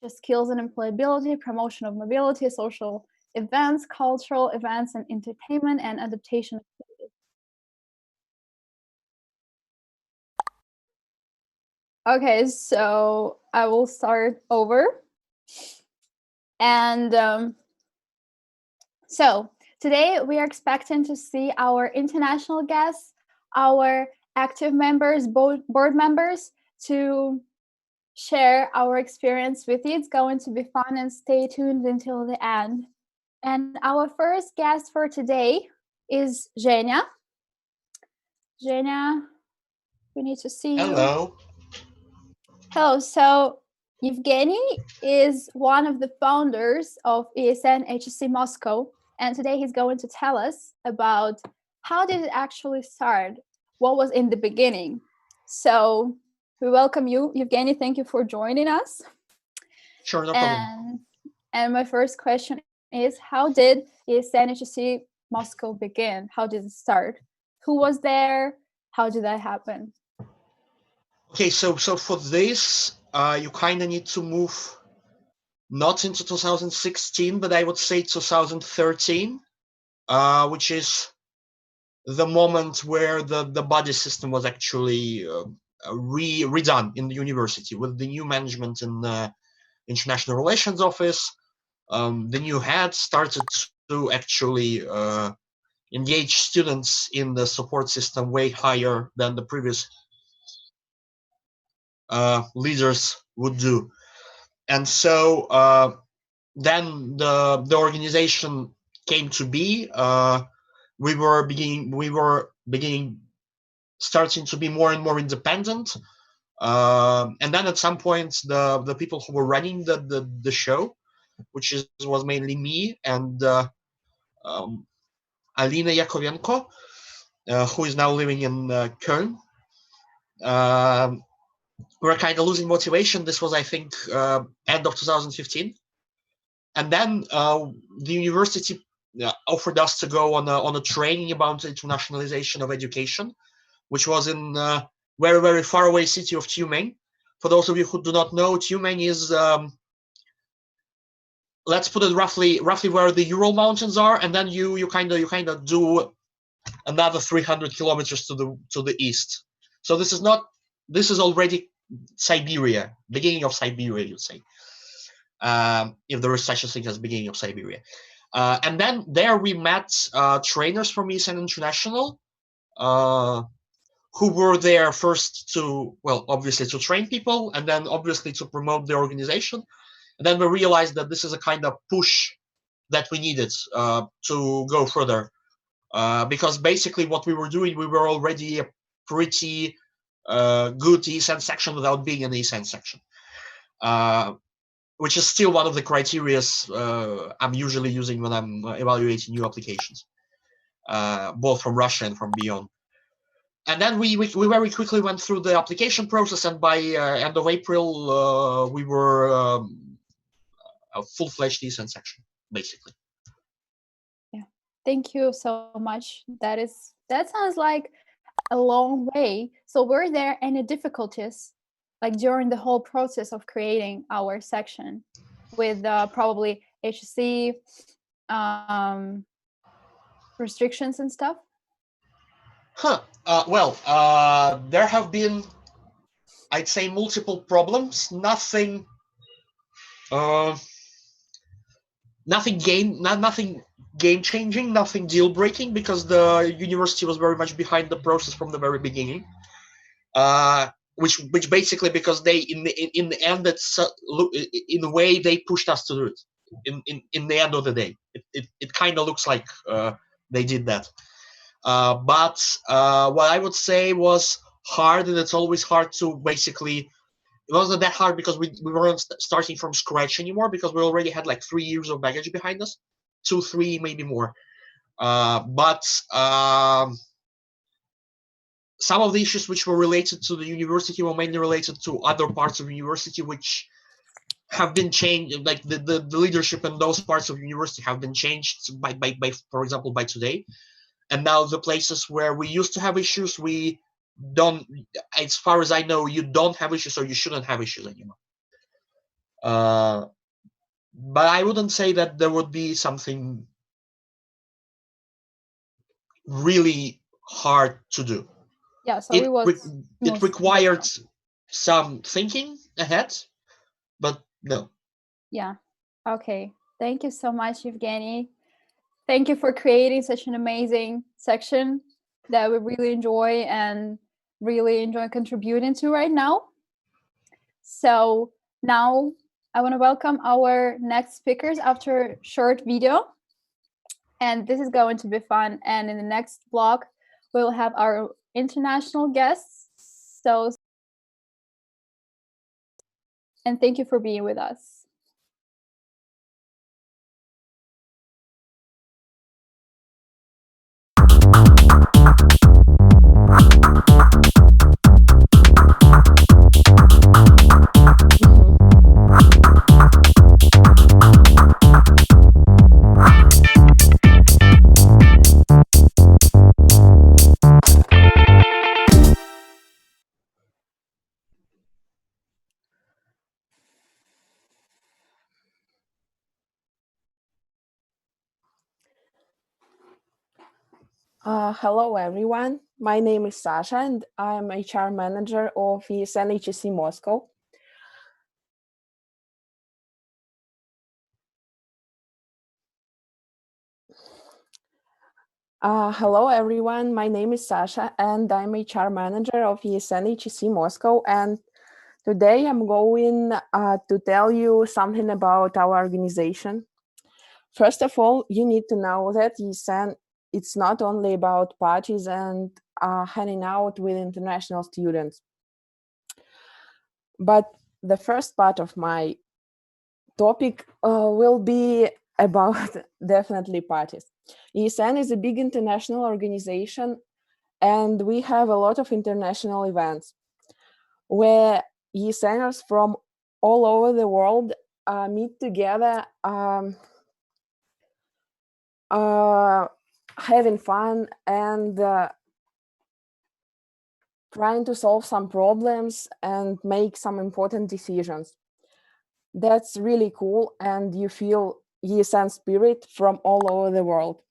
as skills and employability, promotion of mobility, social events, cultural events, and entertainment, and adaptation activities. Okay, so I will start over. And so today we are expecting to see our international guests, our active members, board members, to share our experience with you. It's going to be fun, and stay tuned until the end. And our first guest for today is Zhenya. Zhenya, we need to see you. Hello. Hello. So Evgeny is one of the founders of ESN HSE Moscow, and today he's going to tell us about how did it actually start, what was in the beginning. So we welcome you, Evgeny. Thank you for joining us. Sure, no problem. And my first question is, how did ESN HSE Moscow begin? How did it start? Who was there? How did that happen? Okay, so for this, you kind of need to move not into 2016, but I would say 2013, which is the moment where the buddy system was actually redone in the university with the new management in the international relations office. The new head started to actually engage students in the support system way higher than the previous leaders would do. And so then the organization came to be. We were beginning starting to be more and more independent. And then at some point, the people who were running the show, which was mainly me and Alina Yakovenko, who is now living in Köln, we're kind of losing motivation. This was, I think, end of 2015. And then the university offered us to go on a training about internationalization of education, which was in very, very far away city of Tyumen. For those of you who do not know, Tyumen is, let's put it roughly where the Ural Mountains are, and then you kind of do another 300 kilometers to the east. So this is already Siberia, beginning of Siberia, you'd say, if there is such a thing as beginning of Siberia. And then there we met trainers from ESN International, who were there first to, well, obviously to train people, and then obviously to promote the organization. And then we realized that this is a kind of push that we needed to go further. Because basically what we were doing, we were already a pretty good ESN section without being an ESN section, which is still one of the criteria I'm usually using when I'm evaluating new applications, both from Russia and from beyond. And then we very quickly went through the application process, and by end of April, we were a full-fledged ESN section, basically. Yeah, thank you so much. That sounds like a long way. So were there any difficulties, like during the whole process of creating our section, with probably HSE restrictions and stuff? Well, there have been, I'd say, multiple problems. Nothing game-changing, nothing deal-breaking, because the university was very much behind the process from the very beginning. Which basically, because they in the end, in a way they pushed us to do it. In the end of the day, it kind of looks like they did that. But what I would say was hard, and it's always hard to basically. It wasn't that hard because we weren't starting from scratch anymore, because we already had like 3 years of baggage behind us, 2, 3, maybe more. But some of the issues which were related to the university were mainly related to other parts of the university, which have been changed. Like the leadership in those parts of the university have been changed by for example, by today. And now the places where we used to have issues, we don't, as far as I know, you don't have issues, or you shouldn't have issues anymore. But I wouldn't say that there would be something really hard to do. Yeah, so it was It smooth. required some thinking ahead, but no. Yeah. Okay. Thank you so much, Evgeny. Thank you for creating such an amazing section that we really enjoy contributing to right now. So now I want to welcome our next speakers after a short video. And this is going to be fun. And in the next block, we'll have our international guests. So, and thank you for being with us. Hello, everyone. My name is Sasha, and I'm HR manager of ESN HSE Moscow. Hello, everyone. My name is Sasha, and I'm HR manager of ESN HSE Moscow. And today I'm going to tell you something about our organization. First of all, you need to know that ESN, it's not only about parties and hanging out with international students. But the first part of my topic will be about definitely parties. ESN is a big international organization, and we have a lot of international events where ESNers from all over the world meet together, having fun and trying to solve some problems and make some important decisions. That's really cool, and you feel ESN spirit from all over the world.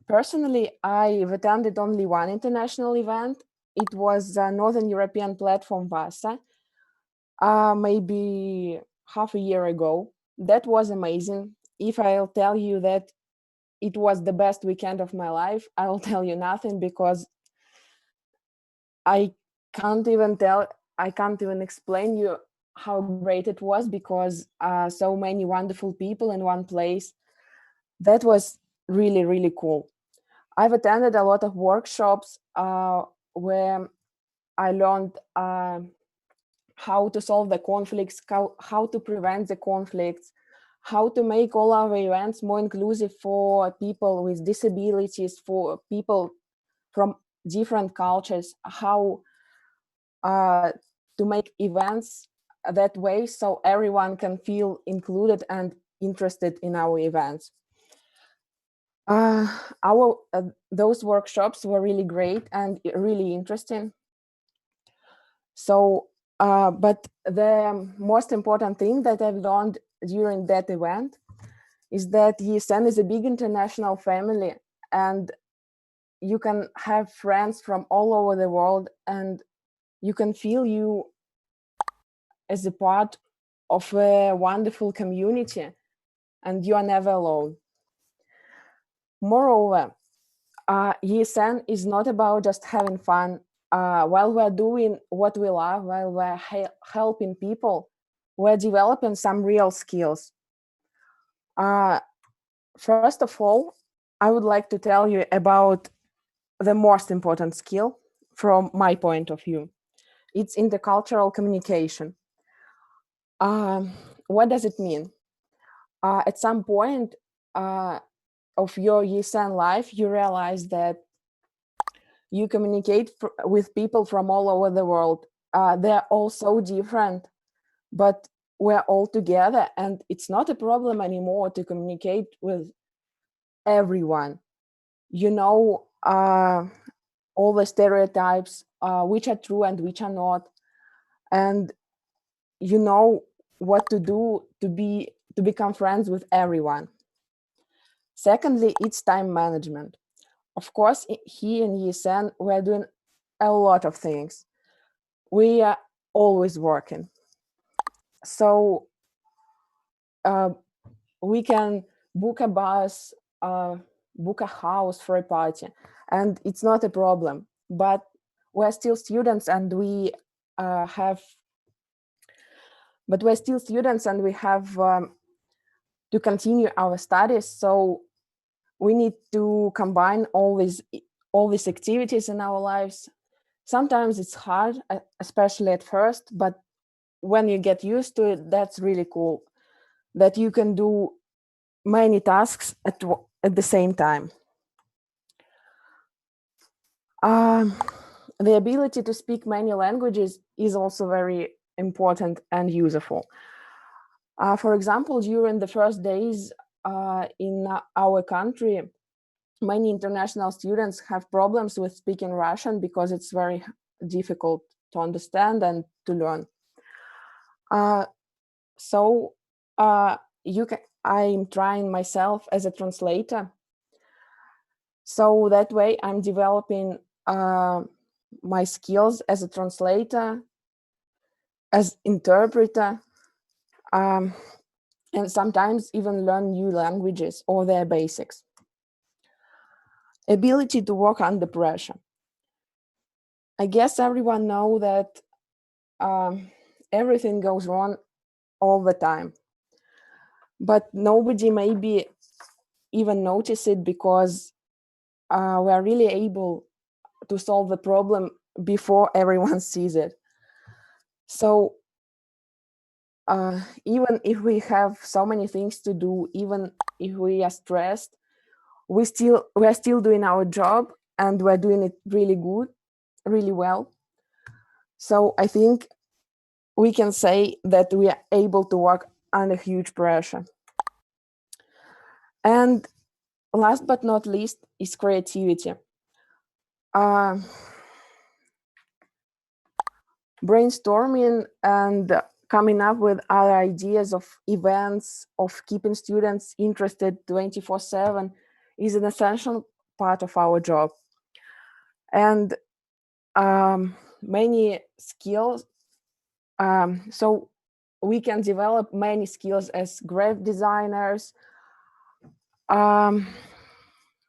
Personally, I've attended only one international event. It was a Northern European platform VASA, maybe half a year ago. That was amazing. If I'll tell you that it was the best weekend of my life, I'll tell you nothing, because I can't even explain you how great it was, because so many wonderful people in one place. That was really, really cool. I've attended a lot of workshops where I learned how to solve the conflicts, how to prevent the conflicts, how to make all our events more inclusive for people with disabilities, for people from different cultures, how to make events that way so everyone can feel included and interested in our events. Those workshops were really great and really interesting. So, but the most important thing that I've learned during that event is that ESN is a big international family, and you can have friends from all over the world, and you can feel you as a part of a wonderful community, and you are never alone. Moreover, ESN is not about just having fun. While we're doing what we love, while we're helping people, we're developing some real skills. First of all, I would like to tell you about the most important skill from my point of view. It's intercultural communication. What does it mean? At some point of your ESN life, you realize that you communicate with people from all over the world. They're all so different, but we're all together, and it's not a problem anymore to communicate with everyone. You know, all the stereotypes, which are true and which are not. And you know what to do to become friends with everyone. Secondly, it's time management. Of course, here in ESN, we're doing a lot of things. We are always working. So we can book a bus, book a house for a party, and it's not a problem. But we're still students and we have to continue our studies. So we need to combine all these activities in our lives. Sometimes it's hard, especially at first, but when you get used to it, that's really cool, that you can do many tasks at the same time. The ability to speak many languages is also very important and useful. For example, during the first days in our country, many international students have problems with speaking Russian because it's very difficult to understand and to learn. So I'm trying myself as a translator. So that way I'm developing my skills as a translator, as interpreter, and sometimes even learn new languages or their basics. Ability to work under pressure. I guess everyone knows that everything goes wrong all the time, but nobody maybe even notice it because we are really able to solve the problem before everyone sees it. So even if we have so many things to do, even if we are stressed, we're still doing our job and we're doing it really good, really well. So I think we can say that we are able to work under huge pressure. And last but not least is creativity. Brainstorming and coming up with other ideas of events, of keeping students interested 24/7 is an essential part of our job. And many skills, so we can develop many skills as graphic designers,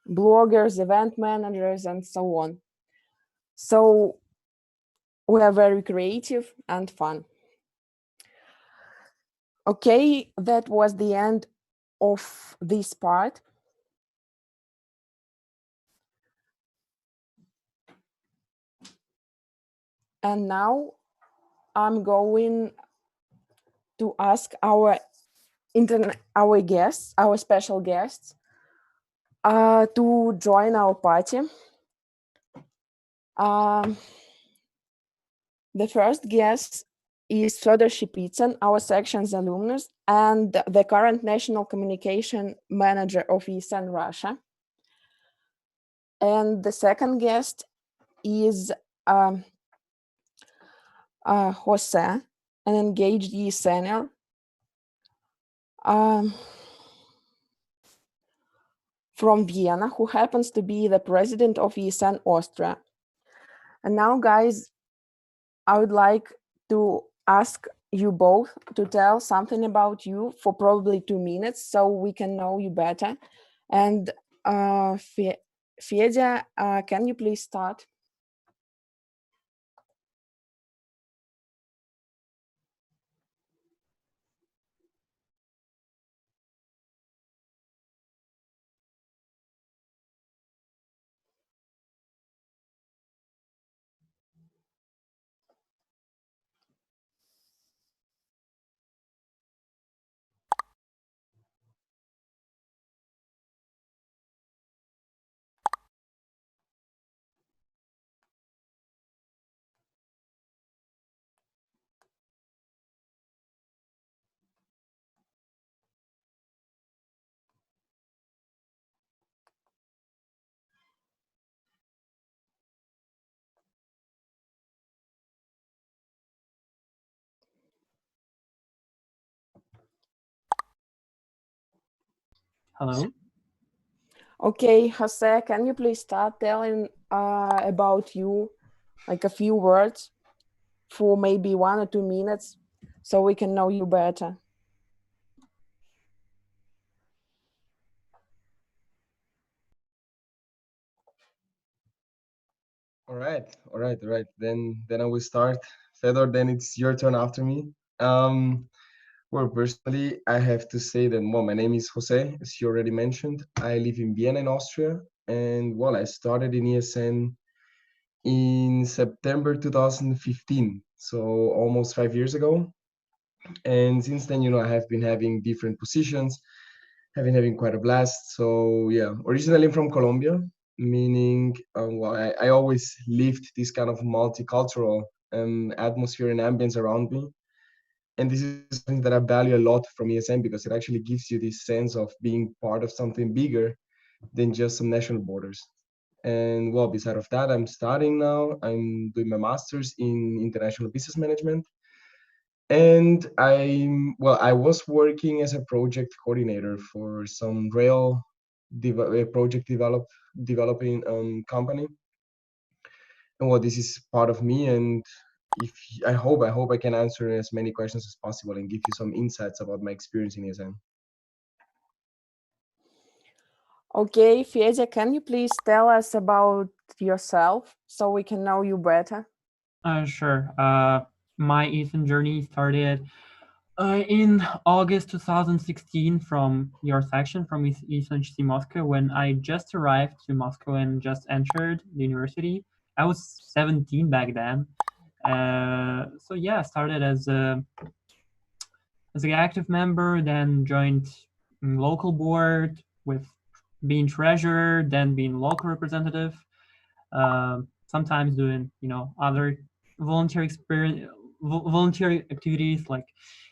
bloggers, event managers, and so on. So we are very creative and fun. Okay, that was the end of this part. And now I'm going to ask our guests, our special guests, to join our party. The first guest is Fedor Shipitsyn, our section's alumnus, and the current national communication manager of ESN Russia. And the second guest is Jose, an engaged ESNer. From Vienna, who happens to be the president of ESN Austria. And now, guys, I would like to ask you both to tell something about you for probably 2 minutes so we can know you better. And Fedya, can you please start? Hello. Okay, Jose, can you please start telling about you, like a few words for maybe 1 or 2 minutes, so we can know you better? All right. Then I will start. Fedor, then it's your turn after me. Well, personally, I have to say that, well, my name is Jose, as you already mentioned. I live in Vienna, in Austria, and well, I started in ESN in September 2015, so almost 5 years ago. And since then, I have been having different positions, have been having quite a blast. So yeah, originally I'm from Colombia, meaning well, I always lived this kind of multicultural atmosphere and ambience around me. And this is something that I value a lot from ESN because it actually gives you this sense of being part of something bigger than just some national borders. And well, beside of that, I'm studying now. I'm doing my master's in international business management. And I was working as a project coordinator for some rail project developing company. And well, this is part of me. And if I hope I can answer as many questions as possible and give you some insights about my experience in ESN. Okay, Fedja, can you please tell us about yourself so we can know you better? Sure. My ESN journey started in August 2016 from your section from ESN HSE Moscow when I just arrived to Moscow and just entered the university. I was 17 back then. So yeah, I started as an active member, then joined local board with being treasurer, then being local representative. Sometimes doing other volunteer experience, volunteer activities like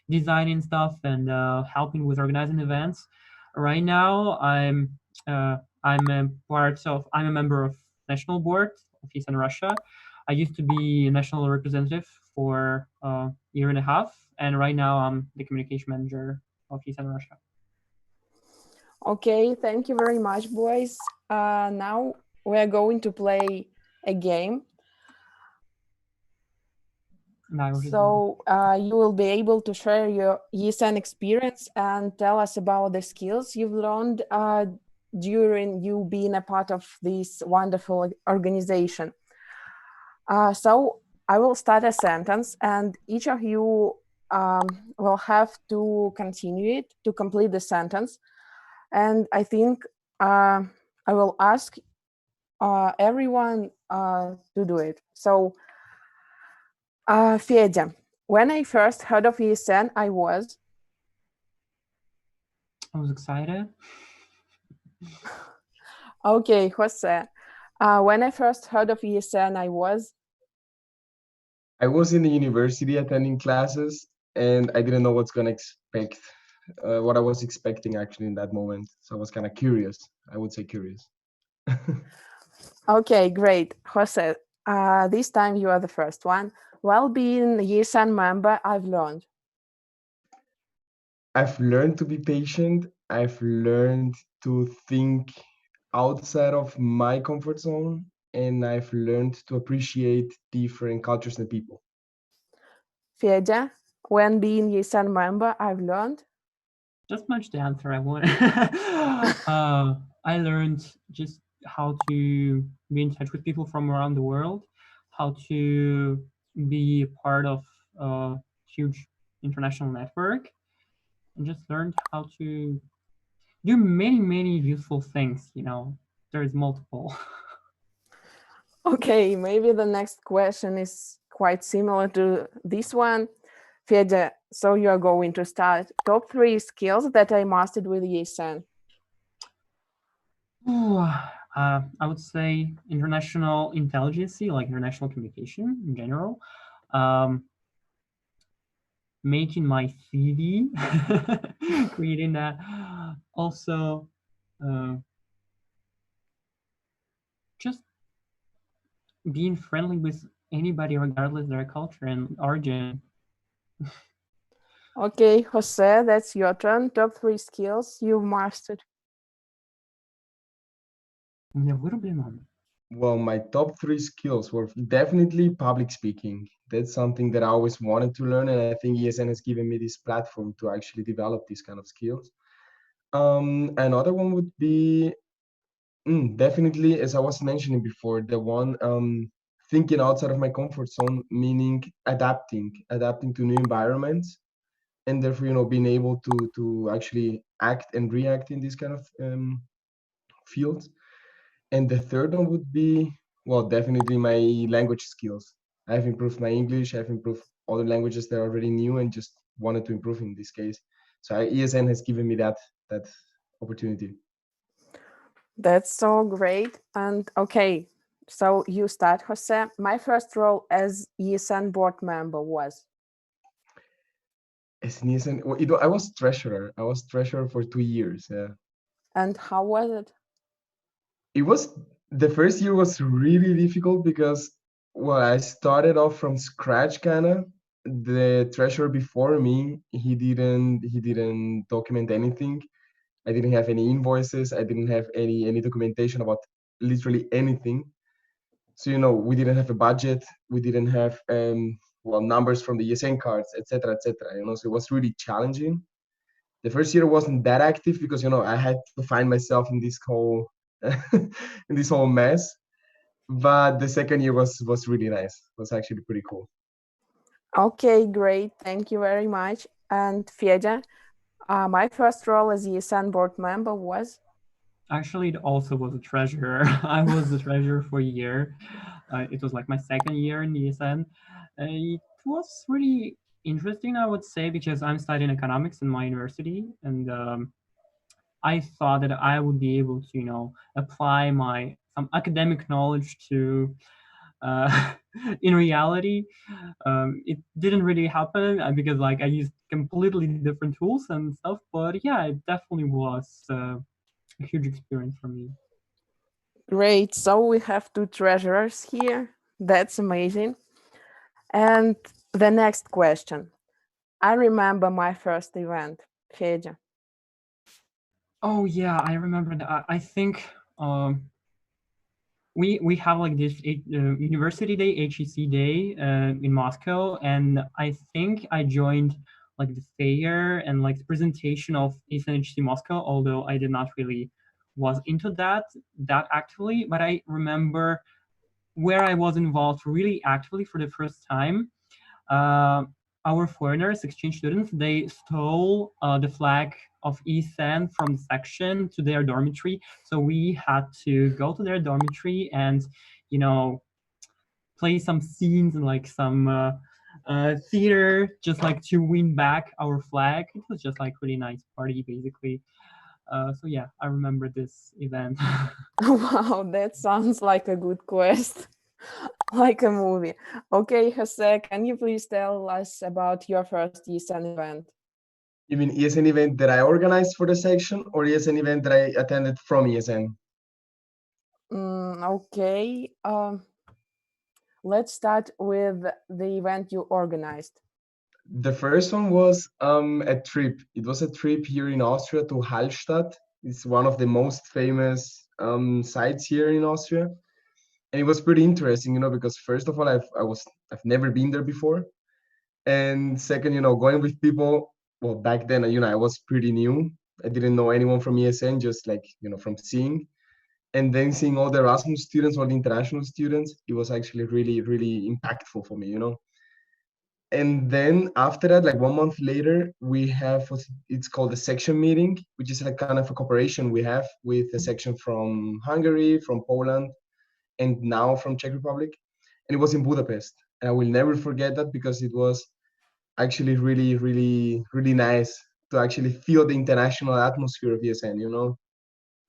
designing stuff and helping with organizing events. Right now, I'm a member of national board of ESN Russia. I used to be a national representative for a year and a half, and right now I'm the communication manager of ESN Russia. Okay, thank you very much, boys. Now we're going to play a game. So you will be able to share your ESN experience and tell us about the skills you've learned during you being a part of this wonderful organization. So I will start a sentence and each of you will have to continue it to complete the sentence. And I think I will ask everyone to do it. So Fedja, when I first heard of ESN, I was excited. Okay, Jose. When I first heard of ESN, I was in the university attending classes, and I didn't know what's gonna expect, what I was expecting actually in that moment. So I was kind of curious. I would say curious. Okay, great, Jose. This time you are the first one. While being a ESN member, I've learned To be patient. I've learned to think outside of my comfort zone, and I've learned to appreciate different cultures and people. Fedja, when being ESN member, I've learned just much the answer I wanted. I learned just how to be in touch with people from around the world, how to be part of a huge international network, and just learned how to do many useful things. There's multiple. Okay, maybe the next question is quite similar to this one. Fedja, so you're going to start top 3 skills that I mastered with ESN. I would say international intelligence, like international communication in general. Making my CV, creating that. Also, just being friendly with anybody, regardless of their culture and origin. Okay, Jose, that's your turn. Top 3 skills you've mastered. Не вырублено. Well, my top 3 skills were definitely public speaking. That's something that I always wanted to learn, and I think ESN has given me this platform to actually develop these kind of skills. Another one would be definitely, as I was mentioning before, the one thinking outside of my comfort zone, meaning adapting to new environments, and therefore, being able to actually act and react in these kind of fields. And the third one would be, well, definitely my language skills. I've improved my English, I've improved other languages that I already knew and just wanted to improve in this case. So ESN has given me that opportunity. That's so great. And okay, so you start, Jose. My first role as ESN board member was. As an ESN, I was treasurer. I was treasurer for 2 years. Yeah. And how was it? It was the first year was really difficult because well, I started off from scratch kind of. The treasurer before me, he didn't document anything. I didn't have any invoices. I didn't have any documentation about literally anything. So we didn't have a budget. We didn't have well, numbers from the ESN cards, etc., etc. So it was really challenging. The first year wasn't that active because I had to find myself in this whole in this whole mess. But the second year was really nice. It was actually pretty cool. Okay, great. Thank you very much. And Fedja, my first role as ESN board member was. Actually, it also was a treasurer. I was the treasurer for a year. It was like my second year in ESN. It was really interesting, I would say, because I'm studying economics in my university, and I thought that I would be able to, apply my some academic knowledge to in reality. It didn't really happen because like I used completely different tools and stuff. But yeah, it definitely was a huge experience for me. Great. So we have 2 treasurers here. That's amazing. And the next question. I remember my first event, Fedja. Oh yeah, I remember that. I think we have like this University Day, HEC Day in Moscow, and I think I joined like the fair and like the presentation of ESN HSE Moscow, although I did not really was into that actively, but I remember where I was involved really actively for the first time. Uh, our foreigners, exchange students, they stole the flag of ESN from the section to their dormitory. So we had to go to their dormitory and, play some scenes and like some theater, just like to win back our flag. It was just like really nice party, basically. So yeah, I remember this event. Wow, that sounds like a good quest. Like a movie. Okay, Jose, can you please tell us about your first ESN event? You mean ESN event that I organized for the section or ESN event that I attended from ESN? Okay. Let's start with the event you organized. The first one was a trip. It was a trip here in Austria to Hallstatt. It's one of the most famous sites here in Austria, and it was pretty interesting, because first of all, I've never been there before, and second, going with people. Well, back then, I was pretty new. I didn't know anyone from ESN, just like from seeing, and then seeing all the Erasmus students, all the international students. It was actually really, really impactful for me. And then after that, like 1 month later, we have it's called a section meeting, which is like kind of a cooperation we have with a section from Hungary, from Poland, and now from Czech Republic. And it was in Budapest. And I will never forget that because it was actually really, really, really nice to actually feel the international atmosphere of ESN,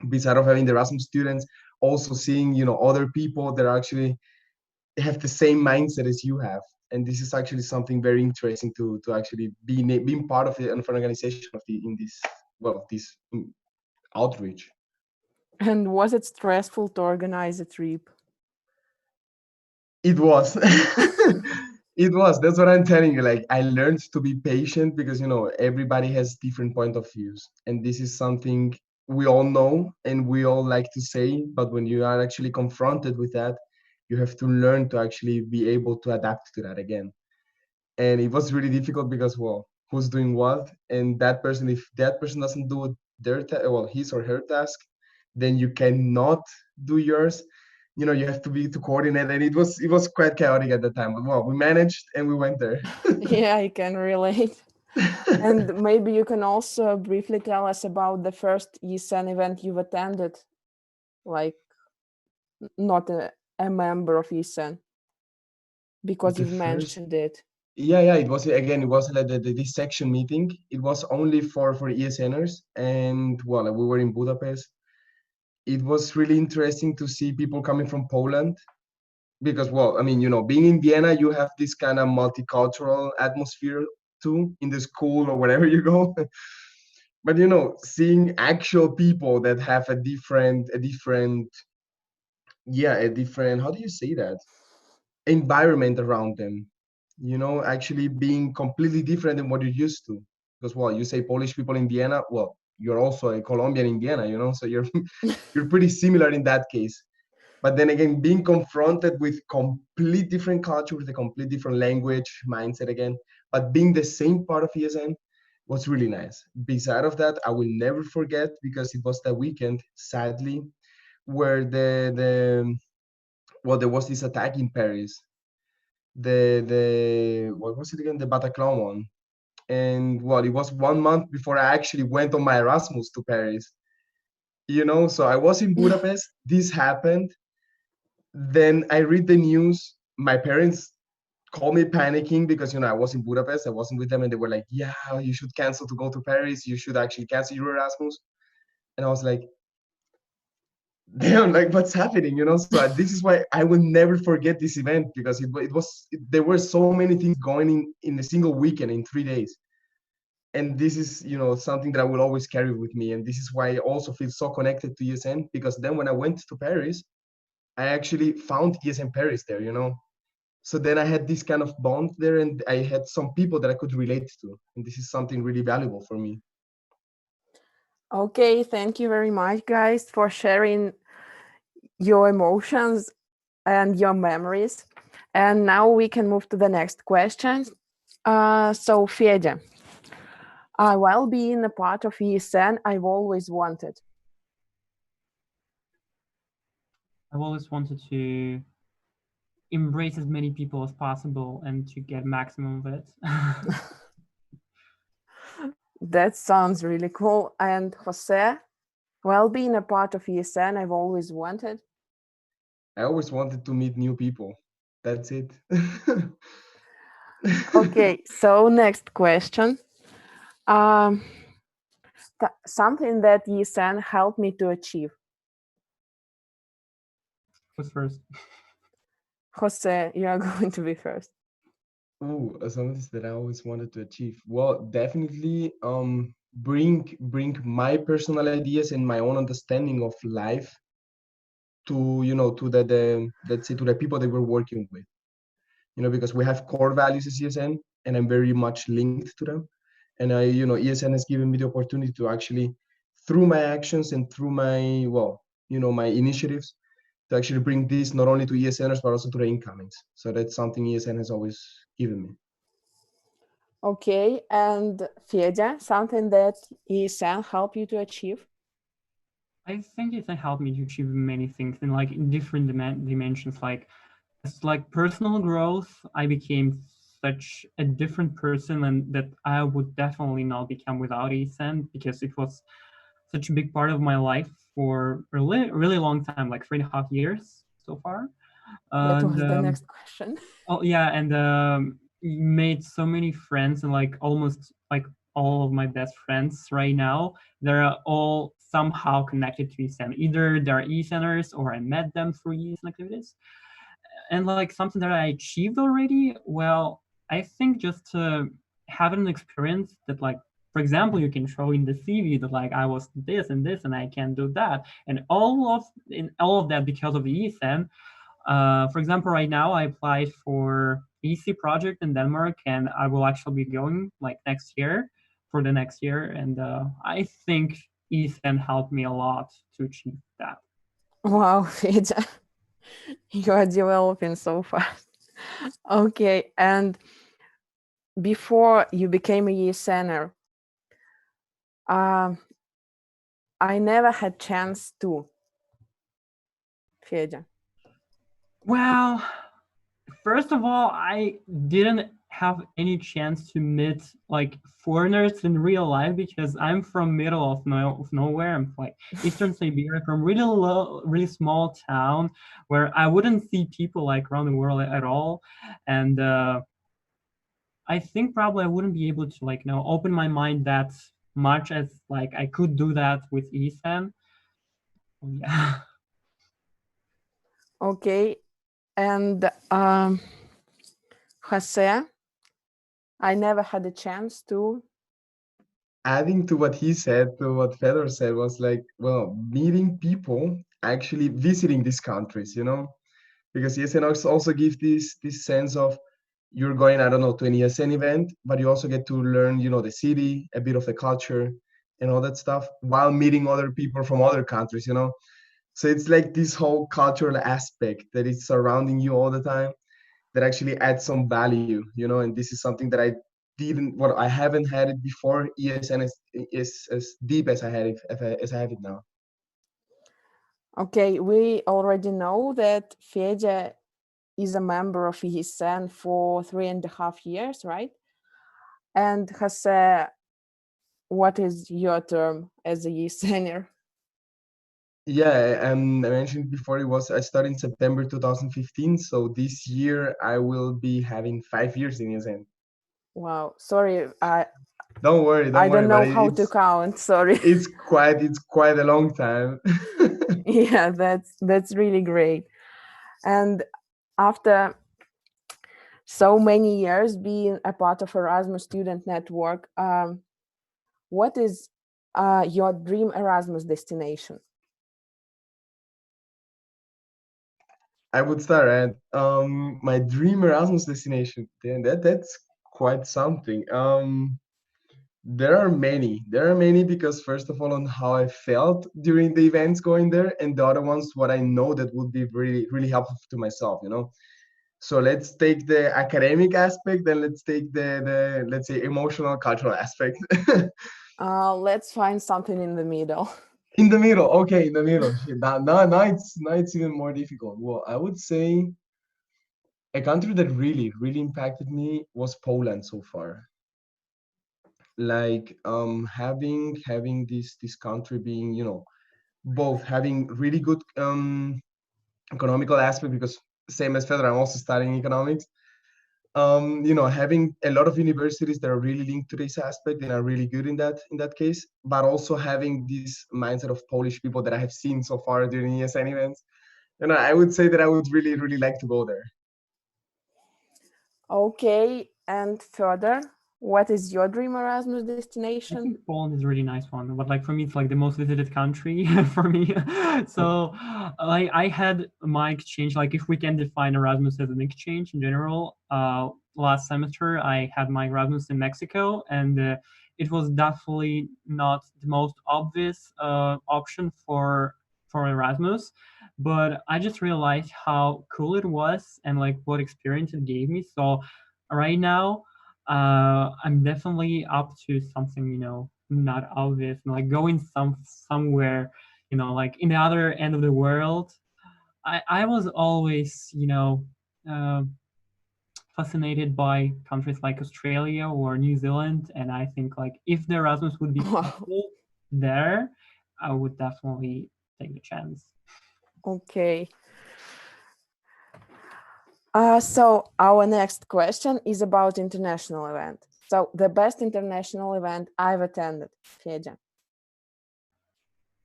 besides of having the Erasmus students, also seeing, other people that are actually have the same mindset as you have. And this is actually something very interesting to actually being part of an organization of this outreach. And was it stressful to organize a trip? It was. It was. That's what I'm telling you. Like I learned to be patient because everybody has different point of views, and this is something we all know and we all like to say, but when you are actually confronted with that, you have to learn to actually be able to adapt to that again. And it was really difficult because, well, who's doing what? And that person, if that person doesn't do his or her task, then you cannot do yours. You have to be to coordinate, and it was quite chaotic at the time. But well, we managed and we went there. Yeah, I can relate. And maybe you can also briefly tell us about the first ESN event you've attended, like not a member of ESN, because The you've first, mentioned it. yeah, it was like this section meeting. It was only for ESNers, and well, we were in Budapest. It was really interesting to see people coming from Poland because, well, I mean, being in Vienna, you have this kind of multicultural atmosphere too in the school or wherever you go. But seeing actual people that have a different, how do you say that, environment around them, actually being completely different than what you're used to. Because, well, you say Polish people in Vienna, well, you're also a Colombian in Vienna, so you're you're pretty similar in that case. But then again, being confronted with complete different culture, with a complete different language, mindset again, but being the same part of ESN was really nice. Beside of that, I will never forget, because it was that weekend, sadly, where there was this attack in Paris. The what was it again? The Bataclan one. And well, it was 1 month before I actually went on my Erasmus to Paris. So I was in Budapest, this happened. Then I read the news. My parents called me panicking because I was in Budapest. I wasn't with them, and they were like, "Yeah, you should cancel to go to Paris. You should actually cancel your Erasmus." And I was like, "Damn, like what's happening?" So this is why I will never forget this event, because there were so many things going in a single weekend, in 3 days. And this is something that I will always carry with me, and this is why I also feel so connected to ESN, because then when I went to Paris, I actually found ESN Paris there. So then I had this kind of bond there, and I had some people that I could relate to, and this is something really valuable for me. Okay, thank you very much, guys, for sharing your emotions and your memories. And now we can move to the next question. So, Fedya, while being a part of ESN, I've always wanted. I've always wanted to embrace as many people as possible and to get maximum of it. That sounds really cool. And Jose, while being a part of ESN, I've always wanted. I always wanted to meet new people. That's it. Okay, so next question. Something that ESN helped me to achieve. Who's first? Jose, you are going to be first. Ooh, something that I always wanted to achieve. Well, definitely bring my personal ideas and my own understanding of life to to the let's say to the people that we're working with. Because we have core values as ESN, and I'm very much linked to them. And ESN has given me the opportunity to actually, through my actions and through my my initiatives, to actually bring this not only to ESNers but also to the incomings. So that's something ESN has always given me. Okay, and Fedya, something that ESN helped you to achieve? I think it helped me to achieve many things in in different dimensions. It's like personal growth. I became such a different person, and that I would definitely not become without ESN, because it was such a big part of my life for a really long time, like 3.5 years so far. That And was the next question. oh yeah, and made so many friends, and almost all of my best friends right now, they're all somehow connected to ESN. Either they're ESNers or I met them through ESN activities. And something that I achieved already, well, I think just to have an experience that for example, you can show in the CV that I was this and this and I can do that, and all of that because of the ESN. For example, right now I applied for EC project in Denmark, and I will actually be going next year for the next year. And I think ESN helped me a lot to achieve that. Wow, Fedja, you are developing so fast. Okay, and before you became a ESNer, I never had chance to, Fedja. Well, first of all, I didn't have any chance to meet like foreigners in real life because I'm from middle of nowhere. I'm like Eastern Siberia, from really low, really small town where I wouldn't see people like around the world at all, and I think probably I wouldn't be able to like open my mind that much as like I could do that with Ethan. Yeah. Okay, and Jose, I never had a chance to. Adding to what he said, to what Fedor said, was like, well, meeting people, actually visiting these countries, because ESN also gives this sense of you're going, I don't know, to an ESN event, but you also get to learn, the city, a bit of the culture, and all that stuff, while meeting other people from other countries. So it's like this whole cultural aspect that is surrounding you all the time that actually adds some value. And this is something that I haven't had it before. ESN is as deep as I had it, as I have it now. Okay, we already know that Fedja is a member of ESN for 3.5 years, right? And Jose, what is your term as a ESNer? Yeah, I mentioned before, I started in September 2015, so this year I will be having 5 years in ESN. Wow, sorry, Don't worry, I don't know but how to count. Sorry. It's quite a long time. Yeah, that's really great. And after so many years being a part of Erasmus Student Network, what is your dream Erasmus destination? I would start at my dream Erasmus destination. Then that's quite something. There are many. There are many because first of all, on how I felt during the events going there, and the other ones, what I know that would be really, really helpful to myself. So let's take the academic aspect, and let's take the let's say emotional, cultural aspect. Let's find something in the middle. In the middle, okay, in the middle. Shit, now it's even more difficult. Well, I would say a country that really, really impacted me was Poland so far. Like having this country being, both having really good economical aspect, because same as Fedor, I'm also studying economics. Having a lot of universities that are really linked to this aspect and are really good in that case, but also having this mindset of Polish people that I have seen so far during ESN events. I would say that I would really, really like to go there. Okay, and further, what is your dream Erasmus I destination? think Poland is a really nice one, but like for me, it's like the most visited country for me. So, like I had my exchange. Like if we can define Erasmus as an exchange in general, last semester I had my Erasmus in Mexico, and it was definitely not the most obvious option for Erasmus. But I just realized how cool it was and like what experience it gave me. So right now I'm definitely up to something, not obvious, like going somewhere, like in the other end of the world. I was always, uh, fascinated by countries like Australia or New Zealand, and I think like if the Erasmus would be Wow. possible there, I would definitely take the chance. Okay. So our next question is about international event. So the best international event I've attended, Fedja.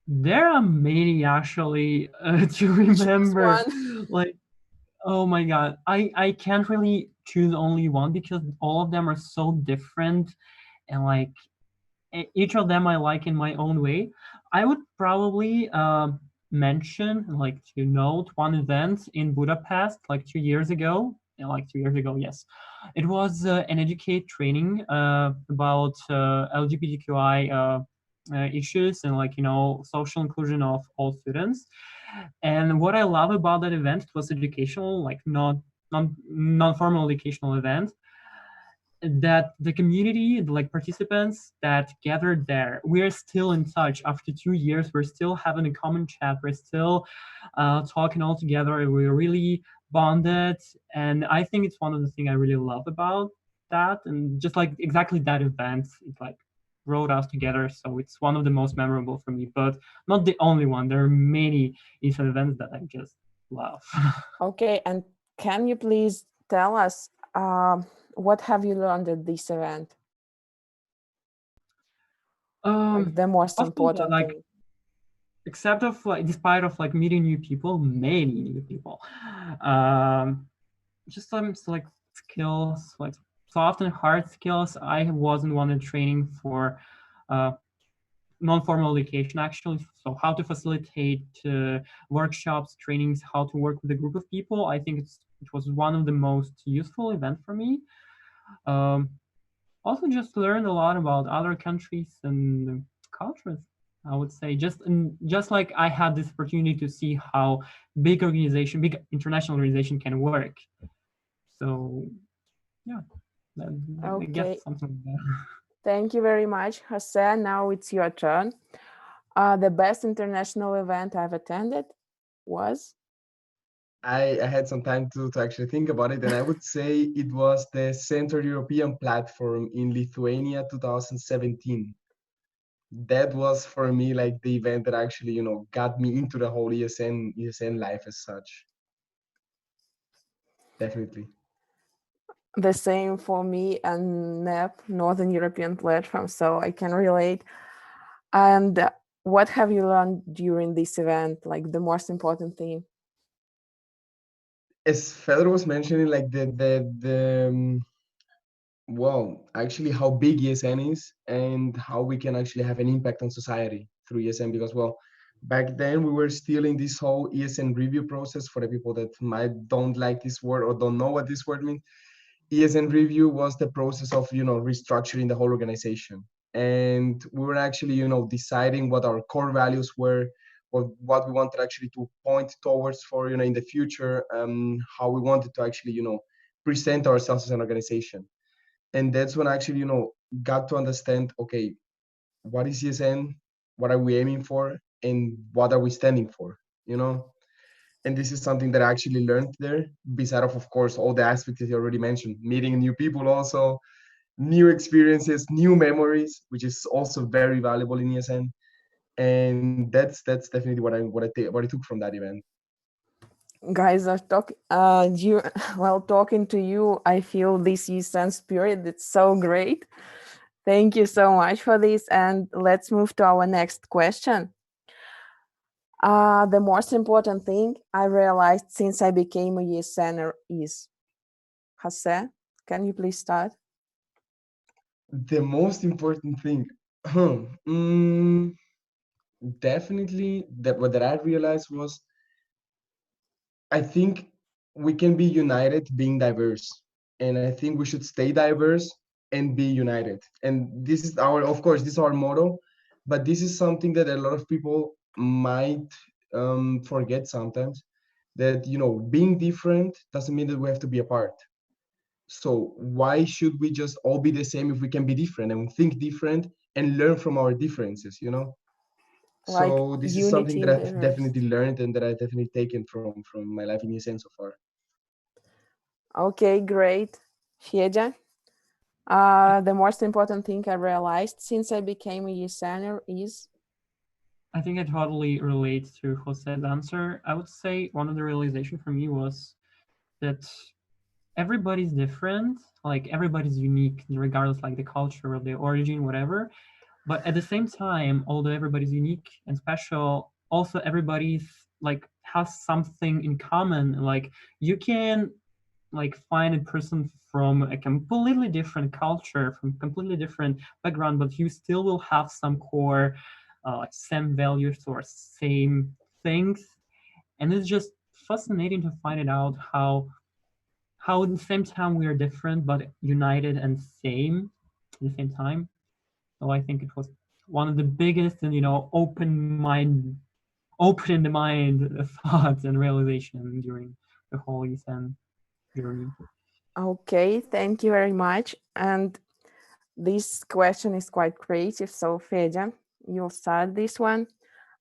There are many actually to remember. Like, oh my God, I can't really choose only one because all of them are so different, and like each of them I like in my own way. I would probably mention, like, to note one event in Budapest like 2 years ago. Yeah, like 2 years ago, yes. It was an educate training about LGBTQI issues and like social inclusion of all students. And what I love about that event, it was educational, like not non-formal educational event, that the community, like participants that gathered there, we are still in touch after 2 years. We're still having a common chat. We're still talking all together. We're really bonded, and I think it's one of the things I really love about that. And just like exactly that event, it like brought us together. So it's one of the most memorable for me, but not the only one. There are many ESN events that I just love. Okay, and can you please tell us what have you learned at this event? Like the most Also, important like thing. except of like despite of like meeting new people, many new people, just some like skills, like so often hard skills. I wasn't one in training for uh, non-formal education actually, so how to facilitate workshops, trainings, how to work with a group of people. I think it was one of the most useful event for me. Also just learned a lot about other countries and cultures, I would say. Just like I had this opportunity to see how big international organization can work. So yeah, I guess Okay, something like that. thank you very much, Jose. Now it's your turn. The best international event I've attended was? I had some time to actually think about it, and I would say it was the Central European Platform in Lithuania 2017. That was for me like the event that actually, got me into the whole ESN life as such. Definitely. The same for me and NEP, Northern European Platform, so I can relate. And what have you learned during this event, like the most important thing? As Fedor was mentioning, like well, actually how big ESN is and how we can actually have an impact on society through ESN, because well, back then we were still in this whole ESN review process. For the people that might don't like this word or don't know what this word means, ESN review was the process of restructuring the whole organization, and we were actually deciding what our core values were, what we wanted actually to point towards for in the future, how we wanted to actually present ourselves as an organization. And that's when I actually got to understand, okay, what is ESN, what are we aiming for, and what are we standing for, you know and this is something that I actually learned there, beside of course all the aspects that you already mentioned, meeting new people, also new experiences, new memories, which is also very valuable in ESN. And that's definitely what I took from that event. Guys, are while talking to you, I feel this ESN spirit. It's so great. Thank you so much for this, and let's move to our next question. The most important thing I realized since I became a ESNer is, Jose, can you please start? The most important thing, definitely that what that I realized was, I think we can be united being diverse, and I think we should stay diverse and be united. And this is of course, this is our motto, but this is something that a lot of people might forget sometimes. That being different doesn't mean that we have to be apart. So why should we just all be the same if we can be different and think different and learn from our differences? Like So this is something unity that in I've diversity. definitely learned and that I've definitely taken from my life in ESN so far. Okay, great. Fedja, the most important thing I realized since I became a ESNer is? I think I totally relate to Jose's answer. I would say one of the realization for me was that everybody's different, like everybody's unique, regardless like the culture or the origin, whatever. But at the same time, although everybody's unique and special, also everybody's like has something in common. Like you can like find a person from a completely different culture, from completely different background, but you still will have some core like same values or same things. And it's just fascinating to find it out how at the same time we are different but united and same at the same time. So I think it was one of the biggest and open in the mind thoughts and realization during the whole ESN journey. Okay, thank you very much. And this question is quite creative. So, Fedja, you'll start this one.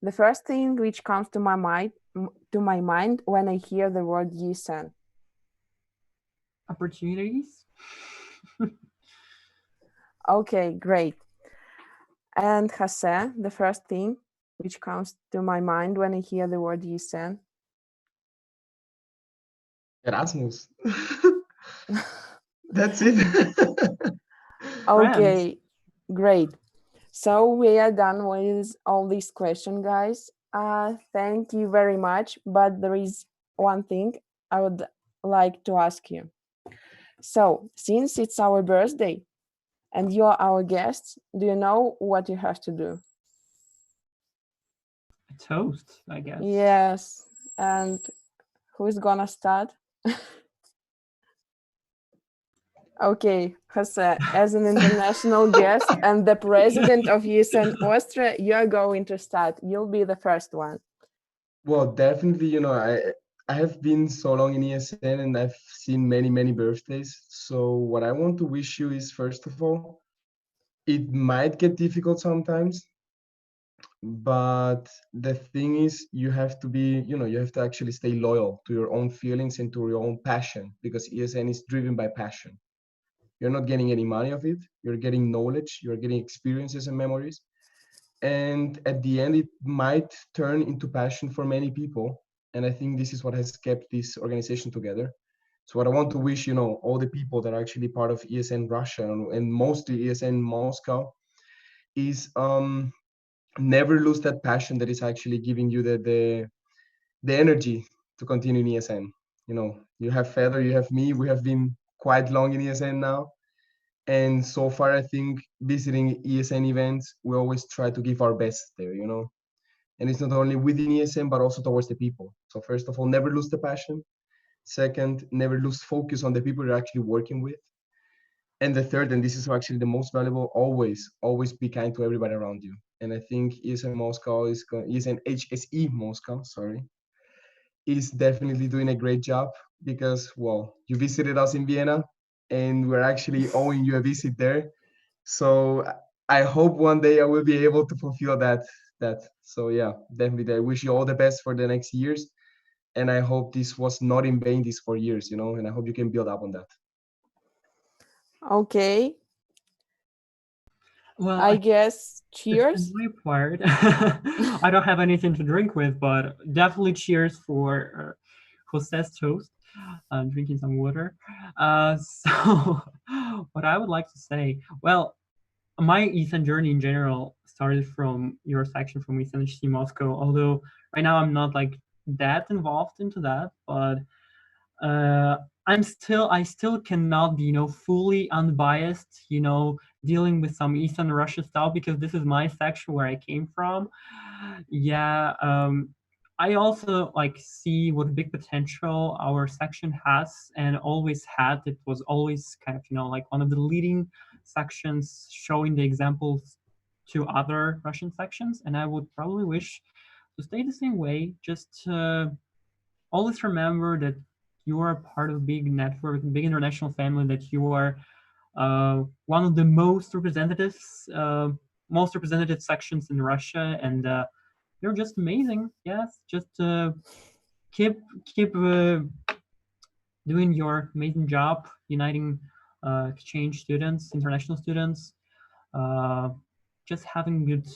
The first thing which comes to my mind when I hear the word ESN. Opportunities. Okay, great. And Jose, the first thing which comes to my mind when I hear the word ESN. Erasmus. That's it. Okay, great. So we are done with all these questions, guys. Thank you very much. But there is one thing I would like to ask you. So, since it's our birthday and you're our guests, do you know what you have to do? A toast, I guess. Yes. And who's gonna start? Okay, Jose, as an international guest and the president of ESN Austria, you're going to start. You'll be the first one. Well, definitely, I have been so long in ESN and I've seen many birthdays. So what I want to wish you is, first of all, it might get difficult sometimes, but the thing is you have to be, you have to actually stay loyal to your own feelings and to your own passion, because ESN is driven by passion. You're not getting any money of it. You're getting knowledge, you're getting experiences and memories. And at the end, it might turn into passion for many people. And I think this is what has kept this organization together. So what I want to wish, all the people that are actually part of ESN Russia and mostly ESN Moscow is never lose that passion that is actually giving you the energy to continue in ESN. You have Fedor, you have me, we have been quite long in ESN now. And so far, I think visiting ESN events, we always try to give our best there, And it's not only within ESN, but also towards the people. So first of all, never lose the passion. Second, never lose focus on the people you're actually working with. And the third, and this is actually the most valuable, always be kind to everybody around you. And I think ESN HSE Moscow, is definitely doing a great job because, well, you visited us in Vienna and we're actually owing you a visit there. So I hope one day I will be able to fulfill that. So yeah, definitely I wish you all the best for the next years. And I hope this was not in vain these 4 years, and I hope you can build up on that. Okay. Well, I guess cheers. my part, I don't have anything to drink with, but definitely cheers for Jose's toast. I'm drinking some water. So, what I would like to say, well, my ESN journey in general started from your section from ESN HSE Moscow. Although right now I'm not like that involved into that, but uh, I still cannot be, fully unbiased, dealing with some Eastern Russia style because this is my section where I came from. Yeah, I also like see what big potential our section has and always had. It was always kind of, like one of the leading sections showing the examples to other Russian sections. And I would probably wish to stay the same way, just always remember that you are part of a big network, big international family, that you are one of the most representative sections in Russia, and you're just amazing. Yes, just keep doing your amazing job, uniting exchange students, international students, uh, just having good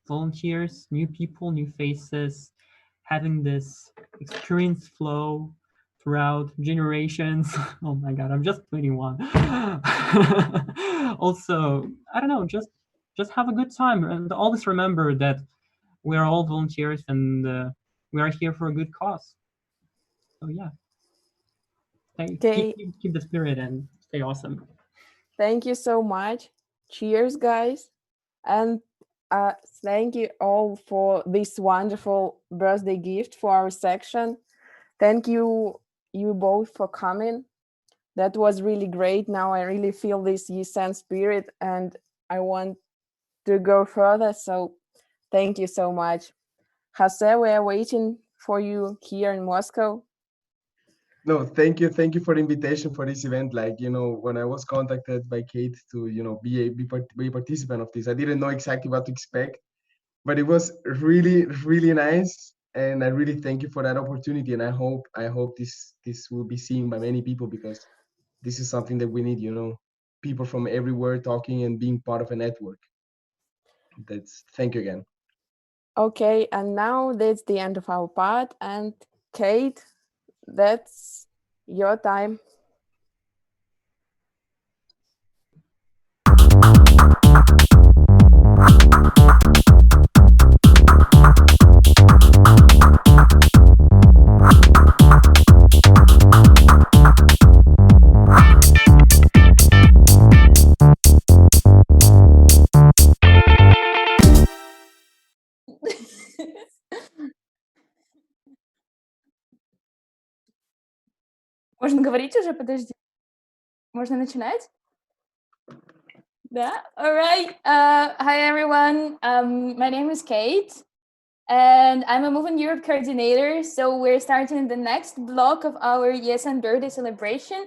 volunteers, new people, new faces, having this experience flow throughout generations. Oh my God, I'm just 21. Also, I don't know, just have a good time and always remember that we are all volunteers and we are here for a good cause. So yeah, Okay. keep the spirit and stay awesome. Thank you so much. Cheers, guys. And thank you all for this wonderful birthday gift for our section. Thank you both for coming. That was really great. Now I really feel this ESN spirit and I want to go further. So thank you so much. Jose, we are waiting for you here in Moscow. No, thank you for the invitation for this event. Like, when I was contacted by Kate to, be a participant of this, I didn't know exactly what to expect, but it was really, really nice. And I really thank you for that opportunity. And I hope this will be seen by many people, because this is something that we need, people from everywhere talking and being part of a network. Thank you again. Okay, and now that's the end of our part. And Kate, that's your time. Можно говорить уже? Подожди. Можно начинать? Yeah. All right. Hi, everyone. My name is Kate, and I'm a Move in Europe coordinator. So we're starting the next block of our ESN birthday celebration.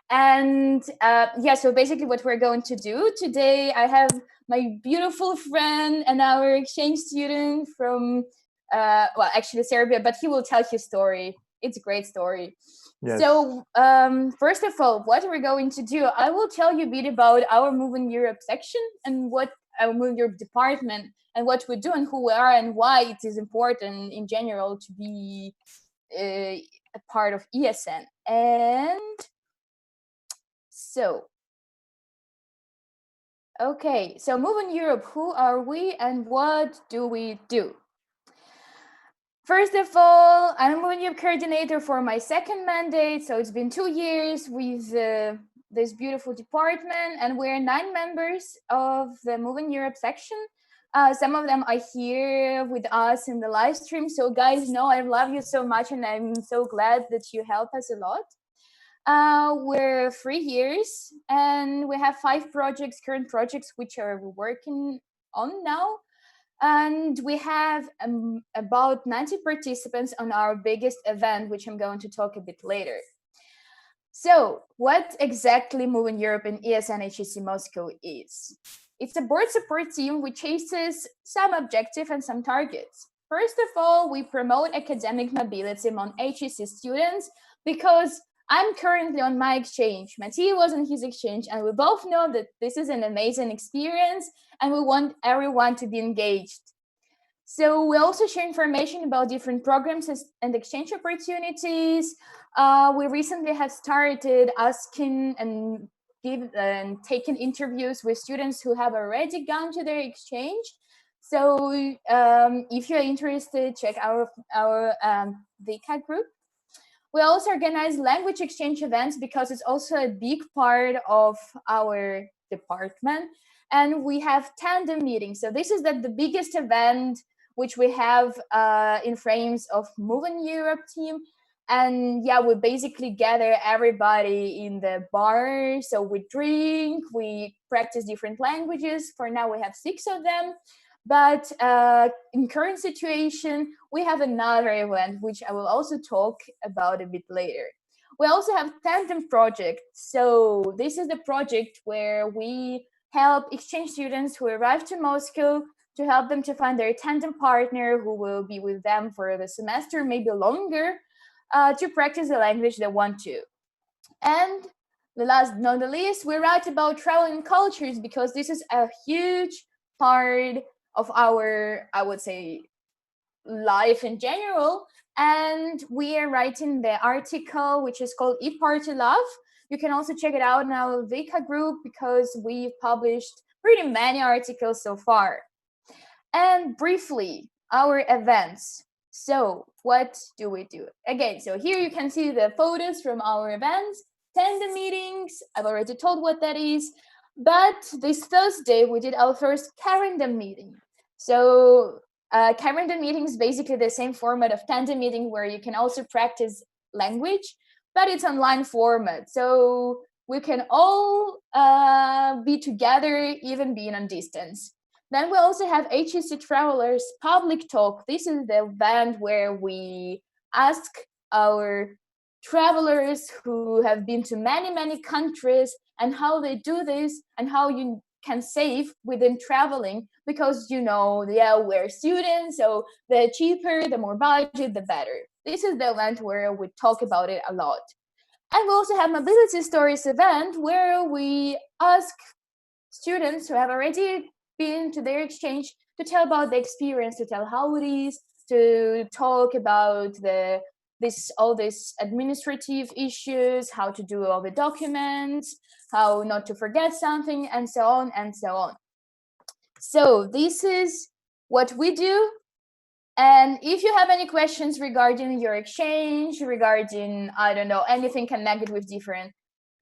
And so basically what we're going to do today, I have my beautiful friend and our exchange student from, actually Serbia, but he will tell his story. It's a great story. Yes. So first of all, what we're going to do, I will tell you a bit about our Move in Europe section and what our Move in Europe department and what we do and who we are and why it is important in general to be a part of ESN. And so, okay, so Move in Europe, who are we and what do we do? First of all, I'm a Move in Europe coordinator for my second mandate. So it's been 2 years with this beautiful department, and we're 9 members of the Move in Europe section. Some of them are here with us in the live stream. So guys, know I love you so much, and I'm so glad that you help us a lot. We're 3 years, and we have 5 current projects, which are working on now. And we have about 90 participants on our biggest event, which I'm going to talk a bit later. So what exactly Move in Europe in ESN HSE Moscow is? It's a board support team which chases some objectives and some targets. First of all, we promote academic mobility among HSE students because I'm currently on my exchange. Mathieu was on his exchange, and we both know that this is an amazing experience, and we want everyone to be engaged. So we also share information about different programs and exchange opportunities. We recently have started asking and taking interviews with students who have already gone to their exchange. So if you're interested, check our VK group. We also organize language exchange events because it's also a big part of our department. And we have tandem meetings. So this is the biggest event which we have in frames of Move in Europe team. And yeah, we basically gather everybody in the bar. So we drink, we practice different languages. For now, we have 6 of them. But in current situation, we have another event, which I will also talk about a bit later. We also have tandem project. So this is the project where we help exchange students who arrive to Moscow to help them to find their tandem partner who will be with them for the semester, maybe longer, to practice the language they want to. And the last but not the least, we write about travel and cultures because this is a huge part of our, I would say, life in general. And we are writing the article, which is called E-Party Love. You can also check it out in our VK group because we've published pretty many articles so far. And briefly, our events. So what do we do? Again, so here you can see the photos from our events, tandem meetings. I've already told what that is. But this Thursday, we did our first calendar meeting. So calendar meeting is basically the same format of tandem meeting where you can also practice language, but it's online format. So we can all be together, even being on distance. Then we also have HSE Travelers Public Talk. This is the event where we ask our travelers who have been to many, many countries and how they do this and how you can save within traveling, because we're students, so the cheaper, the more budget, the better. This is the event where we talk about it a lot. And we also have Mobility Stories event where we ask students who have already been to their exchange to tell about the experience, to tell how it is, to talk about all these administrative issues, how to do all the documents, how not to forget something, and so on and so on. So this is what we do. And if you have any questions regarding your exchange, regarding, I don't know, anything connected with different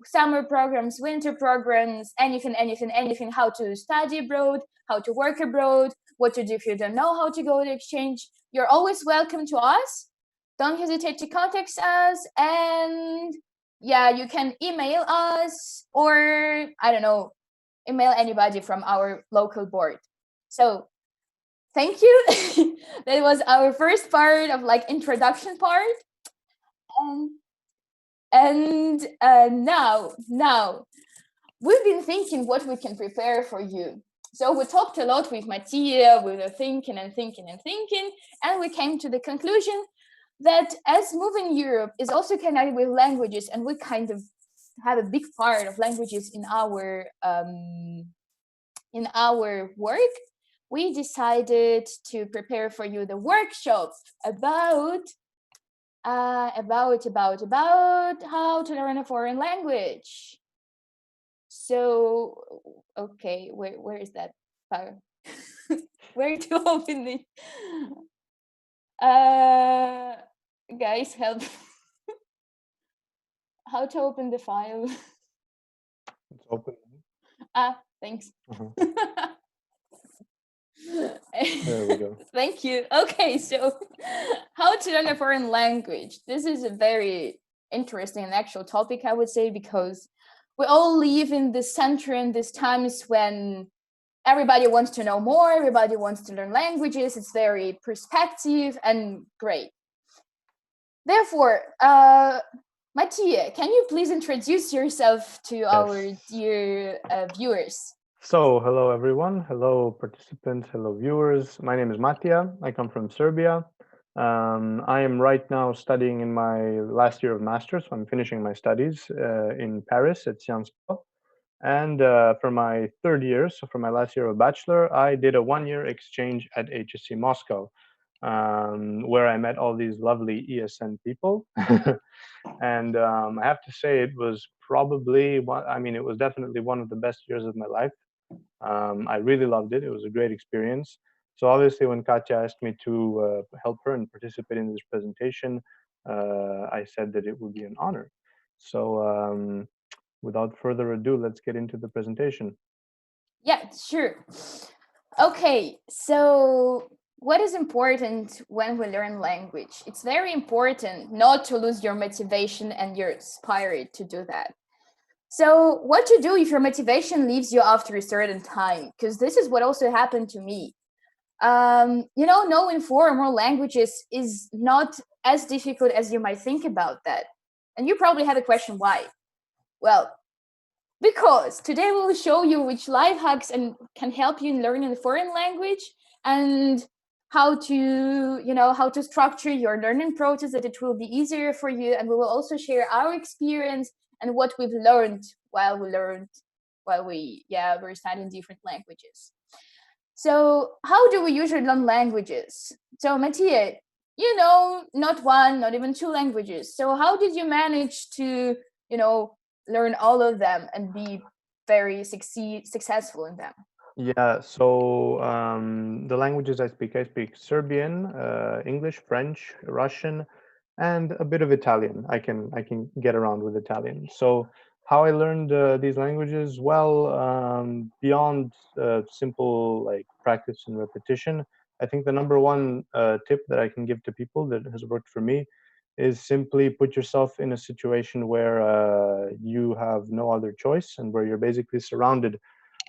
summer programs, winter programs, anything, how to study abroad, how to work abroad, what to do if you don't know how to go to exchange, you're always welcome to us. Don't hesitate to contact us. And yeah, you can email us, or I don't know, email anybody from our local board. So thank you. That was our first part of introduction part. And now we've been thinking what we can prepare for you. So we talked a lot with Mattia, we were thinking, and we came to the conclusion that as moving Europe is also connected with languages, and we kind of have a big part of languages in our work, we decided to prepare for you the workshop about how to learn a foreign language. So, okay, where is that file? Where to open it? Guys, help. How to open the file? It's open. Thanks. There we go. Thank you. Okay, so how to learn a foreign language. This is a very interesting and actual topic, I would say, because we all live in this center in these times when everybody wants to know more, everybody wants to learn languages. It's very perspective and great. Therefore, Mattia, can you please introduce yourself to our dear viewers? So, hello everyone, hello participants, hello viewers. My name is Mattia. I come from Serbia. I am right now studying in my last year of master's. So I'm finishing my studies in Paris at Sciences Po. And for my third year, so for my last year of bachelor, I did a one-year exchange at HSE Moscow, where I met all these lovely ESN people. And I have to say it was probably, it was definitely one of the best years of my life. I really loved it. It was a great experience. So obviously when Katya asked me to help her and participate in this presentation, I said that it would be an honor. So without further ado, let's get into the presentation. Yeah, sure. Okay, so what is important when we learn language? It's very important not to lose your motivation and your spirit to do that. So what to do if your motivation leaves you after a certain time? Because this is what also happened to me. Knowing four or more languages is not as difficult as you might think about that. And you probably have a question, why? Well, because today we will show you which life hacks can help you in learning a foreign language, and how to structure your learning process that it will be easier for you. And we will also share our experience and what we've learned while we're studying different languages. So how do we usually learn languages? So Mattia, not one, not even two languages. So how did you manage to, learn all of them and be very successful in them? Yeah, so the languages I speak Serbian, English, French, Russian, and a bit of Italian. I can get around with Italian. So how I learned these languages? Well, beyond simple practice and repetition, I think the number one tip that I can give to people that has worked for me is simply put yourself in a situation where you have no other choice and where you're basically surrounded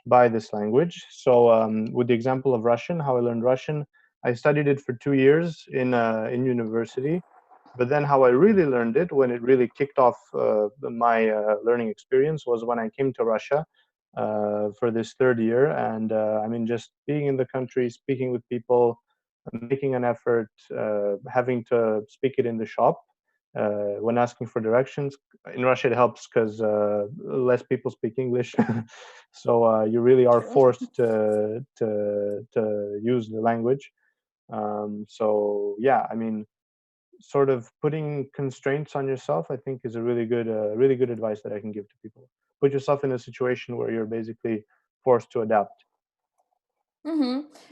by this language. So with the example of Russian, how I learned Russian, I studied it for 2 years in university. But then how I really learned it, when it really kicked off my learning experience, was when I came to Russia for this third year. And I mean, just being in the country, speaking with people, making an effort, having to speak it in the shop when asking for directions. In Russia, it helps because less people speak English, so you really are forced to use the language. So yeah, I mean, sort of putting constraints on yourself, I think, is a really good advice that I can give to people. Put yourself in a situation where you're basically forced to adapt.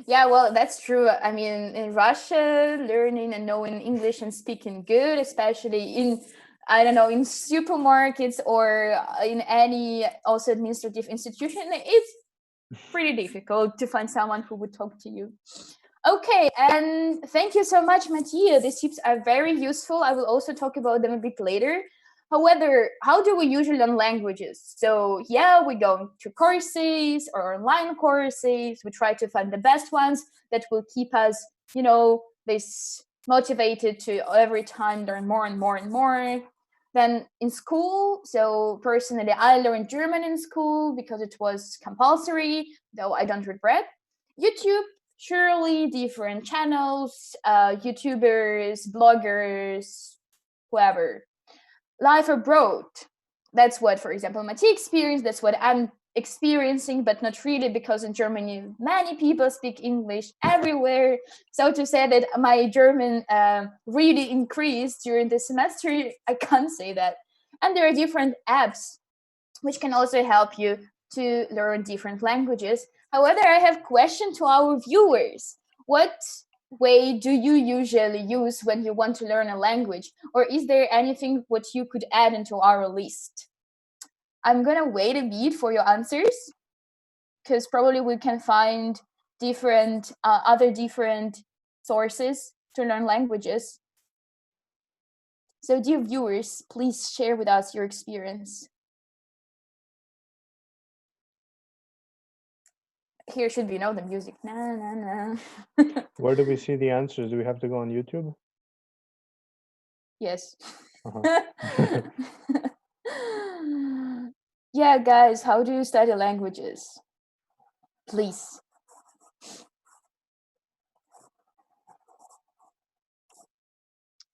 Yeah, well, that's true. I mean, in Russia, learning and knowing English and speaking good, especially in, I don't know, in supermarkets or in any also administrative institution, it's pretty difficult to find someone who would talk to you. Okay, and thank you so much, Mattia. These tips are very useful. I will also talk about them a bit later. However, how do we usually learn languages? So yeah, we go to courses or online courses. We try to find the best ones that will keep us, this motivated to every time learn more and more and more. Then in school, so personally, I learned German in school because it was compulsory, though I don't regret. YouTube, surely different channels, YouTubers, bloggers, whoever. Life abroad, that's what, for example, Mattia experienced, that's what I'm experiencing, but not really, because in Germany many people speak English everywhere. So to say that my German really increased during the semester, I can't say that. And there are different apps which can also help you to learn different languages. However, I have a question to our viewers. What way do you usually use when you want to learn a language? Or is there anything what you could add into our list? I'm gonna wait a bit for your answers, because probably we can find different other different sources to learn languages. So dear viewers, please share with us your experience. Here should be the music. Na na na. Where do we see the answers? Do we have to go on YouTube? Yes. Uh-huh. Yeah, guys, how do you study languages? Please.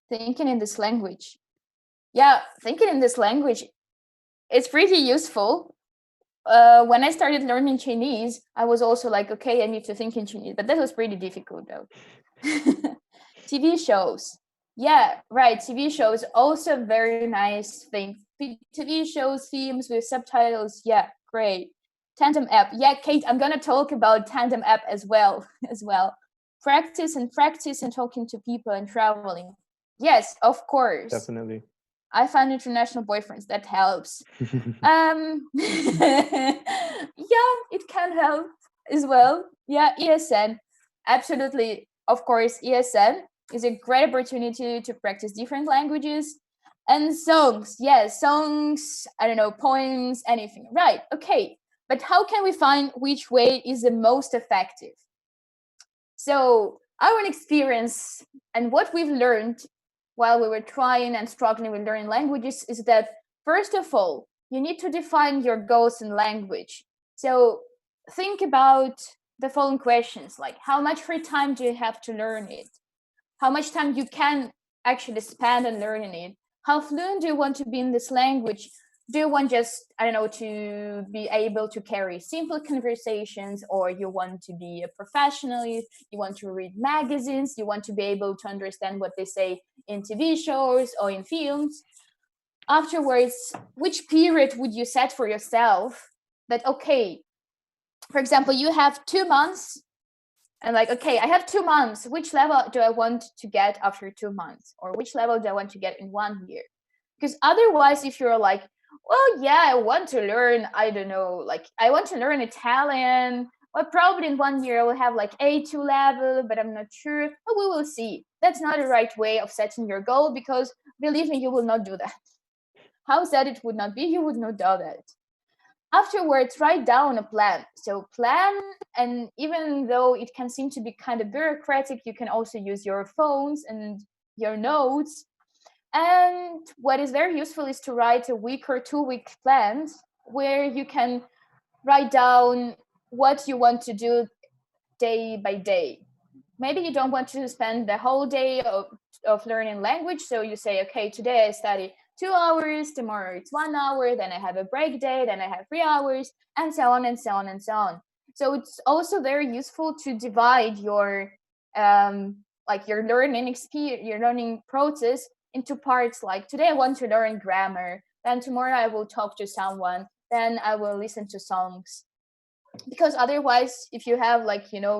Thinking in this language. Yeah, thinking in this language, it's pretty useful. When I started learning Chinese, I was also like, okay, I need to think in Chinese, but that was pretty difficult though. TV shows. Yeah, right. TV shows, also very nice thing. TV shows, themes with subtitles. Yeah, great. Tandem app. Yeah, Kate, I'm gonna talk about Tandem app as well. Practice and talking to people and traveling. Yes, of course. Definitely. I found international boyfriends. That helps. Yeah, it can help as well. Yeah, ESN. Absolutely. Of course, ESN is a great opportunity to practice different languages. And songs. Yes, songs, I don't know, poems, anything. Right, okay. But how can we find which way is the most effective? So our experience and what we've learned while we were trying and struggling with learning languages is that, first of all, you need to define your goals in language. So think about the following questions, like how much free time do you have to learn it? How much time you can actually spend on learning it? How fluent do you want to be in this language? Do you want just, I don't know, to be able to carry simple conversations, or you want to be a professional? You want to read magazines? You want to be able to understand what they say in TV shows or in films? Afterwards, which period would you set for yourself that, okay, for example, you have 2 months and like, okay, I have 2 months. Which level do I want to get after 2 months? Or which level do I want to get in 1 year? Because otherwise, if you're like, well, yeah, I want to learn, I don't know, like I want to learn Italian. Well, probably in 1 year I will have like A2 level, but I'm not sure. But we will see. That's not the right way of setting your goal, because believe me, you will not do that. How sad it would not be, you would not do that. Afterwards, write down a plan. So plan, and even though it can seem to be kind of bureaucratic, you can also use your phones and your notes. And what is very useful is to write a week or 2 week plans where you can write down what you want to do day by day. Maybe you don't want to spend the whole day of learning language. So you say, okay, today I study 2 hours, tomorrow it's 1 hour, then I have a break day, then I have 3 hours, and so on and so on and so on. So it's also very useful to divide your like your learning experience, your learning process into parts. Like today I want to learn grammar, then tomorrow I will talk to someone, then I will listen to songs. Because otherwise, if you have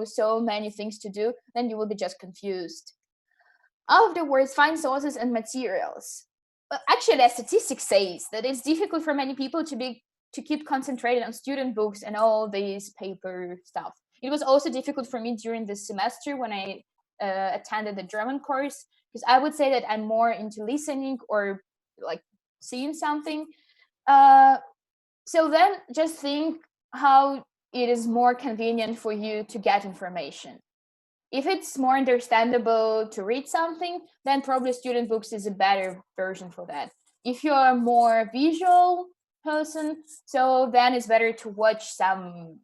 so many things to do, then you will be just confused. Afterwards, find sources and materials. But actually, the statistics says that it's difficult for many people to keep concentrated on student books and all these paper stuff. It was also difficult for me during this semester when I attended the German course, because I would say that I'm more into listening or like seeing something. So then just think how it is more convenient for you to get information. If it's more understandable to read something, then probably student books is a better version for that. If you're a more visual person, so then it's better to watch some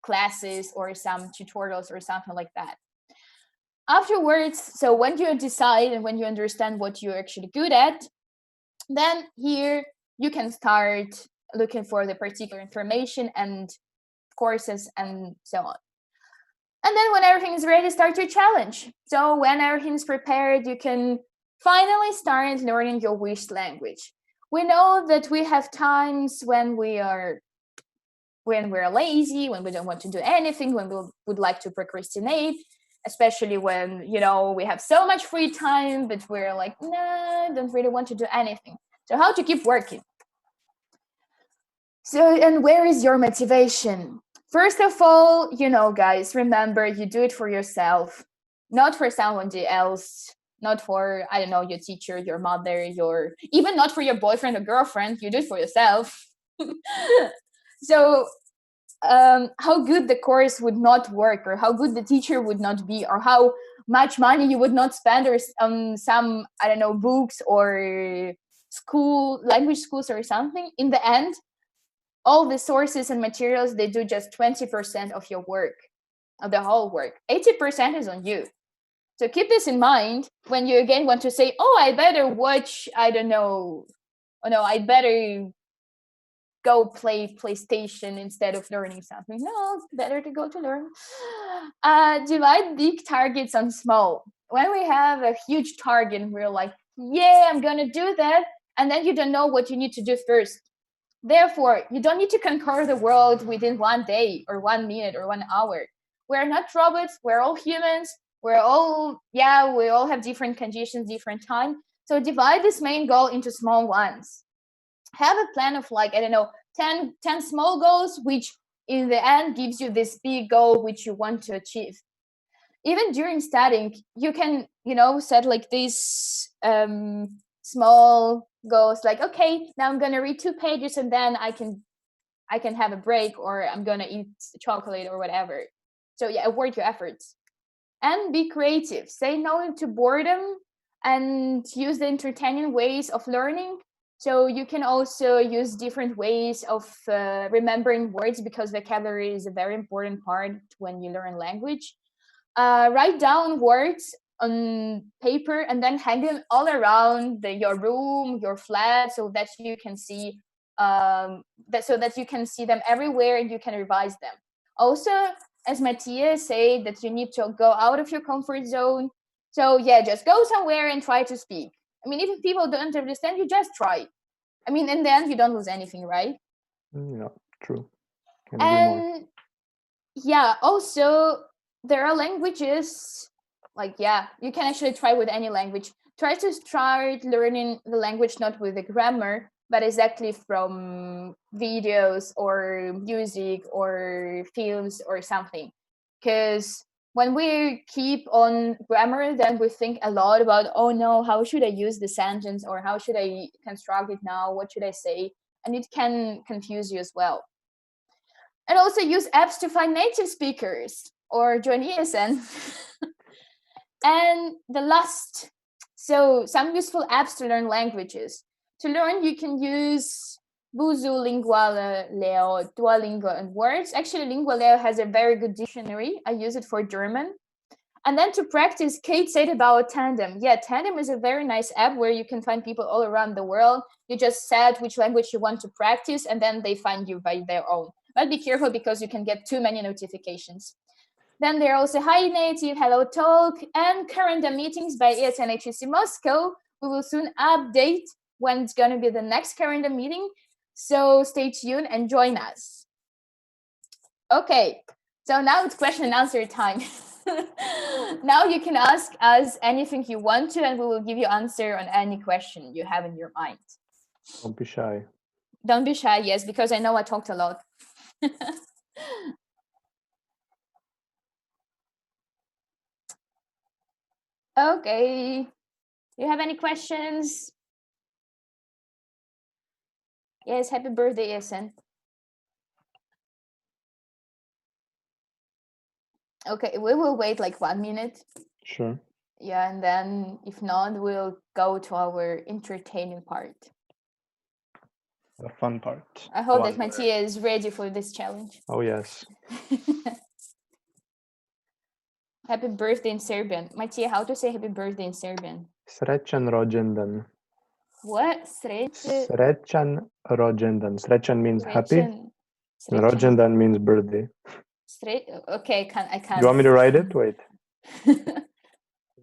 classes or some tutorials or something like that. Afterwards, so when you decide and when you understand what you're actually good at, then here you can start looking for the particular information and courses and so on. And then when everything is ready, start your challenge. So when everything is prepared, you can finally start learning your wished language. We know that we have times when we're lazy, when we don't want to do anything, when we would like to procrastinate, especially when we have so much free time, but we're like, nah, I don't really want to do anything. So how to keep working? So, and where is your motivation? First of all, guys, remember, you do it for yourself, not for someone else, not for, I don't know, your teacher, your mother, even not for your boyfriend or girlfriend. You do it for yourself. So how good the course would not work, or how good the teacher would not be, or how much money you would not spend on some, I don't know, books or language schools or something, in the end, all the sources and materials, they do just 20% of your work, of the whole work. 80% is on you. So keep this in mind when you again want to say, oh, I better watch, I don't know, I better go play PlayStation instead of learning something. No, it's better to go to learn. Divide big targets on small. When we have a huge target, we're like, yeah, I'm going to do that. And then you don't know what you need to do first. Therefore, you don't need to conquer the world within 1 day or 1 minute or 1 hour. We're not robots. We're all humans. We all have different conditions, different time. So divide this main goal into small ones. Have a plan of 10 small goals, which in the end gives you this big goal which you want to achieve. Even during studying, you can, set these small goals, like, okay, now I'm going to read 2 pages and then I can have a break, or I'm going to eat chocolate or whatever. So yeah, award your efforts and be creative. Say no to boredom and use the entertaining ways of learning. So you can also use different ways of remembering words, because vocabulary is a very important part when you learn language. Write down words on paper and then hang them all around your room, your flat, so that you can see them everywhere and you can revise them. Also, as Matthias said, that you need to go out of your comfort zone. So yeah, just go somewhere and try to speak. I mean, if people don't understand, you just try. I mean, in the end, you don't lose anything, right? Yeah, true. And yeah, also, there are languages, you can actually try with any language. Try to start learning the language not with the grammar, but exactly from videos or music or films or something. Because when we keep on grammar, then we think a lot about, oh no, how should I use the sentence, or how should I construct it now? What should I say? And it can confuse you as well. And also use apps to find native speakers or join ESN. And the last, so some useful apps to learn languages. To learn, you can use Buzu, Leo, Duolingo, and Words. Actually, Leo has a very good dictionary. I use it for German. And then to practice, Kate said about Tandem. Yeah, Tandem is a very nice app where you can find people all around the world. You just set which language you want to practice, and then they find you by their own. But be careful because you can get too many notifications. Then there are also Hi Native, Hello Talk, and Current Meetings by ESN HSE Moscow. We will soon update when it's going to be the next Current meeting. So stay tuned and join us. Okay, so now it's question and answer time. Now you can ask us anything you want to, and we will give you answer on any question you have in your mind. Don't be shy. Don't be shy, yes, because I know I talked a lot. Okay. Do you have any questions? Yes, happy birthday, ESN. Okay, we will wait like 1 minute. Sure. Yeah, and then if not, we'll go to our entertaining part. The fun part. I hope that Mattia is ready for this challenge. Oh, yes. Happy birthday in Serbian. Mattia, how to say happy birthday in Serbian? Srećan rođendan. What? Sreće? Srećan rođendan. Srećan means happy. Srećan. Rođendan means birthday. Okay, I can't. You want me to write it? Wait.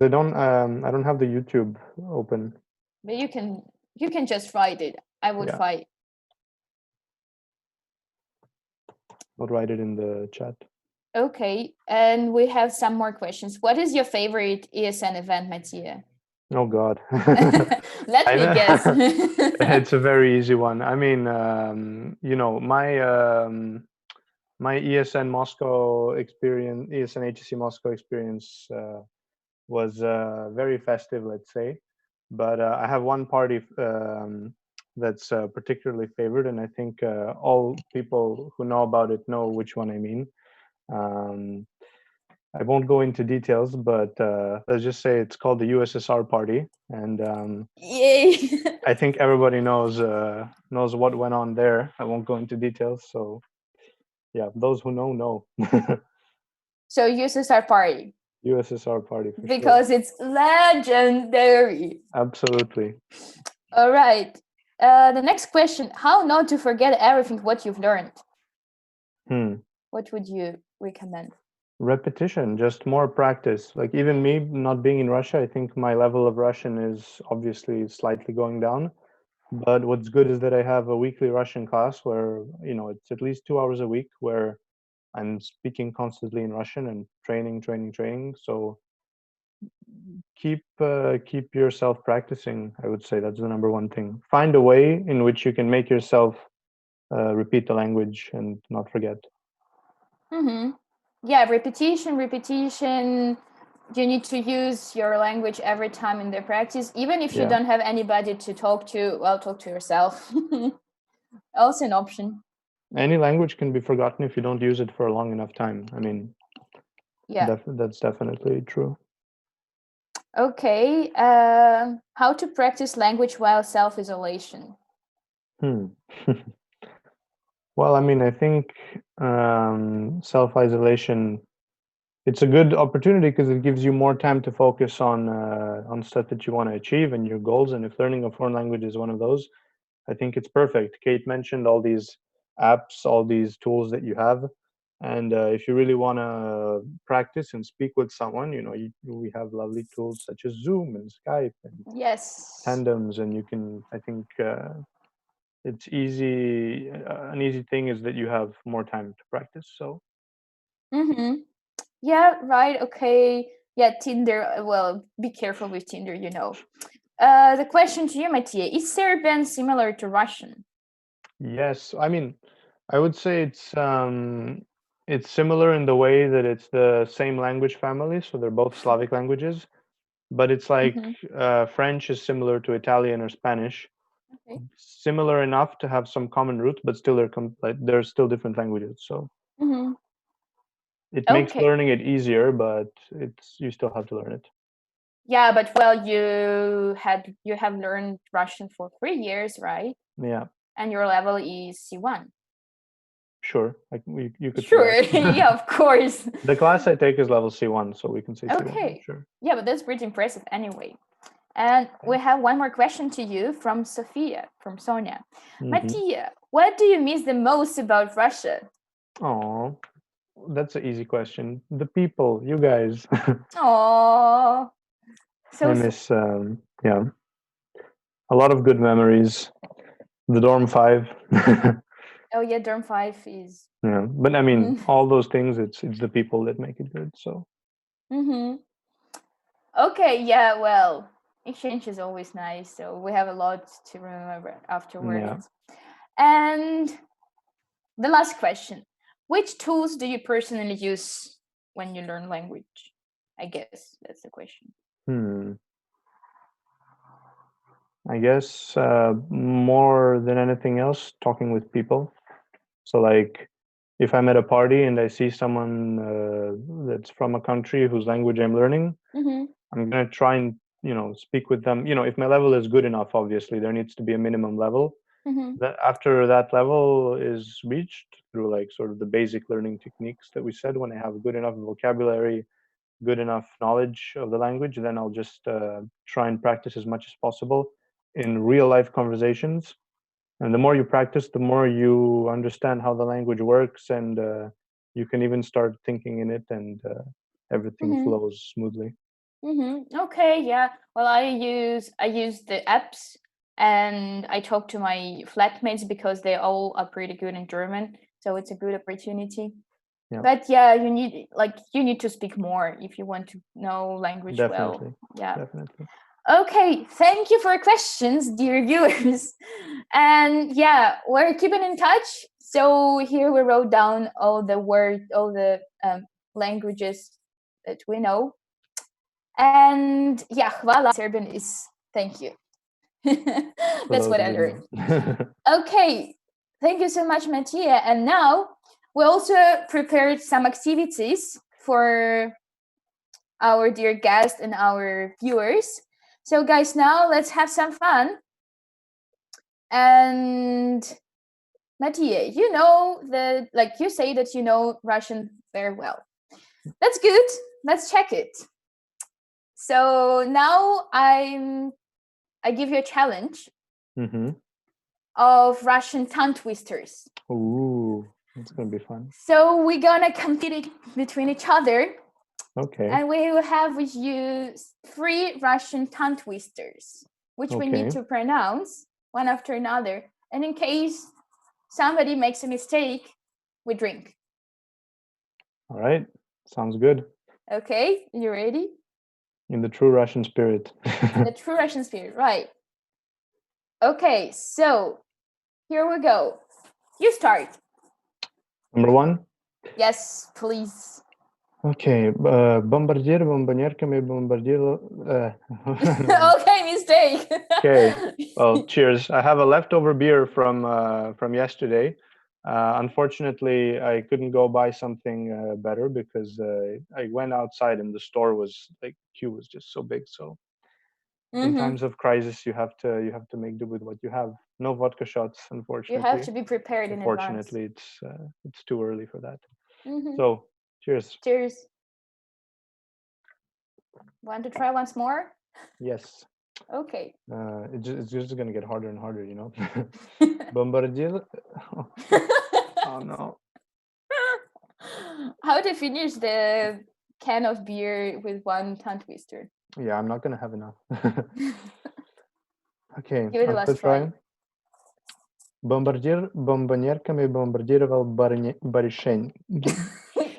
I don't have the YouTube open. But you can just write it. I would write. I'll write it in the chat. Okay, and we have some more questions. What is your favorite ESN event, Mattia? Oh God. Let me guess. It's a very easy one. I mean, you know, my ESN Moscow experience, ESN HSE Moscow experience was very festive, let's say. But I have one party that's particularly favored, and I think all people who know about it know which one I mean. I won't go into details, but let's just say it's called the USSR party, and yay! I think everybody knows what went on there. I won't go into details, so yeah, those who know. So USSR party. USSR party for because sure. It's legendary. Absolutely. All right. The next question: how not to forget everything what you've learned? What would you recommend? Repetition, just more practice. Like even me not being in Russia, I think my level of Russian is obviously slightly going down. But what's good is that I have a weekly Russian class where, you know, it's at least 2 hours a week where I'm speaking constantly in Russian and training. So keep yourself practicing. I would say that's the number one thing. Find a way in which you can make yourself repeat the language and not forget. Yeah, repetition. You need to use your language every time in the practice, even if you don't have anybody to talk to. Well, talk to yourself. Also an option. Any language can be forgotten if you don't use it for a long enough time. I mean, that's definitely true. Okay. How to practice language while self-isolation? Well, I mean, I think self-isolation, it's a good opportunity because it gives you more time to focus on stuff that you want to achieve and your goals. And if learning a foreign language is one of those, I think it's perfect. Kate mentioned all these apps, all these tools that you have. And if you really want to practice and speak with someone, you know, we have lovely tools such as Zoom and Skype and Tandems. And you can, I think it's easy. An easy thing is that you have more time to practice. So. Yeah, right. Okay. Yeah, Tinder. Well, be careful with Tinder, you know. The question to you, Mattia, is Serbian similar to Russian? Yes. I mean, I would say it's similar in the way that it's the same language family. So they're both Slavic languages, but it's like French is similar to Italian or Spanish. Okay. Similar enough to have some common roots, but still they're still different languages. So Mm-hmm. It makes Okay. learning it easier, but you still have to learn it. Yeah, but well, you have learned Russian for 3 years, right? Yeah, And your level is C1. sure. You could say Sure. that. Yeah, of course. The class I take is level C1, so we can say C1. Okay. Sure. Yeah, but that's pretty impressive anyway. And we have one more question to you from Sonia. Mattia, what do you miss the most about Russia? Oh, that's an easy question. The people, you guys. Oh, so I miss, yeah, a lot of good memories. The dorm 5. oh yeah, Dorm 5 is. Yeah, but I mean, all those things. It's the people that make it good. So. Mm-hmm. Okay, yeah, well, exchange is always nice, so we have a lot to remember afterwards. Yeah. And the last question, which tools do you personally use when you learn language? I guess that's the question. I guess more than anything else, talking with people. So like, if I'm at a party and I see someone that's from a country whose language I'm learning, Mm-hmm. I'm gonna try and speak with them. If my level is good enough, obviously there needs to be a minimum level. Mm-hmm. That after that level is reached through like sort of the basic learning techniques that we said, when I have good enough vocabulary, good enough knowledge of the language, then I'll just try and practice as much as possible in real life conversations. And the more you practice, the more you understand how the language works, and you can even start thinking in it, and everything Mm-hmm. flows smoothly. Mm-hmm. Okay, yeah. Well, I use the apps, and I talk to my flatmates because they all are pretty good in German, so it's a good opportunity. Yeah. But yeah, you need to speak more if you want to know language Definitely. well. Yeah. Definitely. Okay, thank you for your questions, dear viewers. And yeah, we're keeping in touch. So here we wrote down all the languages that we know. And yeah, hvala Serbian is thank you. That's what I learned. Okay, thank you so much, Mattia. And now we also prepared some activities for our dear guests and our viewers. So guys, now let's have some fun. And Mattia, you say that you know Russian very well. That's good. Let's check it. So now I give you a challenge of Russian tongue twisters. Ooh, it's gonna be fun. So we're gonna compete between each other. Okay. And we will have with you 3 Russian tongue twisters, which we need to pronounce one after another. And in case somebody makes a mistake, we drink. All right. Sounds good. Okay, you ready? In the true Russian spirit. The true Russian spirit, right. Okay, so here we go. You start. Number 1? Yes, please. Okay. Бомбардир, бомбонерками, бомбардир. Okay, mistake. Okay. Well, cheers. I have a leftover beer from yesterday. Unfortunately, I couldn't go buy something better because I went outside and the store was like queue was just so big. So in times of crisis, you have to make do with what you have. No vodka shots, unfortunately. You have to be prepared in advance. Unfortunately, it's too early for that. So cheers. Cheers. Want to try once more? Yes. Okay. It's just gonna get harder and harder, Bombardier. Oh no. How to finish the can of beer with one tongue twister? Yeah, I'm not gonna have enough. Okay. Give it a last try. Бомбардир бомбонерками бомбардировал барышень.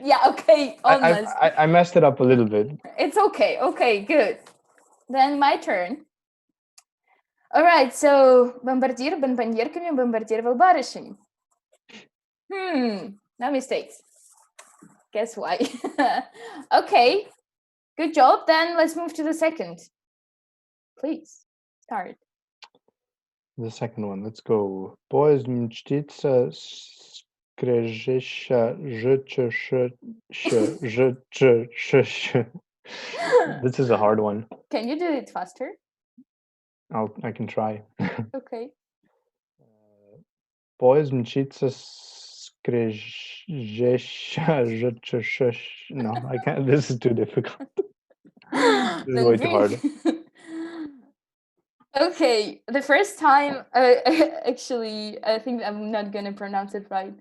Yeah, okay, almost. I messed it up a little bit. It's okay. Okay, good. Then my turn. All right, so бомбардир бомбонерками бомбардировал барышень. No mistakes. Guess why? Okay, good job. Then let's move to the second. Please, start. The second one, let's go. Поезд мчится с Skrežesha, This is a hard one. Can you do it faster? I can try. Okay. Poez mčica skrežesha, No, I can't. This is too difficult. This is Then way too hard. Okay, the first time, actually, I think I'm not gonna pronounce it right.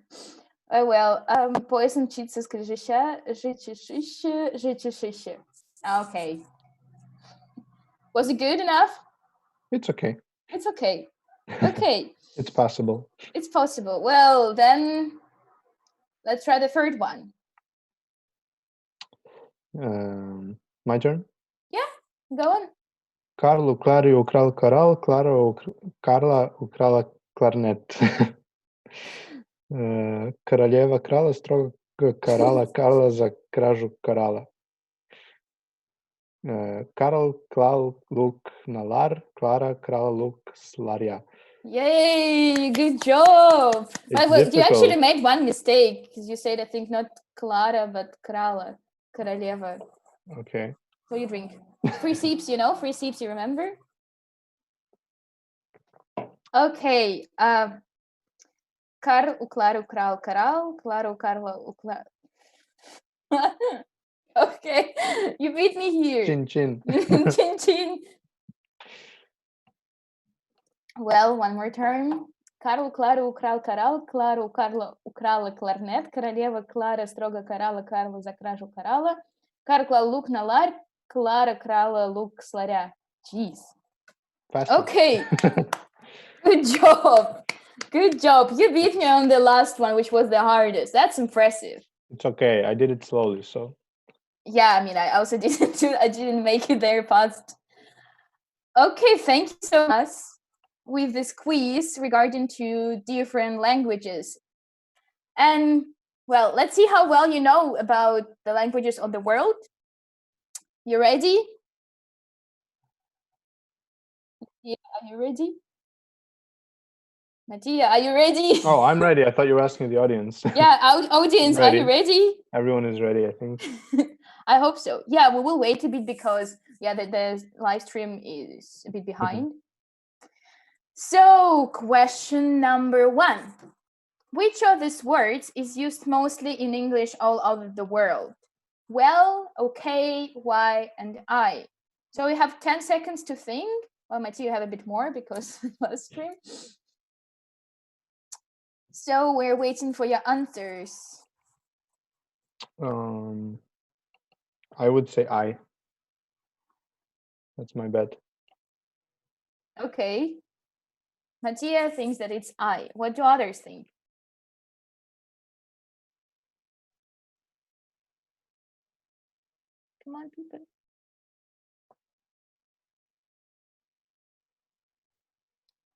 Well, poison cheats Okay. Was it good enough? It's okay. It's okay. Okay. It's possible. It's possible. Well, then let's try the third one. My turn? Yeah, go on. Karlu Klari ukral karal, Karla ukrala klarnet. Kraljeva krala stroga karala, Karla za kražu karala. Karl klal luk na lar, Klara krala luk slarja. Yay, good job. But wait, you actually made one mistake because you said, I think, not Clara, but Krala, Koroleva. Okay. So you drink. Free sips, you know? Free sips, you remember? Okay. Karl, Uklaru, Kral, Karal, Klaru, Karla, Ukla. Okay, you beat me here. Chin chin. Chin chin. Well, one more turn. Карл, Клара, украл карал, Клару, Карла, украла кларнет, королева Клара строго карала, Карла за кражу карала, Кар клал лук на ларь, Клара крала лук с ларя. Jeez. Faster. Okay. Good job. Good job. You beat me on the last one, which was the hardest. That's impressive. It's okay. I did it slowly, so. Yeah, I mean, I also didn't make it there fast. Okay, thank you so much with this quiz regarding to different languages. And well, let's see how well you know about the languages of the world. You ready? Yeah, are you ready? Mattia, are you ready? Oh, I'm ready. I thought you were asking the audience. Yeah, audience, are you ready? Everyone is ready, I think. I hope so. Yeah, we will wait a bit because the live stream is a bit behind. So, question number 1. Which of these words is used mostly in English all over the world? Well, okay, why, and I. So you have 10 seconds to think. Well, Matthew, you have a bit more because live stream. So we're waiting for your answers. I would say I. That's my bet. Okay. Mattia thinks that it's I. What do others think? Come on, people.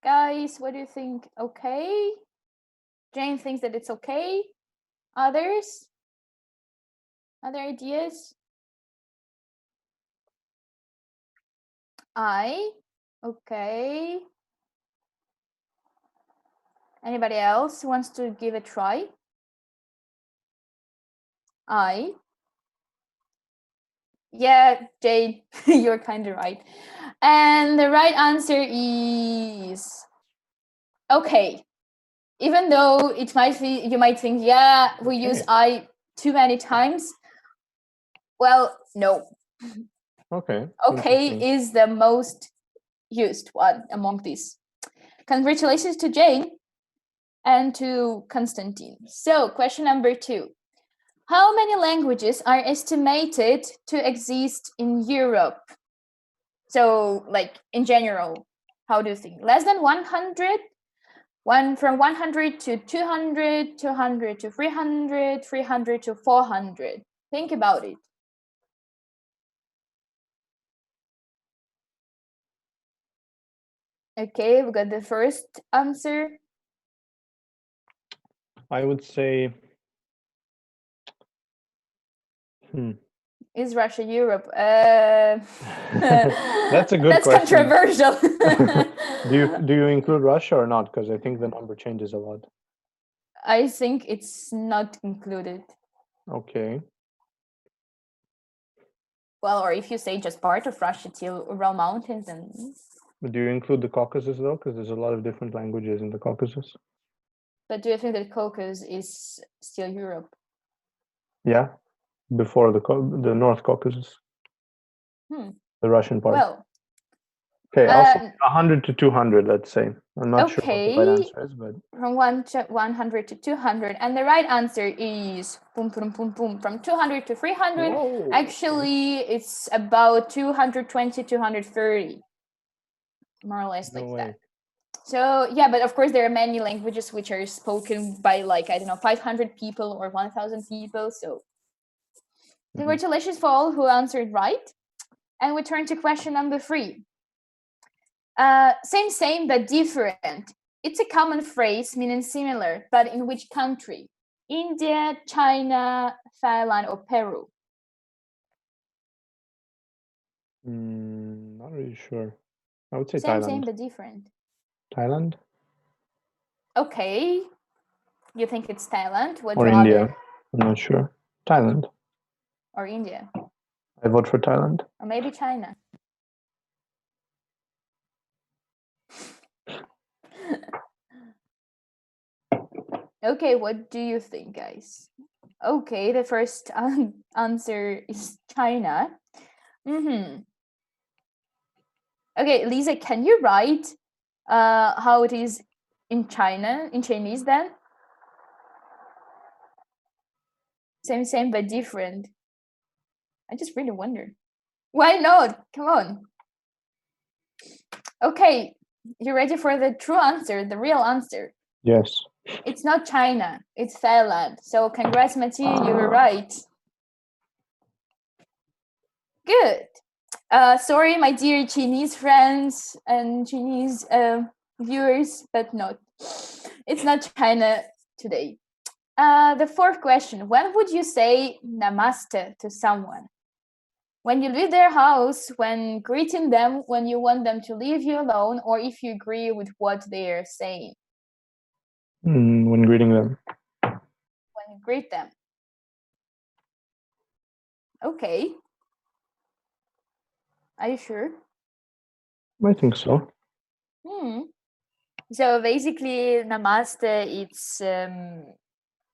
Guys, what do you think? Okay. Jane thinks that it's okay. Others? Other ideas? I. Okay. Anybody else wants to give a try? I. Yeah, Jane, you're kind of right. And the right answer is okay. Even though it might be, you might think, yeah, we use I too many times. Well, no. Okay. Okay is the most used one among these. Congratulations to Jane and to Konstantin. So, question number 2. How many languages are estimated to exist in Europe? So, like in general, how do you think? Less than 100? From 100 to 200, 200 to 300, 300 to 400. Think about it. Okay, we got the first answer. I would say. Is Russia Europe? That's a good That's question. Controversial. Do you include Russia or not? Because I think the number changes a lot. I think it's not included. Okay. Well, or if you say just part of Russia, it's Ural Mountains, and Do you include the Caucasus though? Because there's a lot of different languages in the Caucasus. but do you think that Caucasus is still Europe? Yeah, before the North Caucasus, the Russian part. Well, Okay, also 100 to 200, let's say. I'm not sure what the right okay. answer is, but From 100 to 200, and the right answer is boom, boom, boom, boom. From 200 to 300. Whoa, Actually, it's about 220, 230, more or less no like way. that. So yeah, but of course there are many languages which are spoken by like, I don't know, 500 people or 1,000 people. So congratulations for all who answered right. And we turn to question number 3. Same, but different. It's a common phrase meaning similar, but in which country? India, China, Thailand, or Peru? Not really sure. I would say Same, Thailand. but different. Thailand Okay. You think it's Thailand? What or do India? other? I'm not sure. Thailand. Or India? I vote for Thailand. Or maybe China? Okay, what do you think, guys? Okay, the first answer is China. Okay, Lisa, can you write how it is in China, in Chinese then? Same, but different. I just really wonder. Why not? Come on. Okay, you ready for the true answer, the real answer? Yes. It's not China, it's Thailand. So congrats, Mathieu, you were right. Good. Sorry, my dear Chinese friends and Chinese viewers, but no, it's not China today. The fourth question, when would you say namaste to someone? When you leave their house, when greeting them, when you want them to leave you alone, or if you agree with what they are saying? When greeting them. When you greet them. Okay. Are you sure? I think so. So basically, namaste,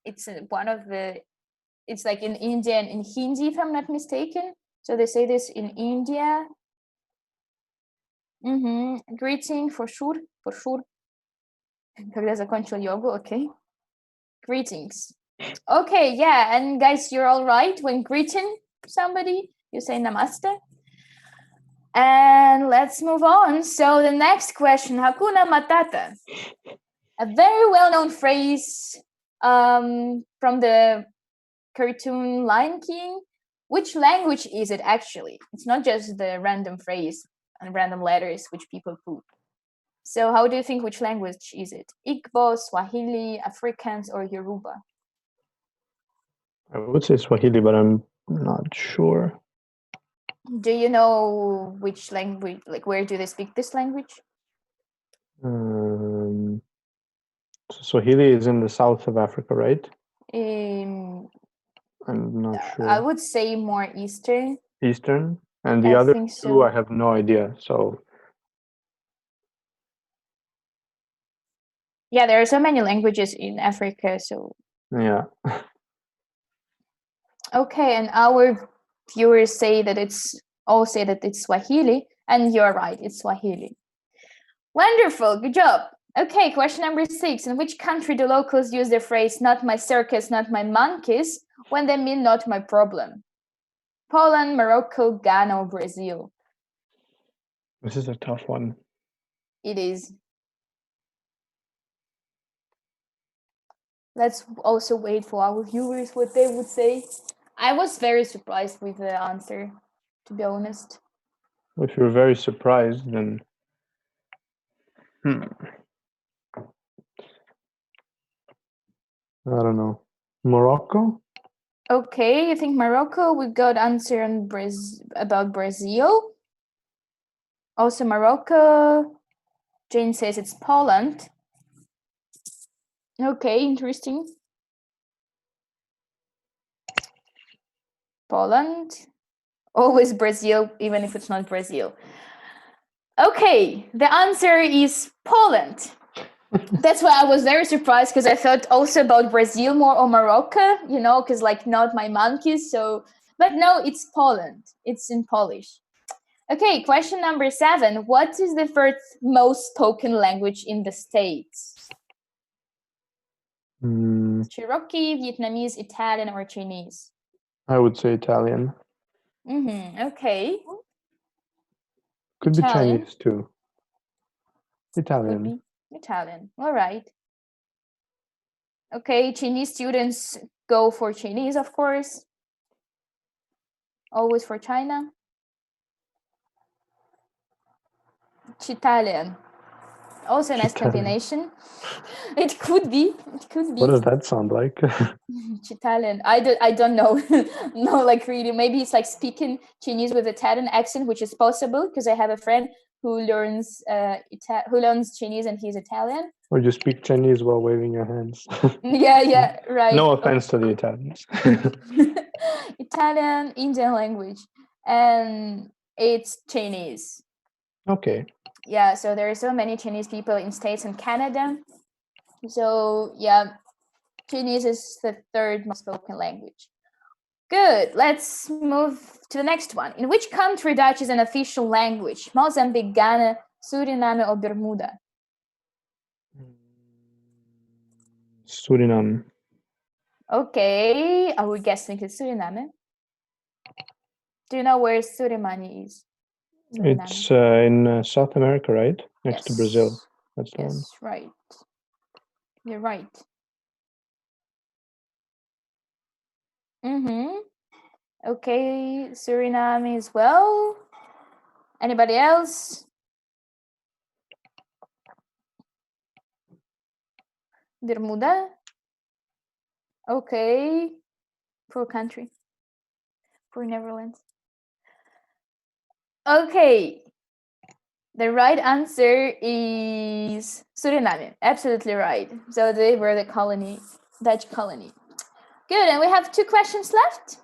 it's one of the, it's like in India and in Hindi, if I'm not mistaken. So they say this in India. Greeting, for sure. Когда закончил йогу, okay. Greetings. Okay, yeah, and guys, you're all right. When greeting somebody, you say namaste. And let's move on. So the next question, Hakuna Matata. A very well-known phrase from the cartoon Lion King. Which language is it actually? It's not just the random phrase and random letters which people put. So how do you think, which language is it? Igbo, Swahili, Afrikaans, or Yoruba? I would say Swahili, but I'm not sure. Do you know which language, like where do they speak this language? Swahili is in the south of Africa, right? I'm not sure. I would say more Eastern. Eastern? And the other two, I have no idea. So yeah, there are so many languages in Africa. So yeah. Okay, and our viewers say that it's Swahili, and you're right, it's Swahili. Wonderful, good job. Okay, question number 6. In which country do locals use the phrase "not my circus, not my monkeys" when they mean "not my problem"? Poland, Morocco, Ghana, or Brazil? This is a tough one. It is. Let's also wait for our viewers what they would say. I was very surprised with the answer, to be honest. If you're very surprised, then I don't know. Morocco? Okay, you think Morocco? We got answer on about Brazil. Also Morocco. Jane says it's Poland. Okay, interesting. Poland. Always Brazil, even if it's not Brazil. Okay, the answer is Poland. That's why I was very surprised, because I thought also about Brazil more or Morocco, because like not my monkeys. So, but no, it's Poland. It's in Polish. Okay, question number 7. What is the first most spoken language in the States? Cherokee, Vietnamese, Italian, or Chinese? I would say Italian. Okay. Could Italian. be Chinese too. Italian. Could be Italian. All right. Okay, Chinese students go for Chinese, of course. Always for China. Italian. Also a nice combination. It could be. What does that sound like? Italian. I don't know. No, like really. Maybe it's like speaking Chinese with Italian accent, which is possible, because I have a friend who learns Chinese and he's Italian. Or you speak Chinese while waving your hands. Yeah, right. No offense to the Italians. Italian, Indian language, and it's Chinese. Okay. Yeah, so there are so many Chinese people in States and Canada. So yeah, Chinese is the third most spoken language. Good. Let's move to the next one. In which country Dutch is an official language? Mozambique, Ghana, Suriname, or Bermuda? Suriname. Okay, I would guess it's Suriname. Do you know where Suriname is? Suriname. It's in South America, right? Next to Brazil. That's the one. Yes, right. You're right. Okay, Suriname as well. Anybody else? Bermuda. Okay. Poor country. Poor Netherlands. Okay. The right answer is Suriname. Absolutely right. So they were the colony, Dutch colony. Good, and we have 2 questions left.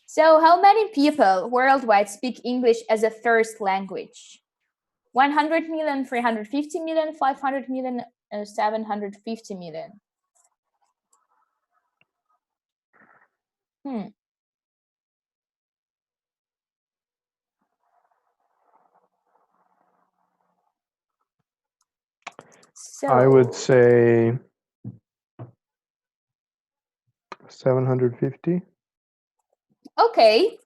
So how many people worldwide speak English as a first language? 100 million, 350 million, 500 million, 750 million. So I would say 750. Okay.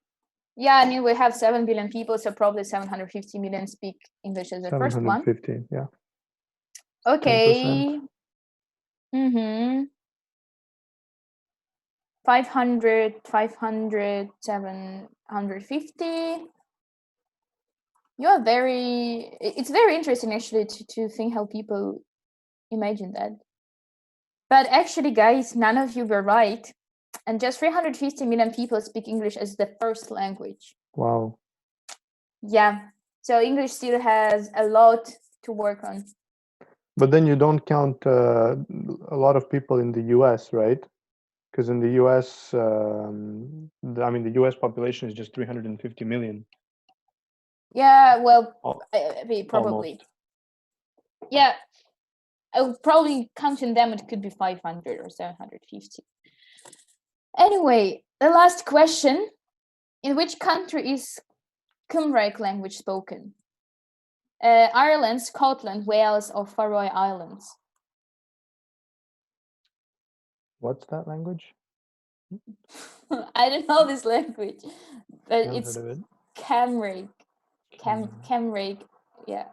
Yeah, I mean, we have 7 billion people, so probably 750 million speak English as the first one. 750, yeah. Okay. 500, 750. It's very interesting actually to think how people imagine that. But actually, guys, none of you were right. And just 350 million people speak English as the first language. Wow. Yeah. So English still has a lot to work on. But then you don't count a lot of people in the US, right? Because in the US, the US population is just 350 million. Yeah, well, probably. Almost. Yeah, I would probably counting them, it could be 500 or 750. Anyway, the last question. In which country is Cymraeg language spoken? Ireland, Scotland, Wales, or Faroe Islands? What's that language? I don't know this language, but Never it's heard of it. Cymraeg. Cymraeg, yeah.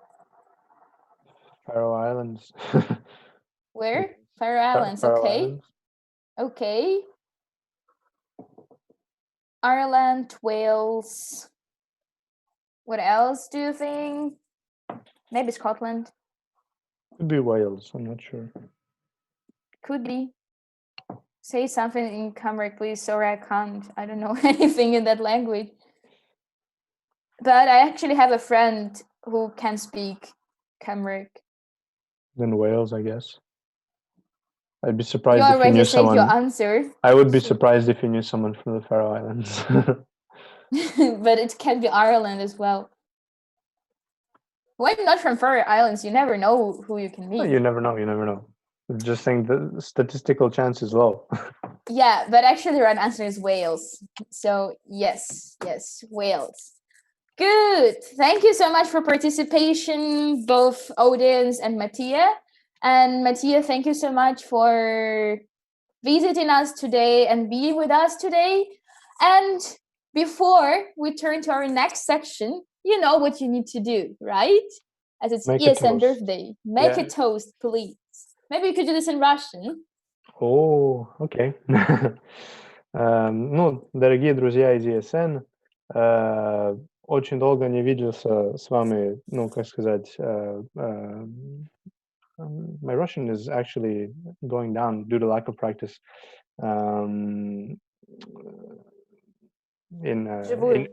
Faroe Islands. Where? Faroe Islands, Faroe okay. Islands. Okay. Ireland, Wales. What else do you think? Maybe Scotland. Could be Wales, I'm not sure. Could be. Say something in Cymraeg, please. Sorry, I can't. I don't know anything in that language. But I actually have a friend who can speak Cymraeg. Then Wales, I guess. I'd be You surprised if you already knew said your someone. answer. I would be So- surprised if you knew someone from the Faroe Islands. But it can be Ireland as well. Why not from Faroe Islands? You never know who you can meet. You never know. You never know. I'm just saying the statistical chance is low. Yeah, but actually the right answer is Wales. So yes, Wales. Good. Thank you so much for participation, both audience and Mattia. And Mattia, thank you so much for visiting us today and being with us today. And before we turn to our next section, you know what you need to do, right? As it's Make a ESN toast. birthday. Make a Yeah. toast, please. Maybe you could do this in Russian. О, окей. Ну, дорогие друзья из ESN, очень долго не виделся с вами, ну, как сказать, my Russian is actually going down due to lack of practice. Вживую.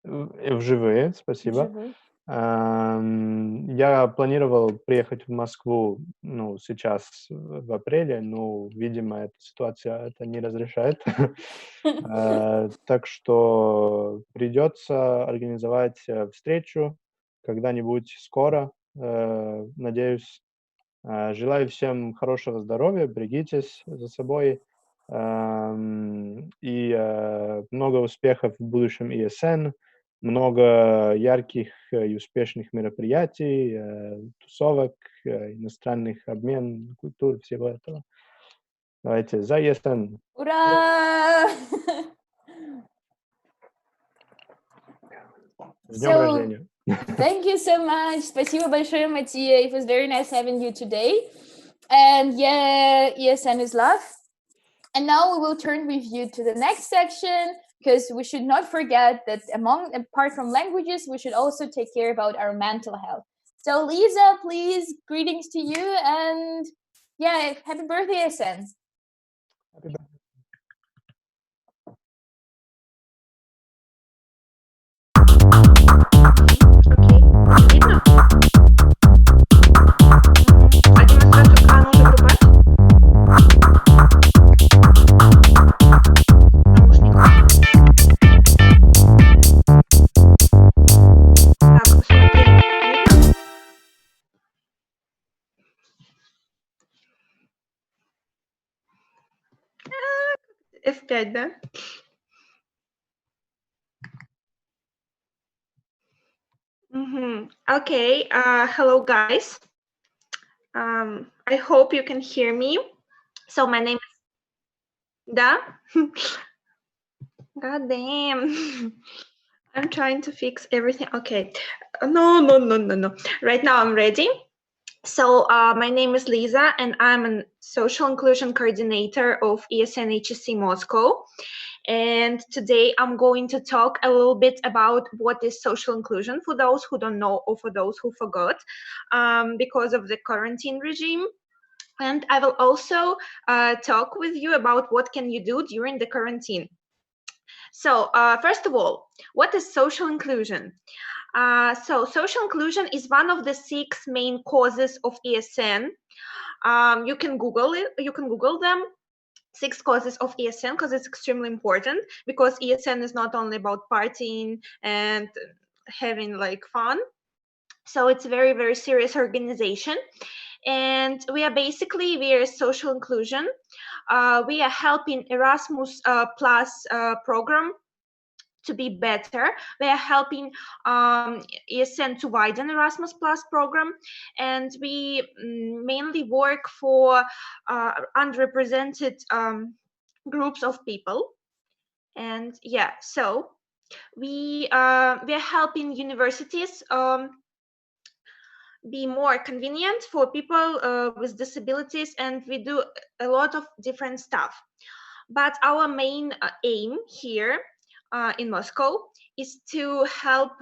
Вживые, спасибо. Вживую. Я планировал приехать в Москву, ну, сейчас в апреле, но, видимо, эта ситуация это не разрешает. Так что придется организовать встречу когда-нибудь скоро, надеюсь. Желаю всем хорошего здоровья, берегитесь за собой, и много успехов в будущем ESN, много ярких и успешных мероприятий, тусовок, иностранных обмен, культур, всего этого. Давайте за ESN. Ура! С днем рождения. Thank you so much. Спасибо большое, Mattia. It was very nice having you today. And yeah, ESN is love. And now we will turn with you to the next section, because we should not forget that apart from languages, we should also take care about our mental health. So Lisa, please, greetings to you, and yeah, happy birthday, ESN. Happy birthday. Окей, видно? А демонстрацию нужно врубать? Наушник. Так, смотри, видно? F5, да? Okay, hello guys. I hope you can hear me. So my name is Da. God damn. I'm trying to fix everything. Okay. No. Right now I'm ready. So my name is Lisa, and I'm a social inclusion coordinator of ESN HSE Moscow. And today I'm going to talk a little bit about what is social inclusion for those who don't know or for those who forgot because of the quarantine regime. And I will also talk with you about what can you do during the quarantine. So first of all, what is social inclusion? So social inclusion is one of the 6 main causes of ESN. You can Google it. You can Google them. 6 causes of ESN, because it's extremely important, because ESN is not only about partying and having like fun. So it's a very, very serious organization. And we are social inclusion. We are helping Erasmus Plus program to be better. We are helping ESN to widen Erasmus Plus program, and we mainly work for underrepresented groups of people. And yeah, so we are helping universities be more convenient for people with disabilities, and we do a lot of different stuff. But our main aim here in Moscow is to help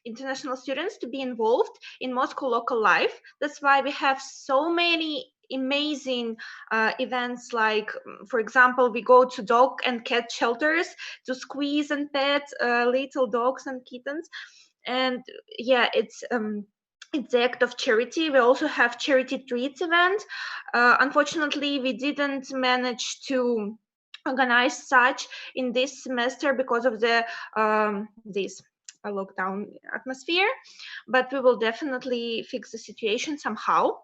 international students to be involved in Moscow local life. That's why we have so many amazing events, like, for example, we go to dog and cat shelters to squeeze and pet little dogs and kittens. And yeah, it's it's the act of charity. We also have charity treats event. Unfortunately, we didn't manage to organize such in this semester because of the this lockdown atmosphere, but we will definitely fix the situation somehow.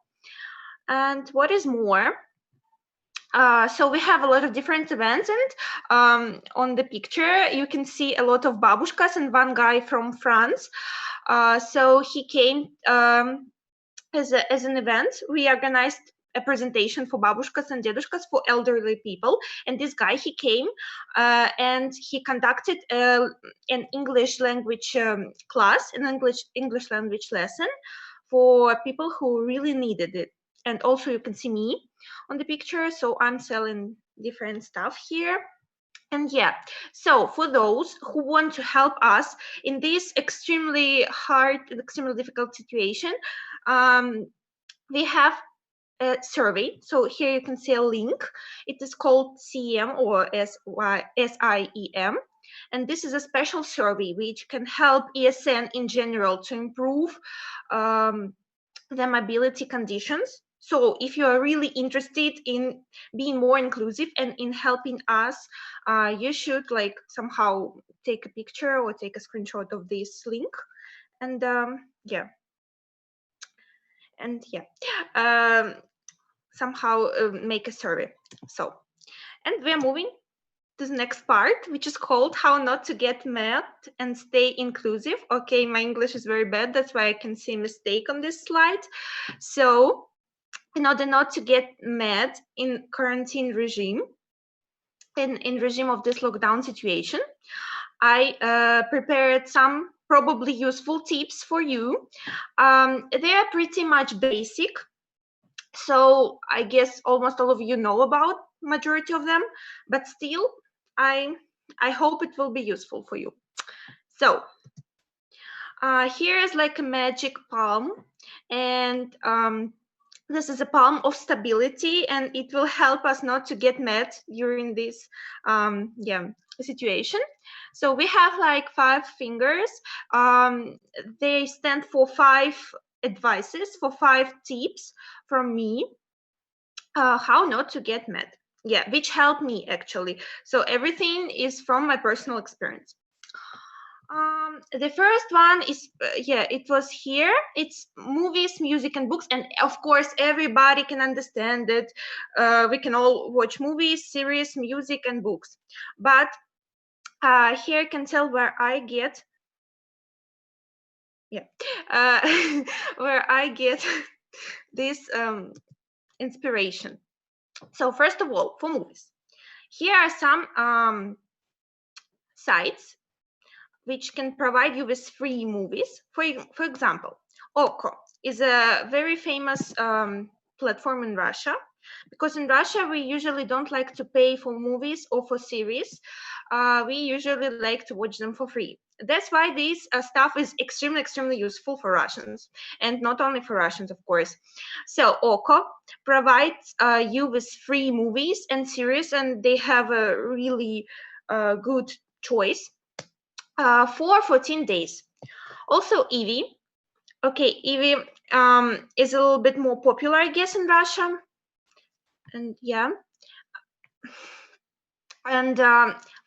And what is more, so we have a lot of different events, and on the picture you can see a lot of babushkas and one guy from France. So he came as an event. We organized a presentation for babushkas and dedushkas, for elderly people, and this guy, he came and he conducted an English language class, an English language lesson for people who really needed it. And also you can see me on the picture, so I'm selling different stuff here. And yeah, so for those who want to help us in this extremely hard, extremely difficult situation, we have a survey. So here you can see a link. It is called CEM, or SIEM. And this is a special survey which can help ESN in general to improve the mobility conditions. So if you are really interested in being more inclusive and in helping us, you should like somehow take a picture or take a screenshot of this link. And yeah, somehow make a survey. So, and we're moving to the next part, which is called how not to get mad and stay inclusive. Okay, my English is very bad, that's why I can see a mistake on this slide. So in order not to get mad in quarantine regime, in regime of this lockdown situation, I prepared some probably useful tips for you. They are pretty much basic, so I guess almost all of you know about majority of them, but still I hope it will be useful for you. So here is like a magic palm, and this is a palm of stability, and it will help us not to get mad during this situation. So we have like 5 fingers. They stand for 5 advices, for 5 tips from me, how not to get mad. Yeah, which helped me actually. So everything is from my personal experience. The first one is it was here. It's movies, music, and books, and of course everybody can understand that we can all watch movies, series, music, and books. But here I can tell where I get where I get this inspiration. So first of all, for movies, here are some sites which can provide you with free movies. For example, Oko is a very famous platform in Russia, because in Russia we usually don't like to pay for movies or for series. We usually like to watch them for free. That's why this stuff is extremely useful for Russians, and not only for Russians, of course. So Oko provides you with free movies and series, and they have a really good choice for 14 days. Also Eevee. Okay, Eevee is a little bit more popular, I guess, in Russia. And yeah. And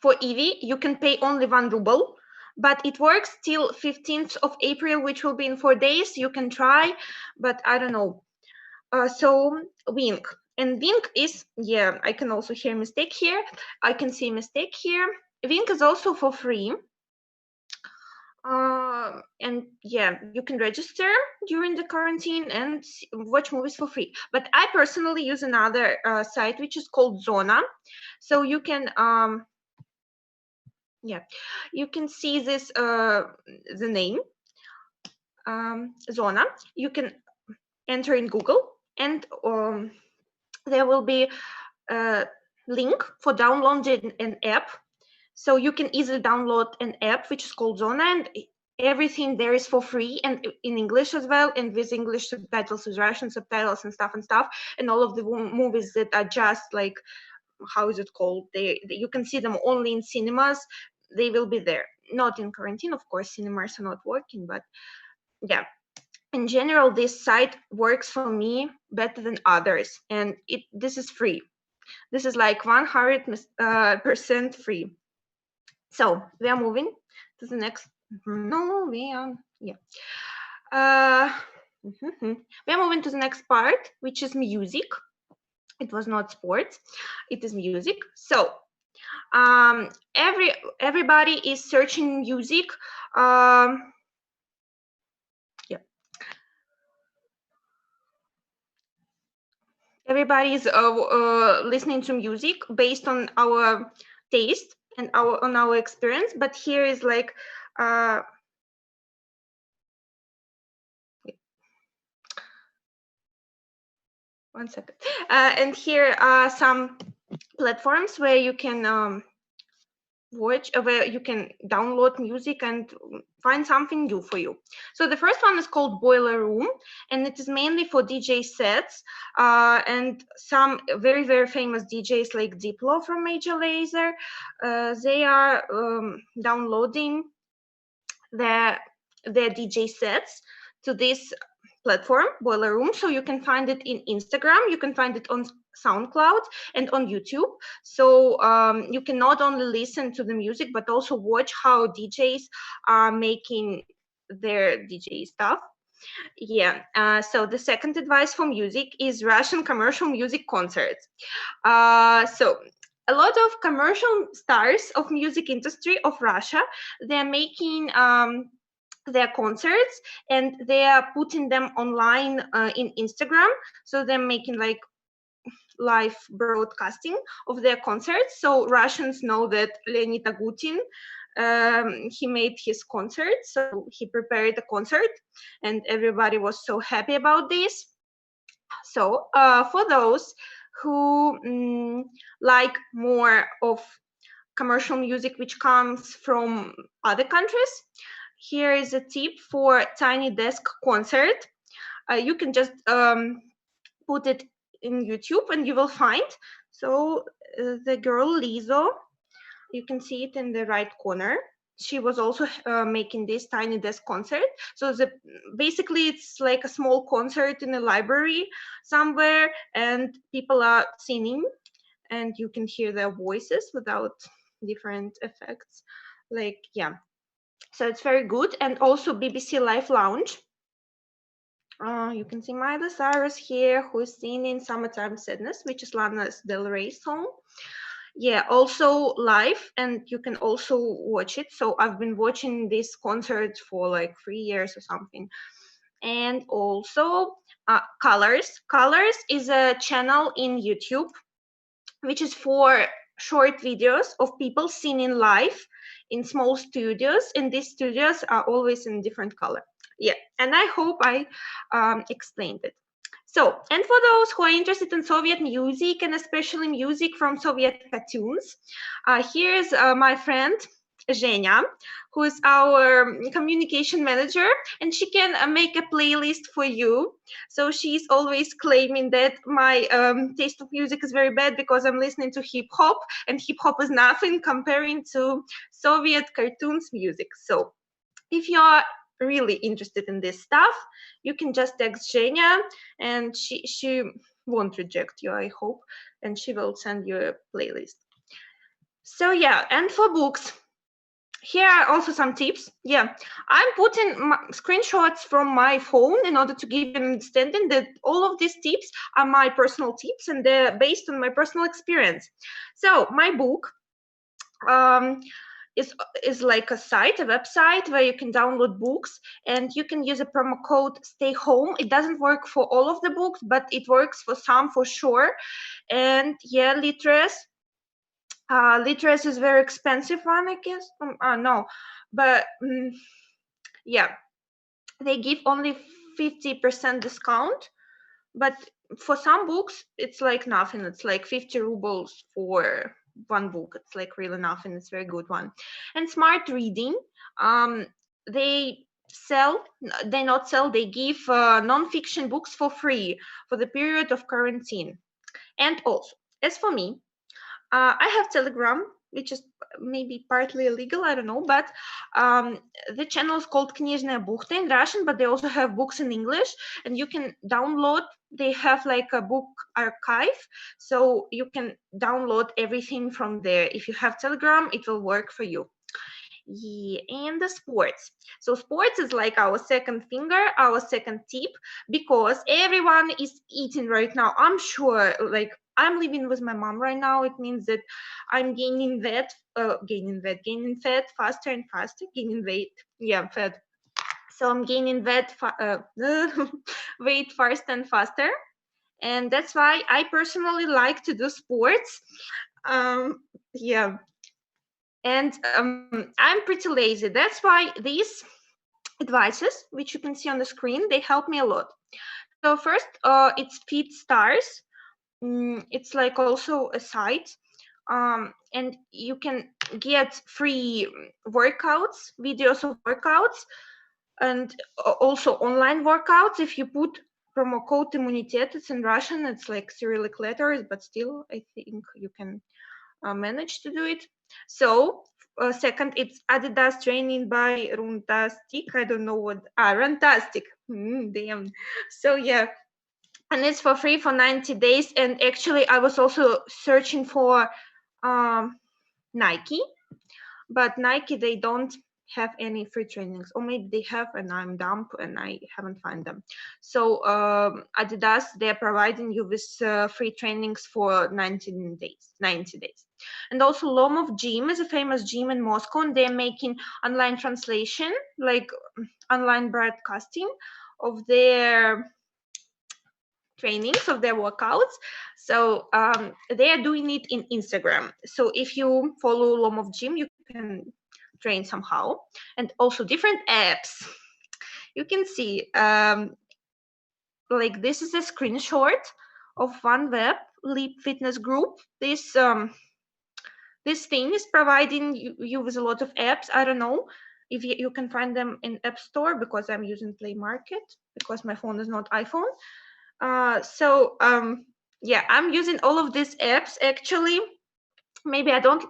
for Eevee, you can pay only 1 ruble, but it works till 15th of April, which will be in 4 days. You can try, but I don't know. So Wink. And Wink is, I can also hear a mistake here. I can see a mistake here. Wink is also for free. And you can register during the quarantine and watch movies for free. But I personally use another site which is called Zona. So you can you can see this the name Zona. You can enter in Google, and there will be a link for downloading an app. So you can easily download an app which is called Zona, and everything there is for free, and in English as well, and with English subtitles, with Russian subtitles and stuff. And all of the movies that are just like, how is it called? You can see them only in cinemas. They will be there. Not in quarantine, of course. Cinemas are not working, but yeah. in general, this site works for me better than others, and this is free. This is like 100% free. So we are moving to the next. No, we are, yeah. We are moving to the next part, which is music. It was not sports, it is music. So everybody is searching music. Yeah. Everybody is listening to music based on our taste and on our experience. But here is like one second. And here are some platforms where you can watch, where you can download music and find something new for you. So the first one is called Boiler Room, and it is mainly for DJ sets and some very, very famous DJs like Diplo from Major Lazer. They are downloading their DJ sets to this platform, Boiler Room. So you can find it in Instagram, you can find it on SoundCloud and on YouTube. So you can not only listen to the music, but also watch how DJs are making their DJ stuff. Yeah, so the second advice for music is Russian commercial music concerts. So a lot of commercial stars of music industry of Russia, they're making their concerts and they are putting them online in Instagram. So they're making like live broadcasting of their concerts. So Russians know that Leonid Agutin, he made his concert, so he prepared a concert and everybody was so happy about this. So for those who like more of commercial music which comes from other countries, here is a tip for Tiny Desk concert. You can just put it in YouTube and you will find. So the girl Lizzo, you can see it in the right corner. She was also making this Tiny Desk concert. So basically it's like a small concert in a library somewhere and people are singing and you can hear their voices without different effects. Like, yeah. So it's very good. And also BBC Live Lounge. You can see Miley Cyrus here, who is singing Summertime Sadness, which is Lana Del Rey's song. Yeah, also live, and you can also watch it. So I've been watching this concert for like 3 years or something. And also Colors. Colors is a channel in YouTube, which is for short videos of people singing live in small studios. And these studios are always in different color. Yeah, and I hope I explained it. So, and for those who are interested in Soviet music and especially music from Soviet cartoons, here's my friend Zhenya, who is our communication manager, and she can make a playlist for you. So she's always claiming that my taste of music is very bad because I'm listening to hip hop, and hip hop is nothing comparing to Soviet cartoons music. So if you are really interested in this stuff, you can just text Zhenya and she won't reject you, I hope, and she will send you a playlist. So yeah, and for books, here are also some tips. Yeah, I'm putting screenshots from my phone in order to give you an understanding that all of these tips are my personal tips and they're based on my personal experience. So my book is like a site, a website where you can download books and you can use a promo code Stay Home. It doesn't work for all of the books, but it works for some for sure. And yeah, Litres. Litres is very expensive one, I guess. No, but yeah, they give only 50% discount. But for some books, it's like nothing. It's like 50 rubles for one book. It's like really nothing. It's a very good one. And Smart Reading, they give non-fiction books for free for the period of quarantine. And also, as for me, I have Telegram which is maybe partly illegal, I don't know, but the channel is called Knižная Buchta in Russian, but they also have books in English, and you can download, they have like a book archive, so you can download everything from there. If you have Telegram, it will work for you. Yeah, and the sports. So sports is like our second finger, our second tip, because everyone is eating right now. I'm sure, like I'm living with my mom right now. It means that I'm gaining fat faster and faster, gaining weight. Yeah, fat. So I'm gaining weight faster and faster. And that's why I personally like to do sports. Yeah. And I'm pretty lazy. That's why these advices, which you can see on the screen, they help me a lot. So first, it's Fit Stars. It's like also a site, and you can get free workouts, videos of workouts, and also online workouts. If you put promo code immunitet, it's in Russian, it's like Cyrillic letters, but still, I think you can manage to do it. So second, it's Adidas training by Runtastic. I don't know what, Runtastic. Damn. So yeah, and it's for free for 90 days. And actually, I was also searching for Nike, but Nike, they don't have any free trainings, or maybe they have and I'm dumb and I haven't found them. So Adidas, they're providing you with free trainings for 90 days. And also Lomov Gym is a famous gym in Moscow, and they're making online translation, like online broadcasting of their trainings, of their workouts. So they are doing it in Instagram. So if you follow Lomov Gym, you can train somehow. And also different apps. You can see, like this is a screenshot of OneWeb Leap Fitness Group. This thing is providing you with a lot of apps. I don't know if you can find them in App Store, because I'm using Play Market, because my phone is not iPhone. Yeah, I'm using all of these apps. Actually, maybe I don't.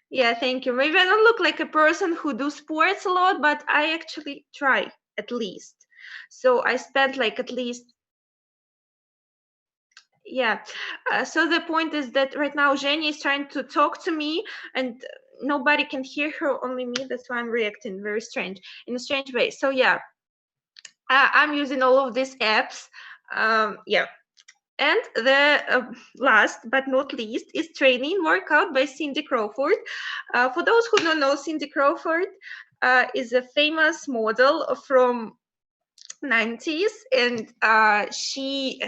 Yeah, thank you. Maybe I don't look like a person who do sports a lot, but I actually try at least. So I spent like at least. Yeah. So the point is that right now Jenny is trying to talk to me, and nobody can hear her, only me. That's why I'm reacting very strange, in a strange way. So yeah, I'm using all of these apps. Yeah. And the last but not least is Training Workout by Cindy Crawford. For those who don't know, Cindy Crawford is a famous model from 90s, and she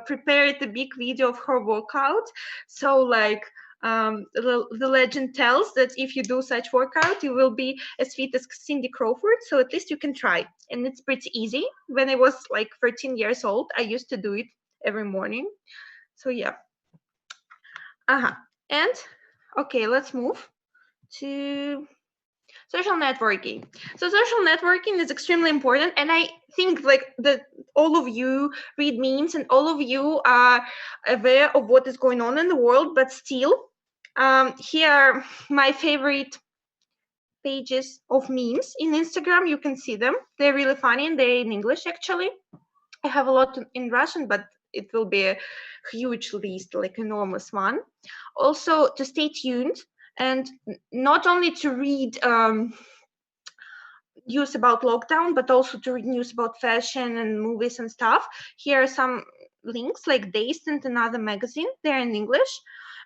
prepared a big video of her workout. So like the legend tells that if you do such workout, you will be as fit as Cindy Crawford. So at least you can try, and it's pretty easy. When I was like 13 years old, I used to do it every morning. So yeah. And okay, let's move to social networking. So social networking is extremely important, and I think like that all of you read memes and all of you are aware of what is going on in the world, but still, here are my favorite pages of memes in Instagram. You can see them. They're really funny, and they're in English actually. I have a lot in Russian, but it will be a huge list, like enormous one. Also, to stay tuned and not only to read news about lockdown, but also to read news about fashion and movies and stuff. Here are some links, like Dazed and another magazine. They're in English.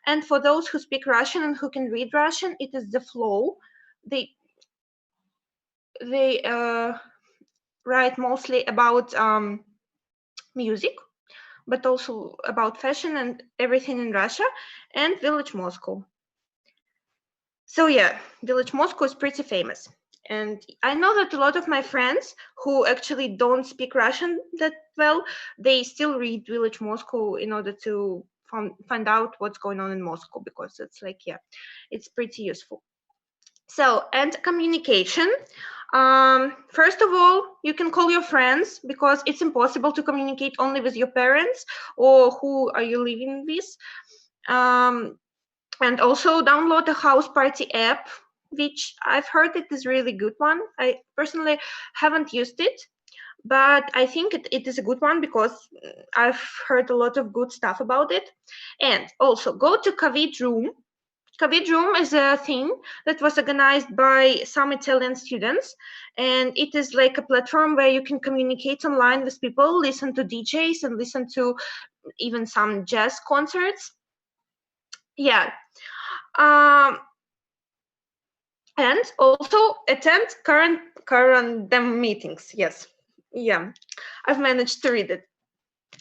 And for those who speak Russian and who can read Russian, it is The Flow. They write mostly about music, but also about fashion and everything in Russia, and Village Moscow. So yeah, Village Moscow is pretty famous. And I know that a lot of my friends who actually don't speak Russian that well, they still read Village Moscow in order to find out what's going on in Moscow, because it's like, yeah, it's pretty useful. So, and communication. First of all, you can call your friends, because it's impossible to communicate only with your parents or who are you living with. And also download the house party app, which I've heard it is really good one. I personally haven't used it, but I think it is a good one because I've heard a lot of good stuff about it. And also go to COVID Room. COVID Room is a thing that was organized by some Italian students, and it is like a platform where you can communicate online with people, listen to DJs, and listen to even some jazz concerts. Yeah. And also attend current dem meetings. Yes. Yeah, I've managed to read it.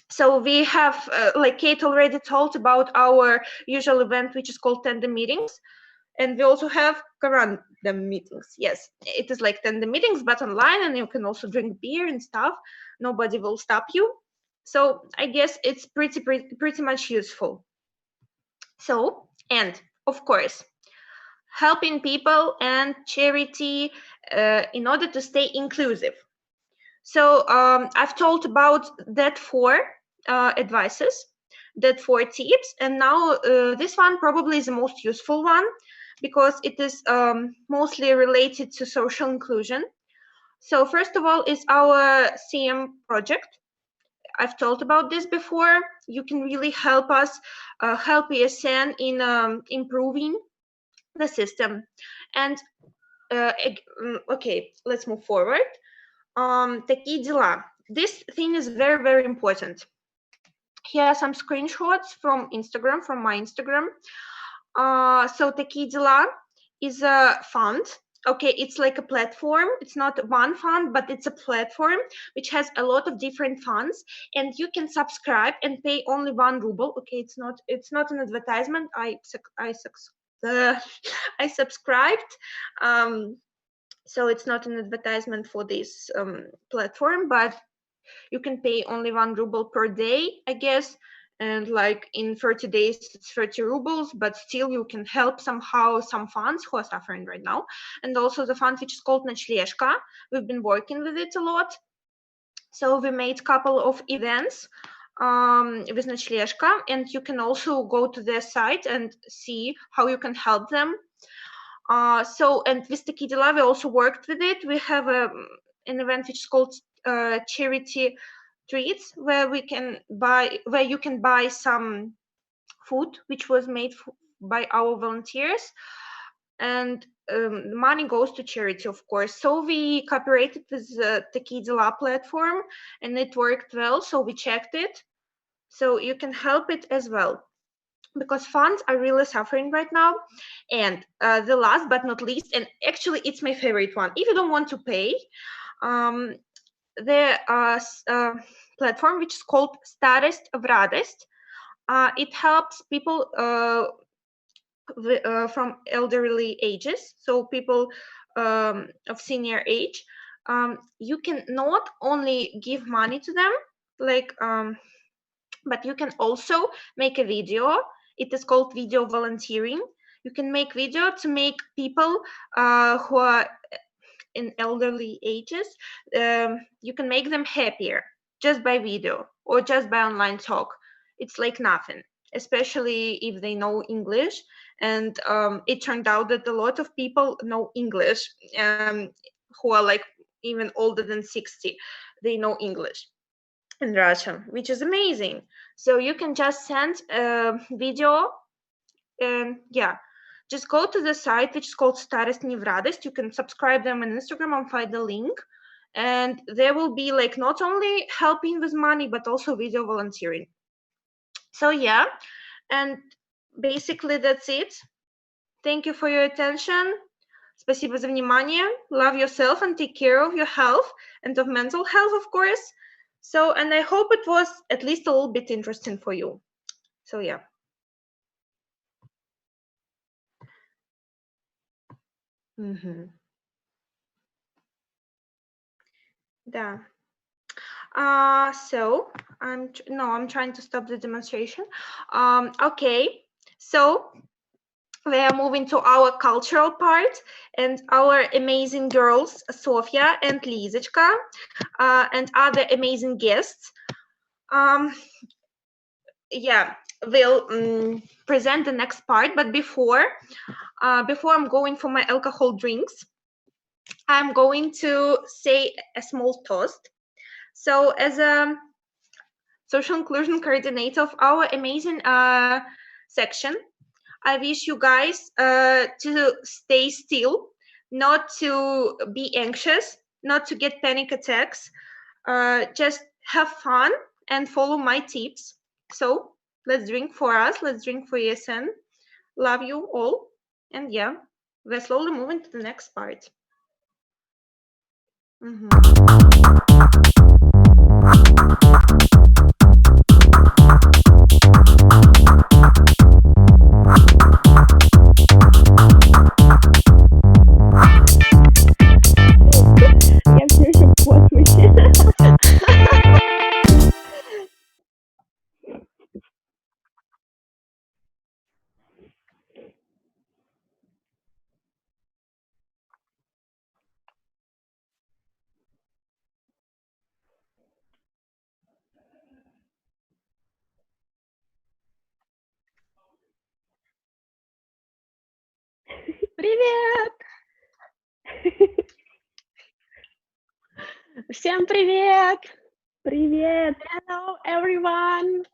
So we have, like Kate already told about our usual event, which is called Tandem Meetings. And we also have Tandem Meetings. Yes, it is like Tandem Meetings, but online, and you can also drink beer and stuff. Nobody will stop you. So I guess it's pretty much useful. So, and of course, helping people and charity in order to stay inclusive. So I've told about that 4 advices, that 4 tips, and now this one probably is the most useful one because it is mostly related to social inclusion. So first of all is our CM project. I've told about this before. You can really help us, help ESN in improving the system. And okay, let's move forward. Такие дела. This thing is very, very important. Here are some screenshots from Instagram, from my Instagram. So Такие дела is a fund. Okay, it's like a platform. It's not one fund, but it's a platform which has a lot of different funds, and you can subscribe and pay only 1 ruble. Okay, it's not an advertisement. I subscribed. So it's not an advertisement for this platform, but you can pay only 1 ruble per day, I guess. And like in 30 days, it's 30 rubles, but still you can help somehow some funds who are suffering right now. And also the fund which is called Ночлежка. We've been working with it a lot. So we made a couple of events with Ночлежка, and you can also go to their site and see how you can help them. So, and with Такие дела, we also worked with it. We have an event which is called Charity Treats, where you can buy some food which was made by our volunteers, and money goes to charity, of course. So we cooperated with the Такие дела platform, and it worked well. So we checked it. So you can help it as well, because funds are really suffering right now. And the last but not least, and actually it's my favorite one, if you don't want to pay, the platform which is called Starost v Radost. It helps people from elderly ages, so people of senior age. You can not only give money to them, like but you can also make a video. It is called video volunteering. You can make video to make people who are in elderly ages, you can make them happier just by video or just by online talk. It's like nothing, especially if they know English. And it turned out that a lot of people know English, who are like even older than 60. They know English in Russian, which is amazing. So you can just send a video, and yeah, just go to the site which is called Starost v Radost. You can subscribe them on Instagram and find the link, and there will be like not only helping with money but also video volunteering. So yeah, and basically that's it. Thank you for your attention. Спасибо за внимание. Love yourself and take care of your health and of mental health, of course. So, and I hope it was at least a little bit interesting for you. So yeah. Да. So I'm trying to stop the demonstration. Okay, so we are moving to our cultural part, and our amazing girls, Sofia and Lizочка, and other amazing guests. Yeah, will present the next part. But before I'm going for my alcohol drinks, I'm going to say a small toast. So as a social inclusion coordinator of our amazing section, I wish you guys to stay still, not to be anxious, not to get panic attacks. Just have fun and follow my tips. So let's drink for us. Let's drink for ESN. Love you all. And yeah, we're slowly moving to the next part. Привет! Всем привет! Привет! Hello, everyone!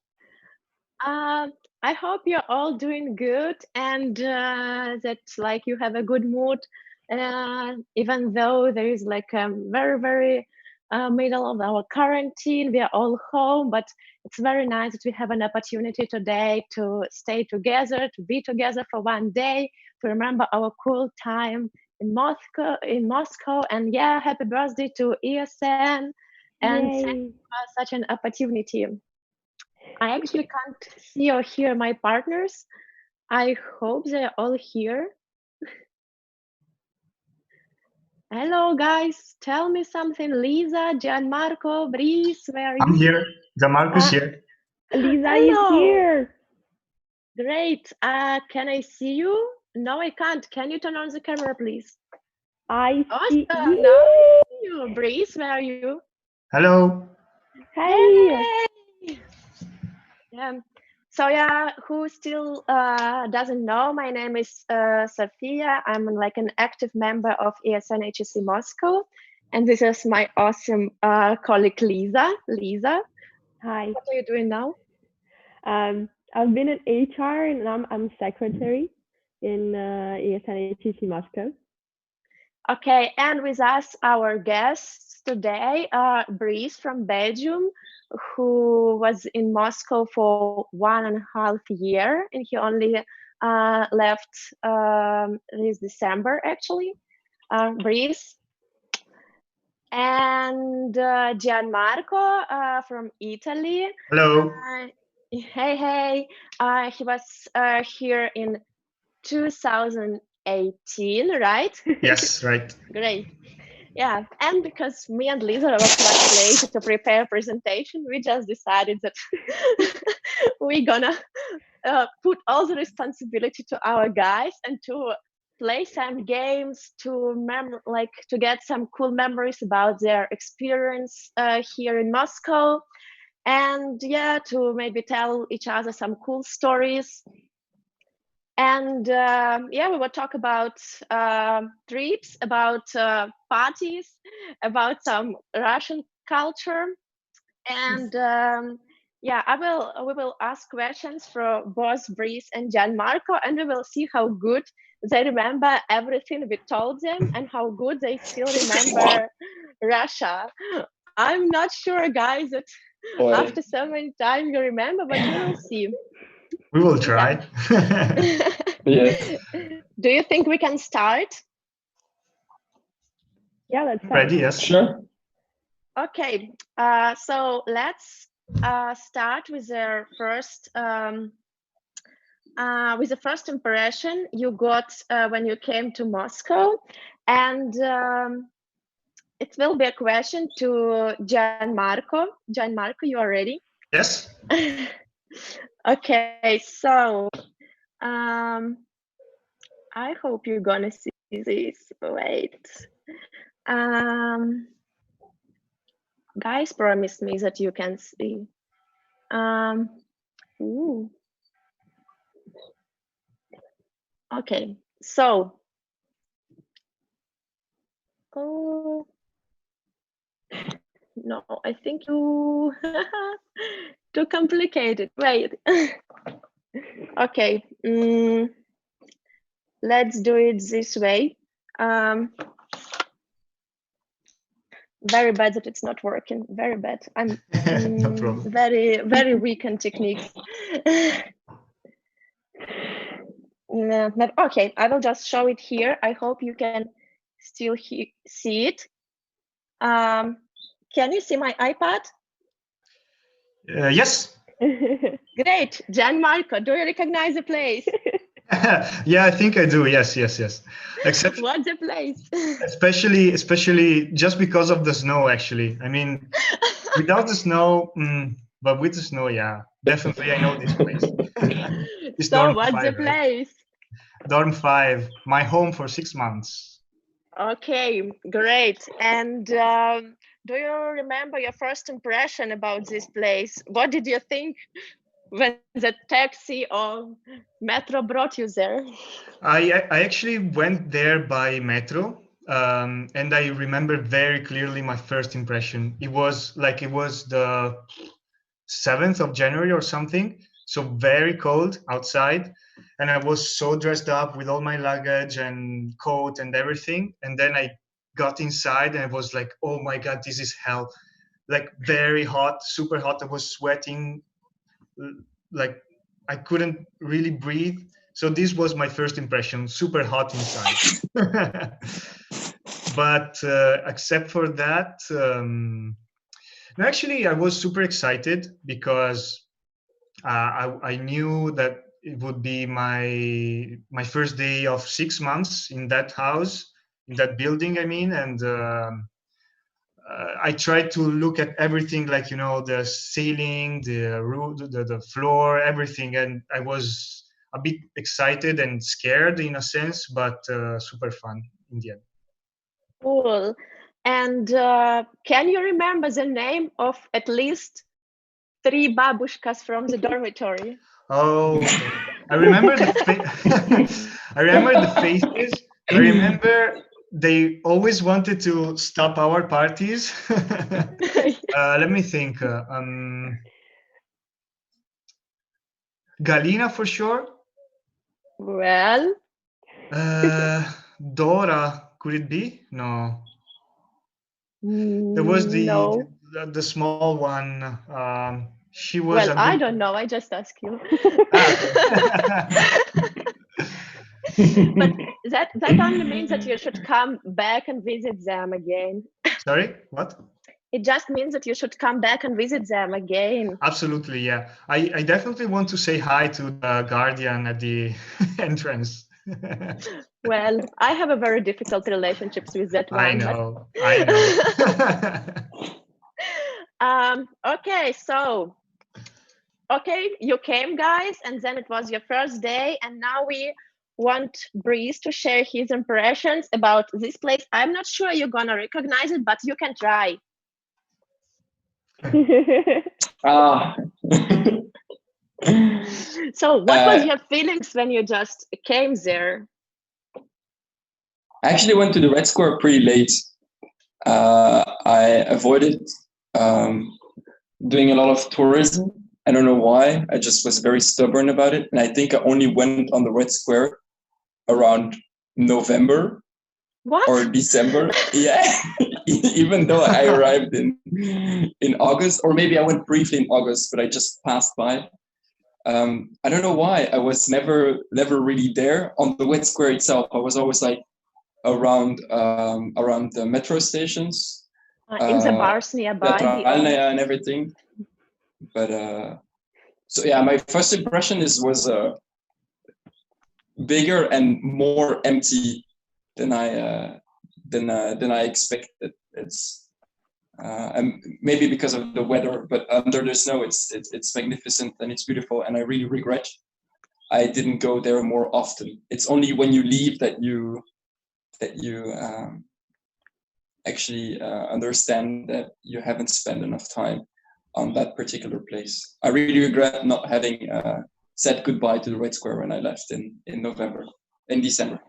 I hope you're all doing good and that like you have a good mood, even though there is like a very middle of our quarantine. We are all home, but it's very nice that we have an opportunity today to stay together, to be together for one day, to remember our cool time in Moscow. And yeah, happy birthday to ESN, and thank you for such an opportunity. I actually can't see or hear my partners. I hope they're all here. Hello, guys. Tell me something. Lisa, Gianmarco, Brice, where are you? I'm here. Gianmarco's here. Lisa is here. Great. Can I see you? No, I can't. Can you turn on the camera, please? I see you. Now I see you. Brice, where are you? Hello. Hey. Yeah. So yeah, who still doesn't know, my name is Sofia. I'm like an active member of ESN HSE Moscow. And this is my awesome colleague, Lisa. Lisa. Hi. What are you doing now? I've been in HR and I'm secretary in ESN HSE Moscow. Okay, and with us, our guests today, Brice from Belgium, who was in Moscow for 1.5 years, and he only left this December, actually. Brice. And Gianmarco from Italy. Hello. Hey. He was here in 2018, right? Yes, right. Great. Yeah, and because me and Lisa were quite late to prepare a presentation, we just decided that we're gonna put all the responsibility to our guys and to play some games to get some cool memories about their experience here in Moscow, and yeah, to maybe tell each other some cool stories. And yeah, we will talk about trips, about parties, about some Russian culture, and yeah, we will ask questions for both Brice and Gianmarco, and we will see how good they remember everything we told them and how good they still remember Russia. I'm not sure, guys, that after so many times you remember, but we will see. We will try. Yes. Do you think we can start? Yeah, let's start. Ready, yes. Sure. Okay, so let's start with the first impression you got when you came to Moscow, and it will be a question to Gianmarco. Gianmarco, you are ready? Yes. Okay, so I hope you're gonna see this. Wait. Guys, promise me that you can see. Ooh. Okay, so oh no, I think you too complicated. Wait. Okay, let's do it this way. Very bad that it's not working. Very bad. I'm No problem. very weak in techniques. No, okay, I will just show it here. I hope you can still see it. Can you see my iPad? Yes. Great. Gianmarco, do you recognize the place? Yeah, I think I do. Yes. Except What's the place? especially just because of the snow, actually. I mean, without the snow, but with the snow, yeah, definitely I know this place. It's So dorm what's 5, the right? place? Dorm 5, my home for 6 months. Okay, great. And do you remember your first impression about this place? What did you think when the taxi or metro brought you there? I actually went there by metro, and I remember very clearly my first impression. It was the 7th of January or something, so very cold outside, and I was so dressed up with all my luggage and coat and everything, and then I got inside and I was like, oh my god, this is hell. Like very hot, super hot. I was sweating, like I couldn't really breathe. So this was my first impression, super hot inside. But except for that, no, actually, I was super excited because I knew that it would be my first day of 6 months in that house, in that building. I mean, and I tried to look at everything, like the ceiling, the roof, the floor, everything, and I was a bit excited and scared in a sense, but super fun in the end. Cool. And can you remember the name of at least 3 babushkas from the dormitory? Oh, okay. I remember I remember the faces. I remember they always wanted to stop our parties. Let me think. Galina for sure. Well, Dora, could it be? No. There was no. the small one. She was Well, a I good. don't know. I just ask you. Okay. But that only means that you should come back and visit them again. Sorry, what? It just means that you should come back and visit them again. Absolutely, yeah. I definitely want to say hi to the guardian at the entrance. Well, I have a very difficult relationships with that one. I know. Okay, so you came, guys, and then it was your first day, and now we want Breeze to share his impressions about this place. I'm not sure you're gonna recognize it, but you can try. So what was your feelings when you just came there? I actually went to the Red Square pretty late. I avoided doing a lot of tourism. I don't know why. I just was very stubborn about it. And I think I only went on the Red Square around November or December. Yeah, even though I arrived in August, or maybe I went briefly in August, but I just passed by. I don't know why. I was never really there on the Red Square itself. I was always like around the metro stations, in the bars nearby, and everything. But so yeah, my first impression was bigger and more empty than I expected. It's and maybe because of the weather, but under the snow, it's magnificent and it's beautiful. And I really regret I didn't go there more often. It's only when you leave that you actually understand that you haven't spent enough time on that particular place. I really regret not having said goodbye to the Red Square when I left in November. in December.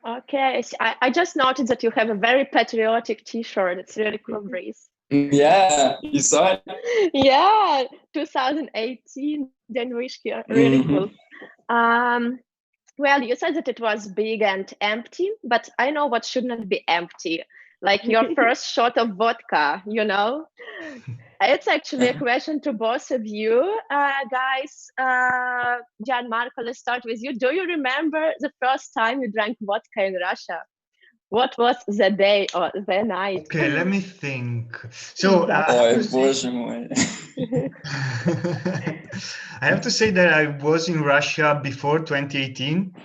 Okay, I just noticed that you have a very patriotic T-shirt. It's really cool, Breeze. Yeah, you saw it? Yeah, 2018 January, really cool. Well, you said that it was big and empty, but I know what should not be empty. Like your first shot of vodka, you know? It's actually a question to both of you, guys. Gianmarco, let's start with you. Do you remember the first time you drank vodka in Russia? What was the day or the night? Okay, let me think. So I have to say that I was in Russia before 2018.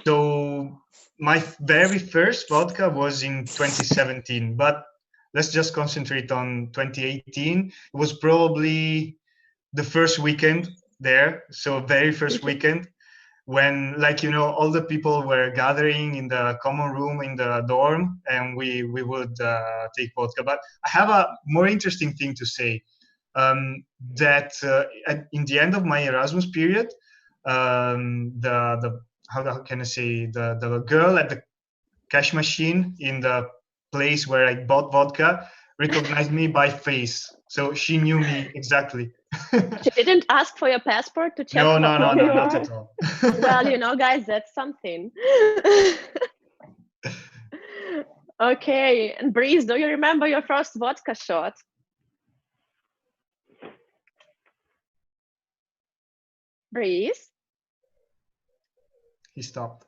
So my very first vodka was in 2017, but let's just concentrate on 2018. It was probably the first weekend there. So very first weekend when, like, you know, all the people were gathering in the common room in the dorm, and we would take vodka. But I have a more interesting thing to say, that in the end of my Erasmus period, the how can I say, the girl at the cash machine in the place where I bought vodka recognized me by face, so she knew me exactly. She didn't ask for your passport to check? No, not at all. Well, you know, guys, that's something. Okay, and Breeze, do you remember your first vodka shot? Breeze? He stopped.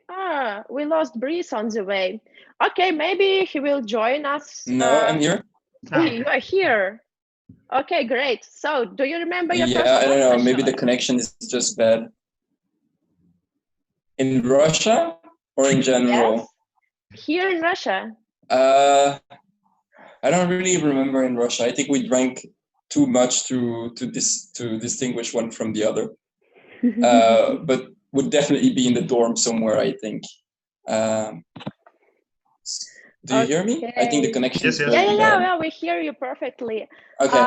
Ah, we lost Breeze on the way. Okay, maybe he will join us. No, I'm here. You are here. Okay, great. So, do you remember your first I don't know. vodka Maybe shot? the connection is just bad. In Russia or in general? Yes. Here in Russia. I don't really remember in Russia. I think we drank too much to distinguish one from the other. But would definitely be in the dorm somewhere, I think. Do you hear me? I think the connection is very bad. Yeah, we hear you perfectly. Okay.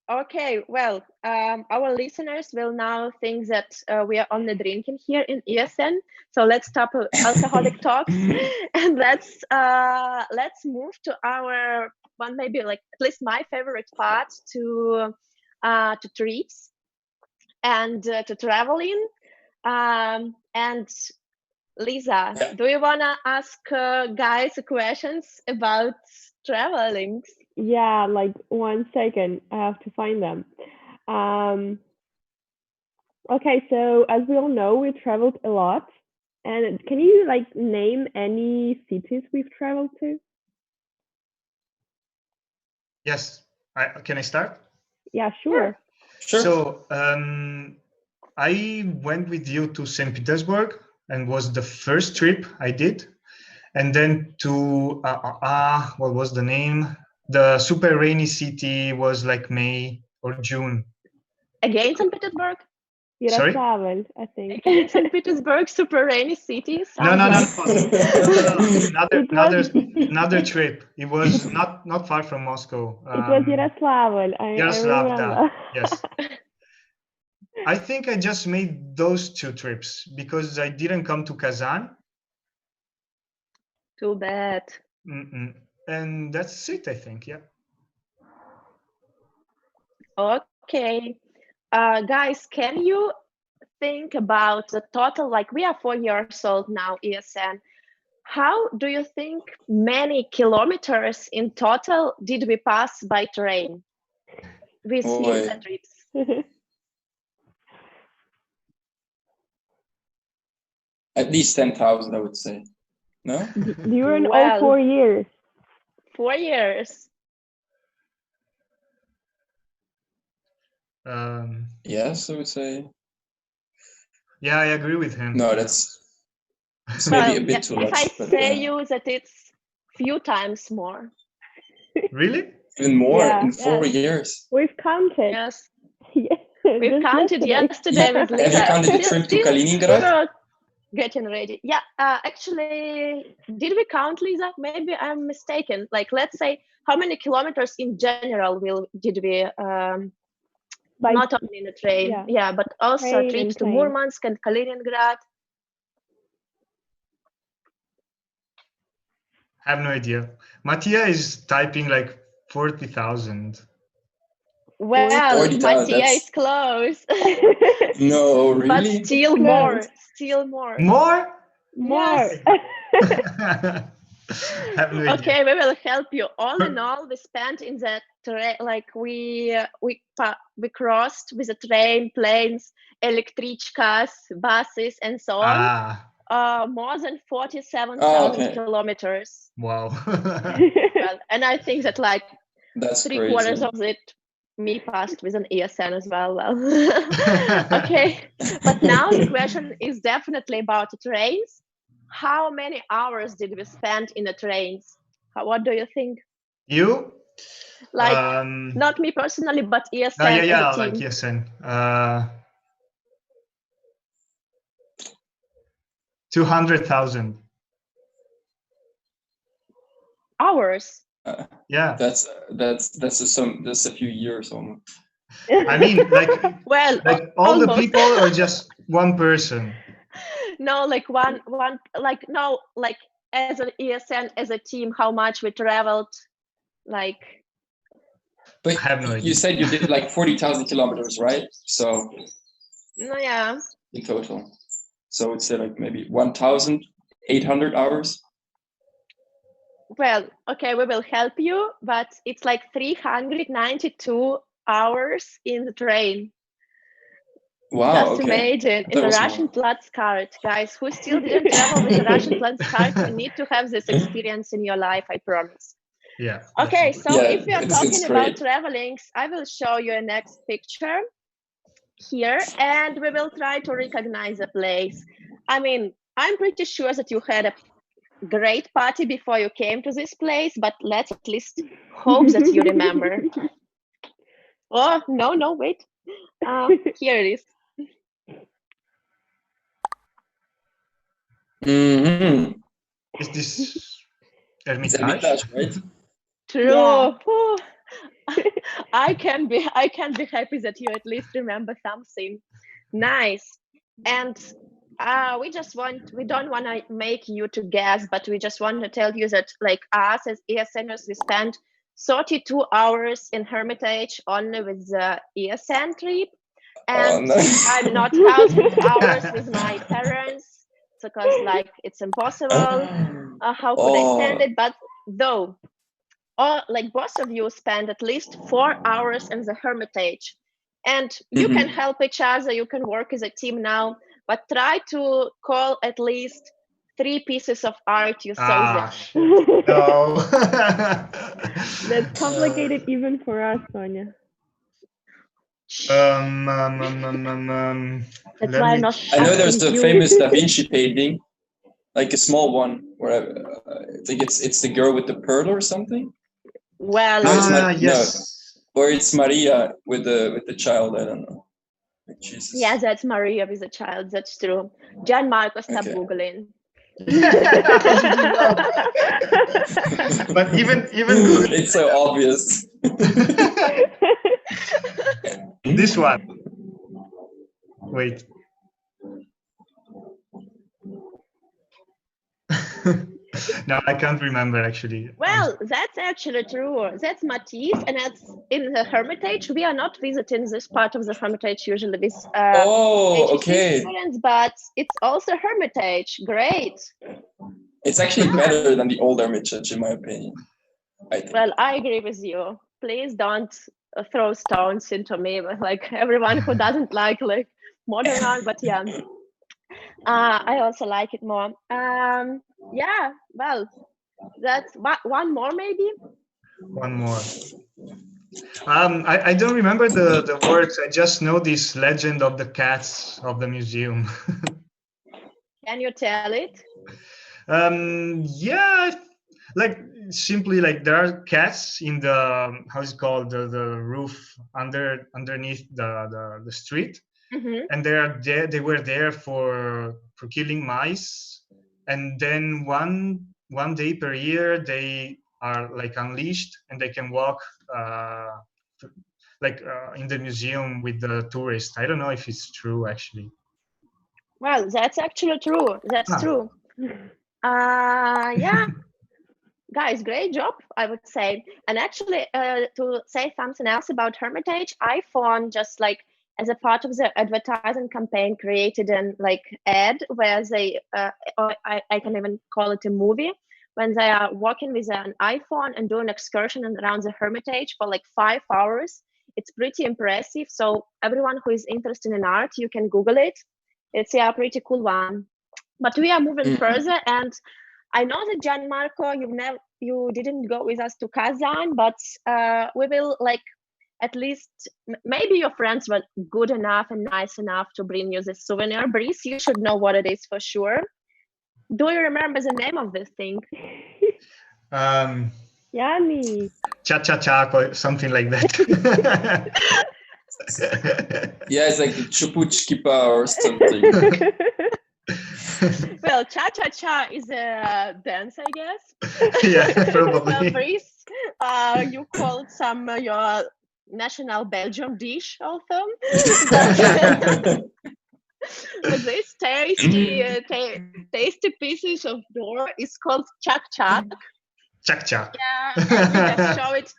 Okay, well, our listeners will now think that we are only drinking here in ESN. So let's stop alcoholic talks and let's move to our one, maybe like at least my favorite part, to trips and to traveling. And Lisa, do you wanna ask guys questions about traveling? Yeah, like 1 second. I have to find them. Okay, so as we all know, we traveled a lot. And can you like name any cities we've traveled to? Yes. Can I start? Yeah, sure. So I went with you to St. Petersburg, and was the first trip I did. And then to, what was the name? The super rainy city was like May or June. Again, St. Petersburg? Sorry? Yaroslav, I think. Again, St. Petersburg, super rainy city. No. Another trip. It was not far from Moscow. It was Yaroslav. I remember. Yes. I think I just made those two trips because I didn't come to Kazan. Too bad. And that's it, I think. Yeah. Okay. Guys, can you think about the total, like we are 4 years old now, ESN. How do you think many kilometers in total did we pass by train with ESN trips? At least 10,000, I would say. No? During all 4 years. 4 years. Yes, I would say. Yeah, I agree with him. No, it's maybe a bit too much. If I say you that it's few times more. Really? Even more in 4 years. We've counted. Yes. Yes. We've counted yesterday with Lisa. Have you counted the trip to Kaliningrad? Getting ready. Yeah, actually, did we count, Lisa? Maybe I'm mistaken. Like, let's say, how many kilometers in general did we Not only in a train, yeah, but also Train trips and to plane. Murmansk and Kaliningrad. I have no idea. Mattia is typing like 40,000. Well, 40,000, Mattia that's- is close. No, But really? still more, still more. More? More. Have no idea. Okay, we will help you. All in all, we spent in the train, like we crossed with the train, planes, electrichkas, buses, and so on. More than 47,000 kilometers. Wow. Well, and I think that like that's 3/4 of it me passed with an ESN as well. Well, okay. But now the question is definitely about the trains. How many hours did we spend in the trains? What do you think? You? Like, not me personally, but ESN as a team. Like ESN. 200,000 hours. Yeah, that's a few years almost. I mean, like, well, like all the people or just one person? No, like one, like no, like as an ESN, as a team, how much we traveled, like. But I have no idea. You said you did like 40,000 kilometers, right? So. No, yeah. In total, so it's like maybe 1,800 hours. Well, okay, we will help you, but it's like 392 hours in the train. Wow. Just imagine in the Russian Platzkart, guys, who still didn't travel with the Russian Platzkart, you need to have this experience in your life, I promise. Yeah. Okay, so if we are talking it's about travelings, I will show you a next picture here, and we will try to recognize the place. I mean, I'm pretty sure that you had a great party before you came to this place, but let's at least hope that you remember. Oh, no, wait. Here it is. Mm-hmm. Is this Hermitage? Hermitage, right? True. Yeah. I can be happy that you at least remember something. Nice. And we don't want to make you to guess, but we just want to tell you that like us as ESNers, we spent 32 hours in Hermitage only with the ESN trip. And I'm not counting hours with my parents because like it's impossible. How could I stand it? But though, like both of you spend at least 4 hours in the Hermitage, and you can help each other. You can work as a team now, but try to call at least 3 pieces of art you saw there. No. That's complicated even for us, Sonia. That's why I'm not. I know there's a famous Da Vinci painting, like a small one, where I think it's the girl with the pearl or something. Well, no, yes. No, or it's Maria with the child. I don't know. Like, Jesus. Yeah, that's Maria with the child. That's true. Gianmarco, stop googling. But even it's so obvious. This one. Wait. No, I can't remember actually. Well, that's actually true. That's Matisse, and that's in the Hermitage. We are not visiting this part of the Hermitage usually with okay. students, but it's also Hermitage. Great. It's actually better than the old Hermitage, in my opinion. Well, I agree with you. Please don't throw stones into me, like everyone who doesn't like modern art, but yeah. I also like it more. Yeah, well, that's one more maybe. One more. I don't remember the words. I just know this legend of the cats of the museum. Can you tell it? Yeah, like simply like there are cats in the how's it called the roof underneath the street. Mm-hmm. And they were there for killing mice, and then one day per year they are like unleashed and they can walk like in the museum with the tourists. I don't know if it's true actually. Well, that's actually true. That's true. Yeah, guys, great job, I would say. And actually, to say something else about Hermitage, iPhone just like as a part of the advertising campaign created an like ad where they, I can even call it a movie, when they are walking with an iPhone and doing an excursion around the Hermitage for like 5 hours. It's pretty impressive. So everyone who is interested in art, you can Google it. It's a pretty cool one. But we are moving further, and I know that Gianmarco, you didn't go with us to Kazan, but we will like at least maybe your friends were good enough and nice enough to bring you this souvenir. Brice, you should know what it is for sure. Do you remember the name of this thing? Yummy. Cha-cha-cha, something like that. Yeah, it's like the Chupuchkipa or something. Well, cha-cha-cha is a dance, I guess. Yeah, probably. Well, Brice, you called some your national Belgium dish also. But this tasty pieces of dough is called chak-chak. Chak-chak. Yeah, and we just show it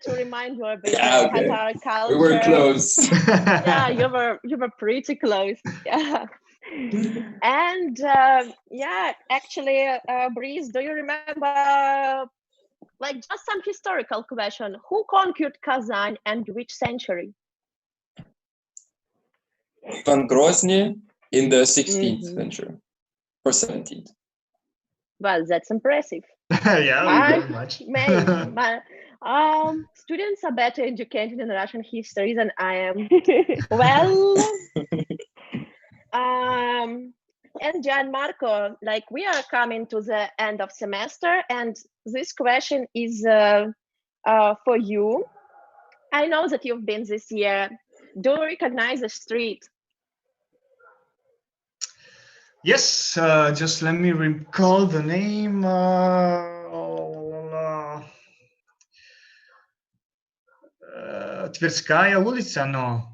to remind you a bit of Qatar culture. We were close. Yeah, you were pretty close. Yeah. And yeah, actually, Brice, do you remember like just some historical question? Who conquered Kazan and which century? Van Grozny in the 16th century or 17th. Well, that's impressive. Yeah, very much. Students are better educated in Russian history than I am. Well, and Gianmarco, like we are coming to the end of semester, and this question is for you. I know that you've been this year. Do you recognize the street? Yes, just let me recall the name. Tverskaya ulica, no.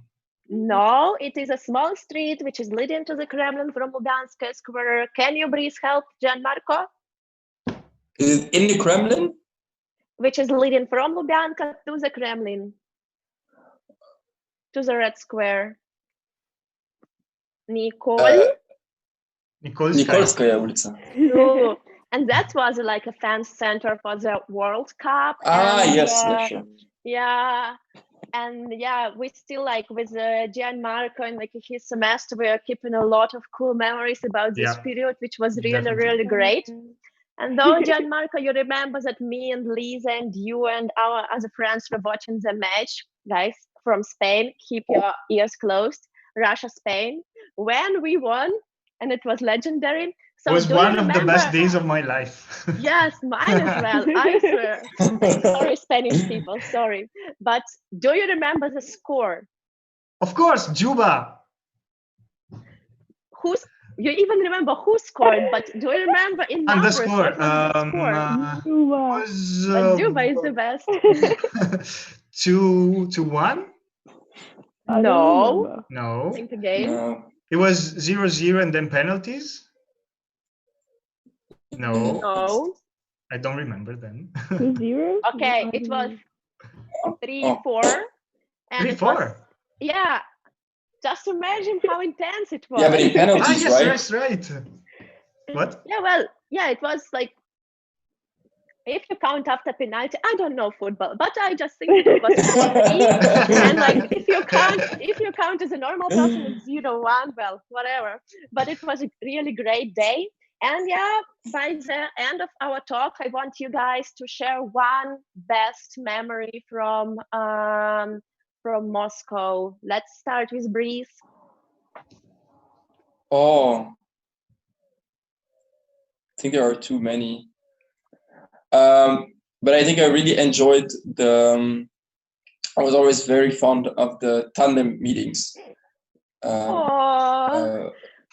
No, it is a small street which is leading to the Kremlin from Lubyanskaya Square. Can you please help Gianmarco? Is it in the Kremlin? Which is leading from Lubyanka to the Kremlin, to the Red Square. Nikolskaya ulica. No. And that was like a fan center for the World Cup. Yes. Yeah. And yeah, we still like with Gianmarco and like his semester, we are keeping a lot of cool memories about this period, which was really, really great. And though Gianmarco, you remember that me and Lisa and you and our other friends were watching the match, guys, from Spain, keep your ears closed, Russia, Spain, when we won, and it was legendary. So it was one of the best days of my life. Yes, mine as well, I swear. Sorry, Spanish people, sorry. But do you remember the score? Of course, Juba. You even remember who scored, but do you remember in numbers? And the score? Juba is the best. 2-1? No. Think again. No. It was 0-0 and then penalties? No. I don't remember then. 2-0? Okay, it was 3-4. 3-4? Yeah. Just imagine how intense it was. Yeah, but in penalties, right? Yes, right. What? Yeah, well, yeah, it was like, if you count after penalty, I don't know football, but I just think it was 4-3. And like, if you count as a normal person, it's 0-1, well, whatever. But it was a really great day. And yeah, by the end of our talk, I want you guys to share one best memory from Moscow. Let's start with Brice. Oh, I think there are too many. But I think I really enjoyed I was always very fond of the tandem meetings.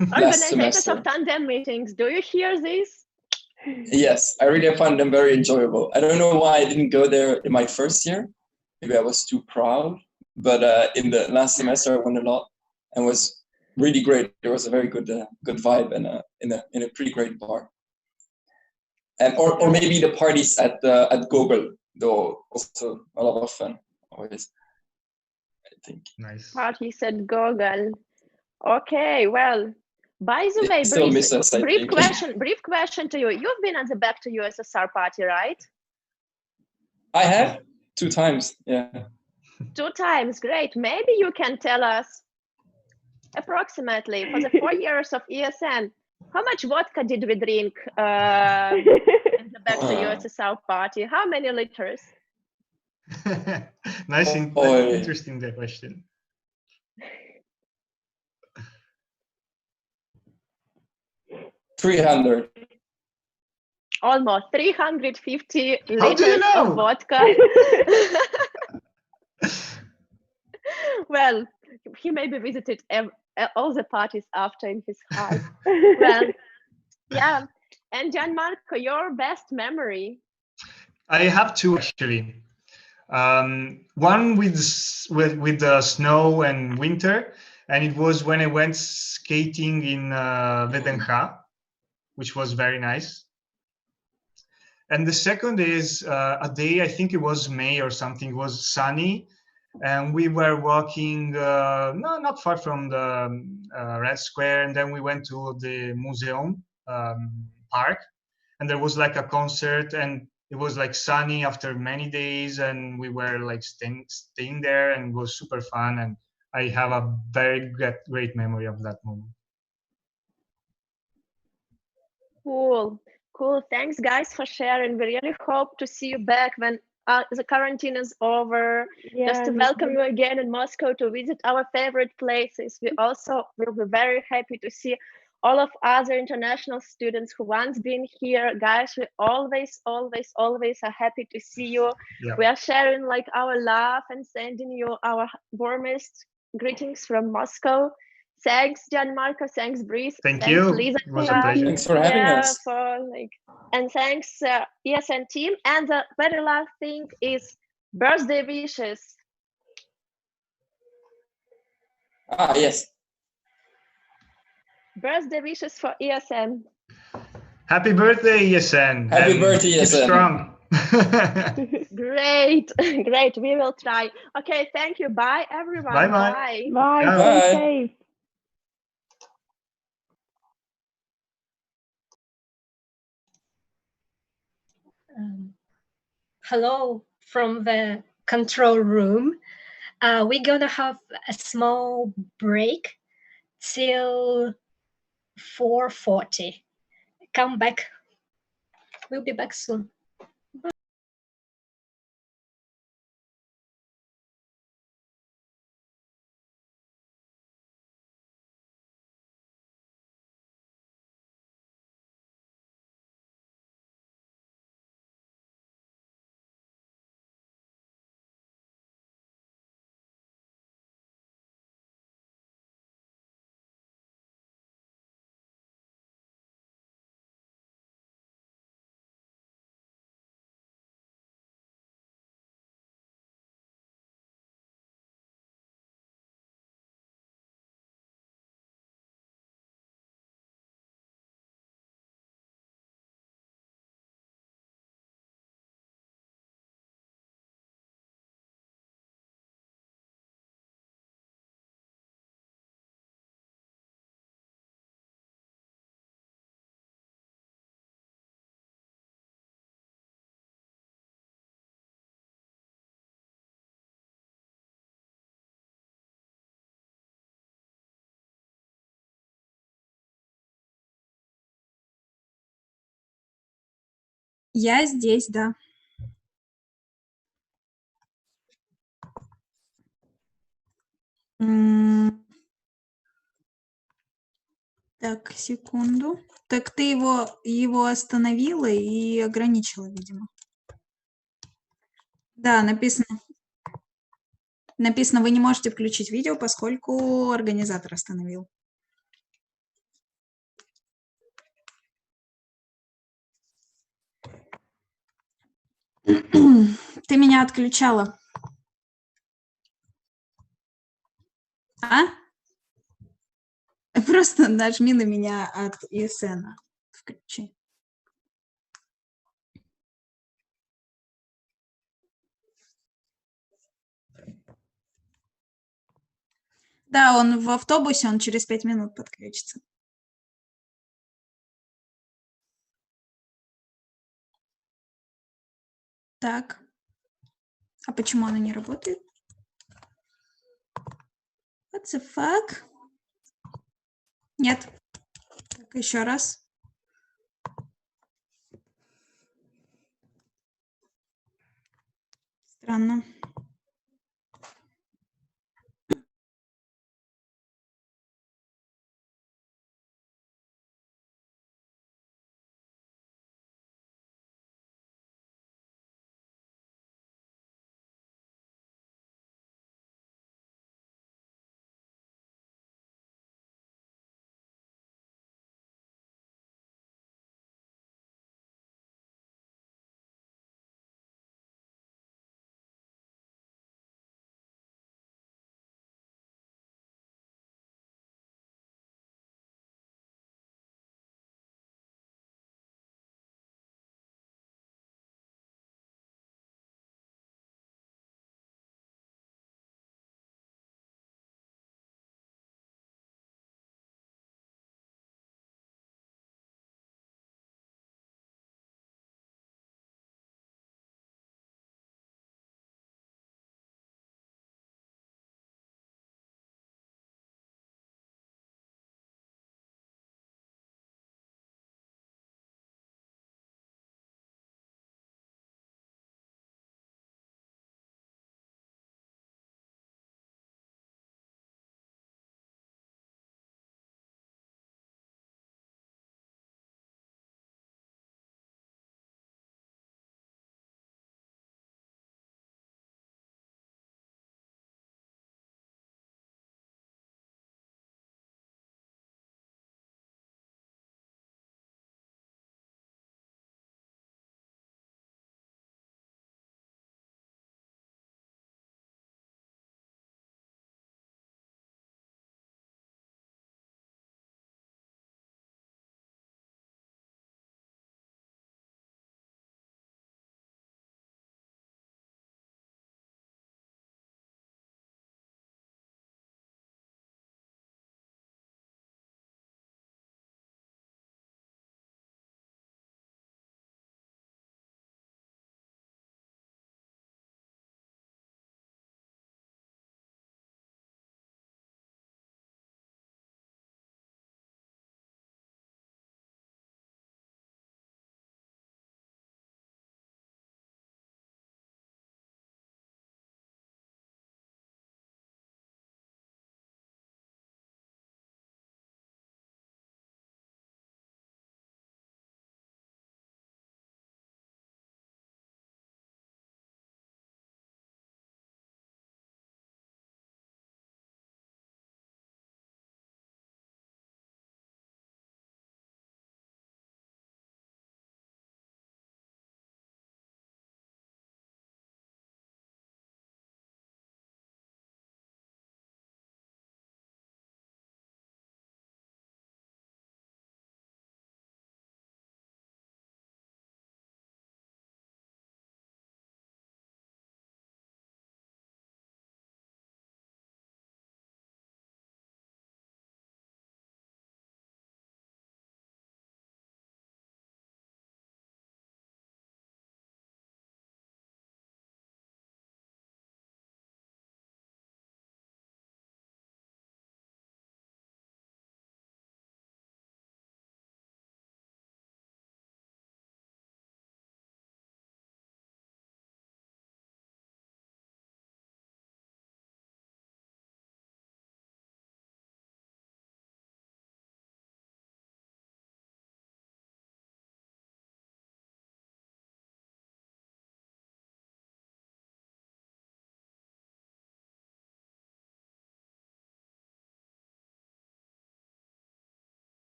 Organizers of tandem meetings, do you hear this? Yes, I really found them very enjoyable. I don't know why I didn't go there in my first year, maybe I was too proud. But in the last semester, I won a lot and was really great. There was a very good vibe and in a pretty great bar. And or maybe the parties at Google, though, also a lot of fun always. I think. Nice. Parties at Google. Okay, well, by the way, still miss us, I brief think. brief question to you. You've been at the Back to USSR party, right? I have 2 times. Yeah. 2 times, great. Maybe you can tell us approximately for the 4 years of ESN, how much vodka did we drink in the Back to USSR party? How many liters? Nice, interesting that question. $300. Almost 350 liters of vodka. Well, he maybe visited all the parties after in his house. Well, yeah. And Gianmarco, your best memory? I have 2 actually. One with the snow and winter, and it was when I went skating in VDNH, which was very nice. And the second is a day, I think it was May or something, it was sunny, and we were walking not far from the Red Square, and then we went to the museum park, and there was like a concert, and it was like sunny after many days, and we were like staying there, and it was super fun, and I have a very great memory of that moment. Cool. Thanks, guys, for sharing. We really hope to see you back when the quarantine is over. Yeah, just to welcome you again in Moscow to visit our favorite places. We also will be very happy to see all of other international students who once been here. Guys, we always are happy to see you. Yeah. We are sharing like our love and sending you our warmest greetings from Moscow. Thanks, Gianmarco. Thanks, Brice. Thanks, you. Lisa. It was a pleasure. Thanks for having us. And thanks, ESN team. And the very last thing is birthday wishes. Yes. Birthday wishes for ESN. Happy birthday, ESN. Happy birthday, ESN. Keep strong. Great. We will try. Okay, thank you. Bye, everyone. Bye. Bye. Stay safe. Hello from the control room. We're gonna have a small break till 4:40. Come back. We'll be back soon. Я здесь, да. Так, секунду. Так ты его остановила и ограничила, видимо. Да, написано, вы не можете включить видео, поскольку организатор остановил. Ты меня отключала. А? Просто нажми на меня от ESN. Включи. Да, он в автобусе, он через 5 минут подключится. Так. А почему оно не работает? What the fuck? Нет. Так, еще раз. Странно.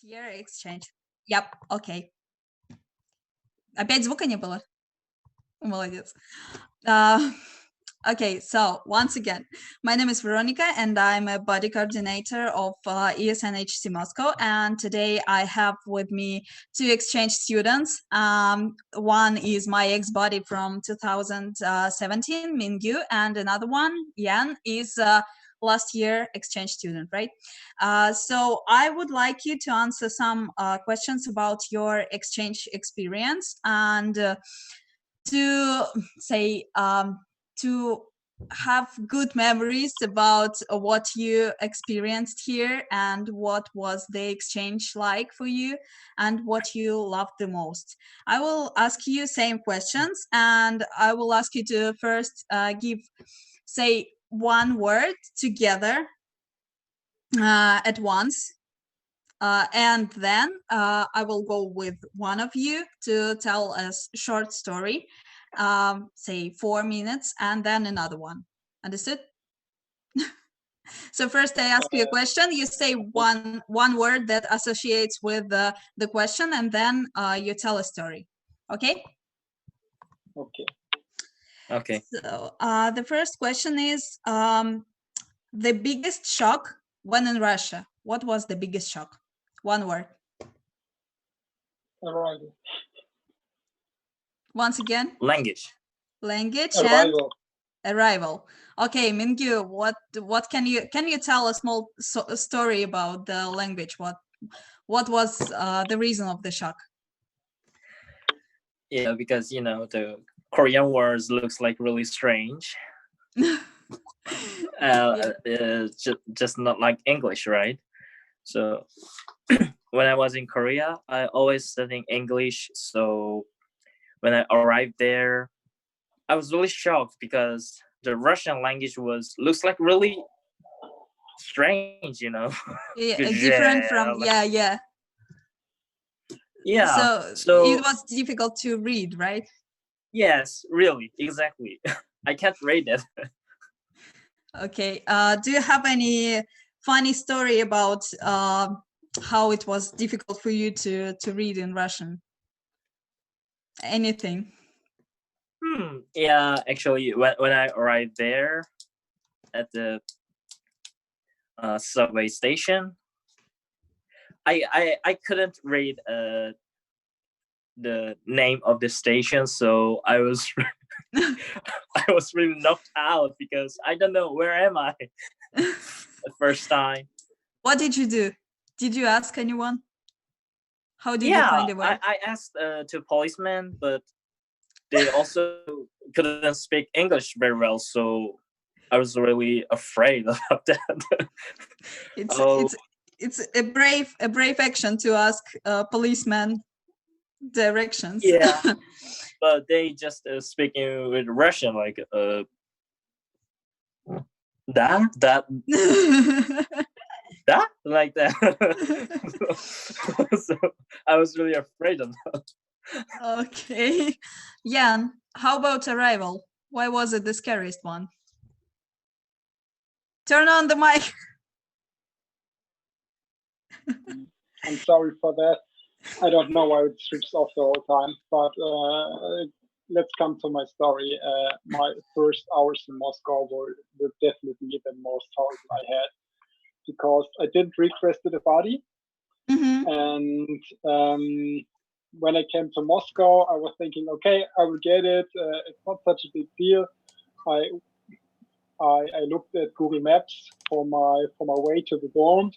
year exchange. Yep, okay. Опять звука не было? Молодец. Okay, so once again, my name is Veronica and I'm a body coordinator of ESN HSE Moscow. And today I have with me 2 exchange students. One is my ex-body from 2017, Mingyu, and another one, Yan, is last year exchange student, right? So I would like you to answer some questions about your exchange experience and to say, to have good memories about what you experienced here and what was the exchange like for you and what you loved the most. I will ask you same questions and I will ask you to first say one word together at once. And then I will go with one of you to tell a short story, say 4 minutes, and then another one. Understood? So first I ask you a question, you say one word that associates with the question, and then you tell a story. Okay? Okay. Okay. So the first question is the biggest shock when in Russia. What was the biggest shock? One word. Arrival. Once again. Language. Language Arrival. And arrival. Okay, Mingyu, what can you tell a small story about the language? What was the reason of the shock? Yeah, because the Korean words looks like really strange. Just not like English, right? So when I was in Korea, I always studying English. So when I arrived there, I was really shocked because the Russian language looks like really strange, Yeah, different from yeah. So it was difficult to read, right? Yes, really, exactly. I can't read it. Okay. Do you have any funny story about how it was difficult for you to read in Russian? Anything? Yeah, actually, when I arrived there at the subway station, I couldn't read the name of the station, so I was I was really knocked out because I don't know where am I the first time. What did you do? Did you ask anyone? How did you find a way? I asked two policemen, but they also couldn't speak English very well, so I was really afraid about that. It's a brave action to ask policemen directions. Yeah, but they just speaking with Russian like that like that. So I was really afraid of that. Okay. Jan, how about arrival? Why was it the scariest one? Turn on the mic. I'm sorry for that. I don't know why it switches off the whole time, but let's come to my story. My first hours in Moscow were definitely the most horrible I had because I didn't request the body. And when I came to Moscow, I was thinking, okay, I will get it. It's not such a big deal. I looked at Google Maps for my way to the dorm,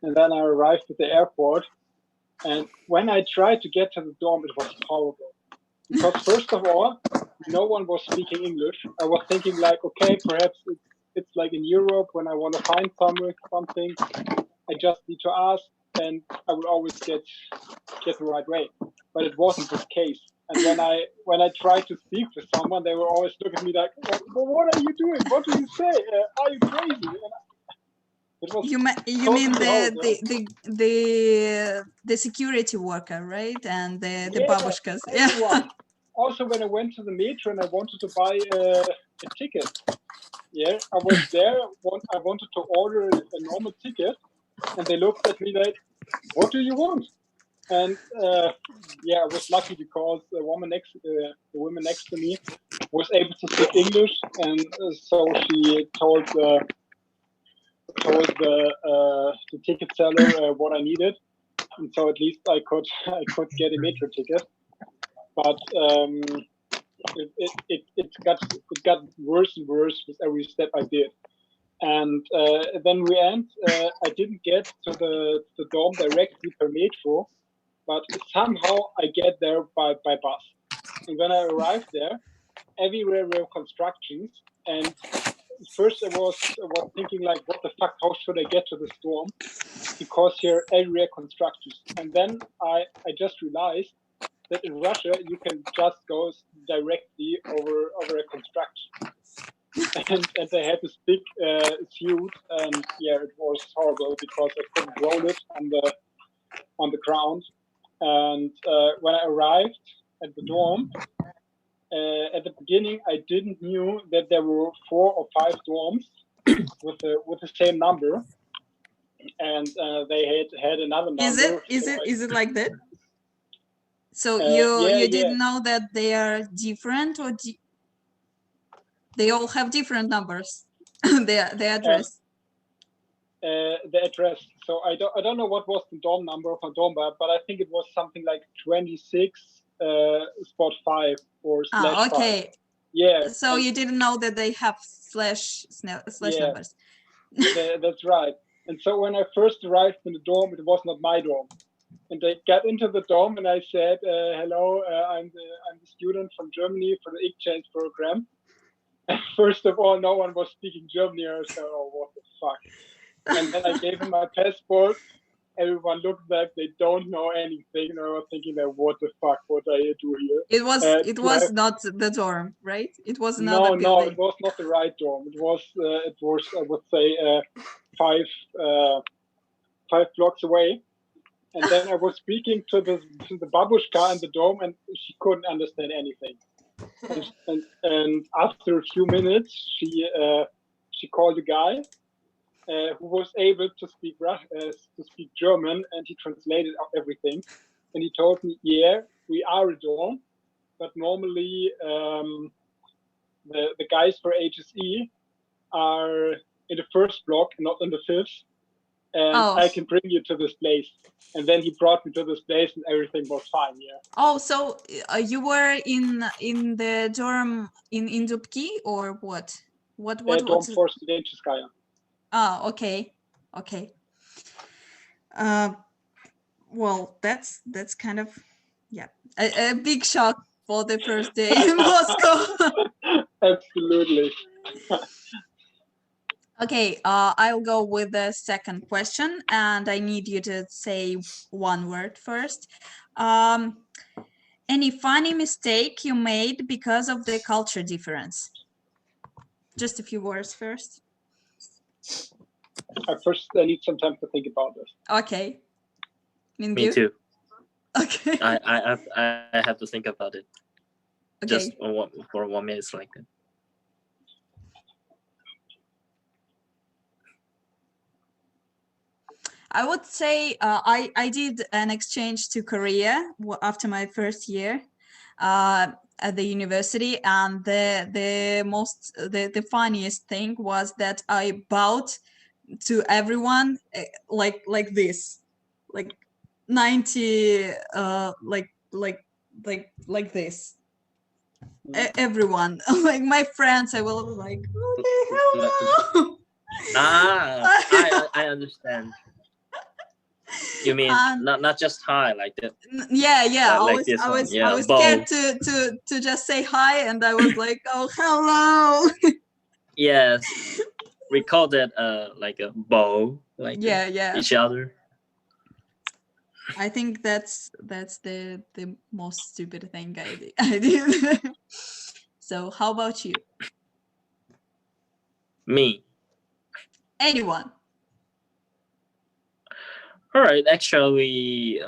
and then I arrived at the airport. And when I tried to get to the dorm, it was horrible. Because first of all, no one was speaking English. I was thinking like, okay, perhaps it's like in Europe when I want to find something, I just need to ask, and I will always get the right way. But it wasn't the case. And when I tried to speak with someone, they would always look at me like, well, what are you doing? What do you say? Are you crazy? You mean the security worker, right? And the babushkas. Yeah. Also, when I went to the metro and I wanted to buy a ticket, I was there. I wanted to order a normal ticket, and they looked at me like, "What do you want?" And yeah, I was lucky because the woman next to me was able to speak English, and so she told the ticket seller what I needed, and so at least I could get a metro ticket. But it got worse and worse with every step I did. And then I didn't get to the dorm directly per metro, but somehow I get there by bus. And when I arrived there, everywhere were constructions. And first I was thinking like, what the fuck, how should I get to this dorm? Because here everywhere constructions. And then I just realized that in Russia you can just go directly over a construction. And I had to speak suit, and yeah, it was horrible because I couldn't roll it on the ground. And when I arrived at the dorm, at the beginning I didn't knew that there were 4 or 5 dorms with the same number, and they had another number. Is it like that? So yeah, you didn't know that they are different, or they all have different numbers? The address. The address. So I don't know what was the dorm number of a dorm, but I think it was something like 26 spot 5 or slash okay. 5. Yeah. So you didn't know that they have slash numbers. That's right. And so when I first arrived in the dorm, it was not my dorm. And I got into the dorm and I said, "Hello, I'm the student from Germany for the exchange program." And first of all, no one was speaking German here, so what the fuck. And then I gave him my passport. Everyone looked back; they don't know anything. And I was thinking, that what the fuck, what I do here? It was not the dorm, right? It was another building. No, it was not the right dorm. It was I would say 5 blocks away. And then I was speaking to the babushka in the dorm, and she couldn't understand anything. And after a few minutes, she called a guy who was able to speak German, and he translated everything. And he told me, "Yeah, we are a dorm, but normally the guys for HSE are in the first block, not in the 5th. And I can bring you to this place." And then he brought me to this place, and everything was fine. Yeah. Oh, so you were in the dorm in Dubki, or what? What? Dorm for Studentskaya. Oh, okay. Well, that's kind of, yeah, a big shock for the first day in Moscow. Absolutely. Okay, I'll go with the second question, and I need you to say one word first. Any funny mistake you made because of the culture difference? Just a few words first. I need some time to think about this. Okay. Me too. Okay. I have to think about it. Okay. Just for 1 minute like that. I would say I did an exchange to Korea after my first year at the university, and the funniest thing was that I bowed to everyone like this, like 90 like this. Everyone, like my friends, I will like, okay, hello. I understand. You mean not just hi like that? Yeah. Like I was bow. scared to just say hi, and I was like, oh, hello. Yes, we call that like a bow, like yeah each other. I think that's the most stupid thing I did. So how about you? Me. Anyone? All right, actually,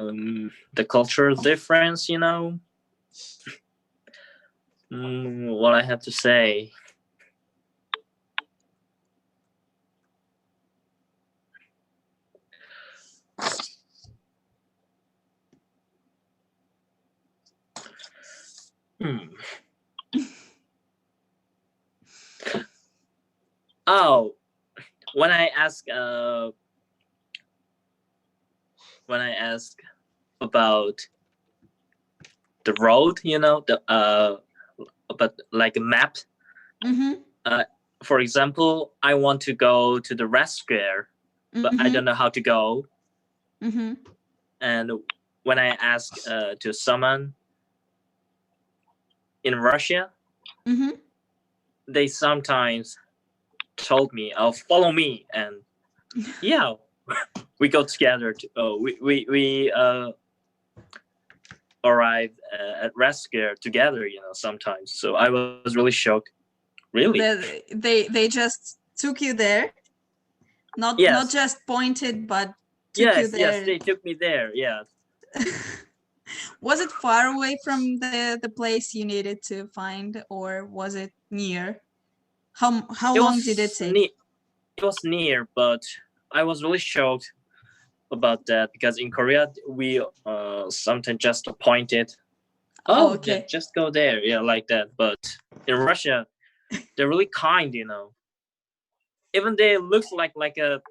the cultural difference, what I have to say. Oh, when I ask about the road, the about like a map. For example, I want to go to the Red Square, but I don't know how to go. And when I ask to someone in Russia, they sometimes told me, "Oh, follow me," and yeah, we go together. We arrived at Red Square together, sometimes. So I was really shocked. Really? They just took you there, not just pointed, but took you there. Yes, they took me there. Yeah. Was it far away from the place you needed to find, or was it near? How long did it take? It was near, but I was really shocked about that because in Korea we sometimes just pointed. Oh, okay. Yeah, just go there, like that. But in Russia, they're really kind, Even they look like a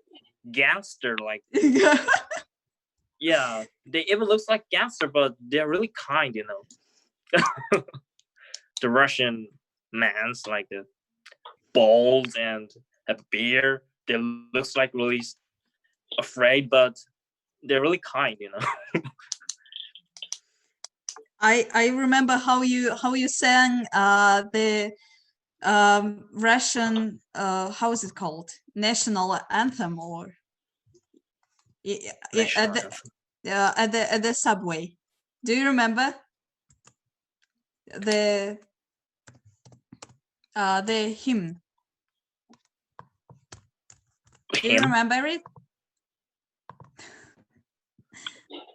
gangster, like yeah, they even looks like gangster, but they're really kind, The Russian man's like the bald and have a beard. They looks like really afraid, but they're really kind, I remember how you sang the Russian how is it called, national anthem, or at the subway. Do you remember the hymn? Do you remember it?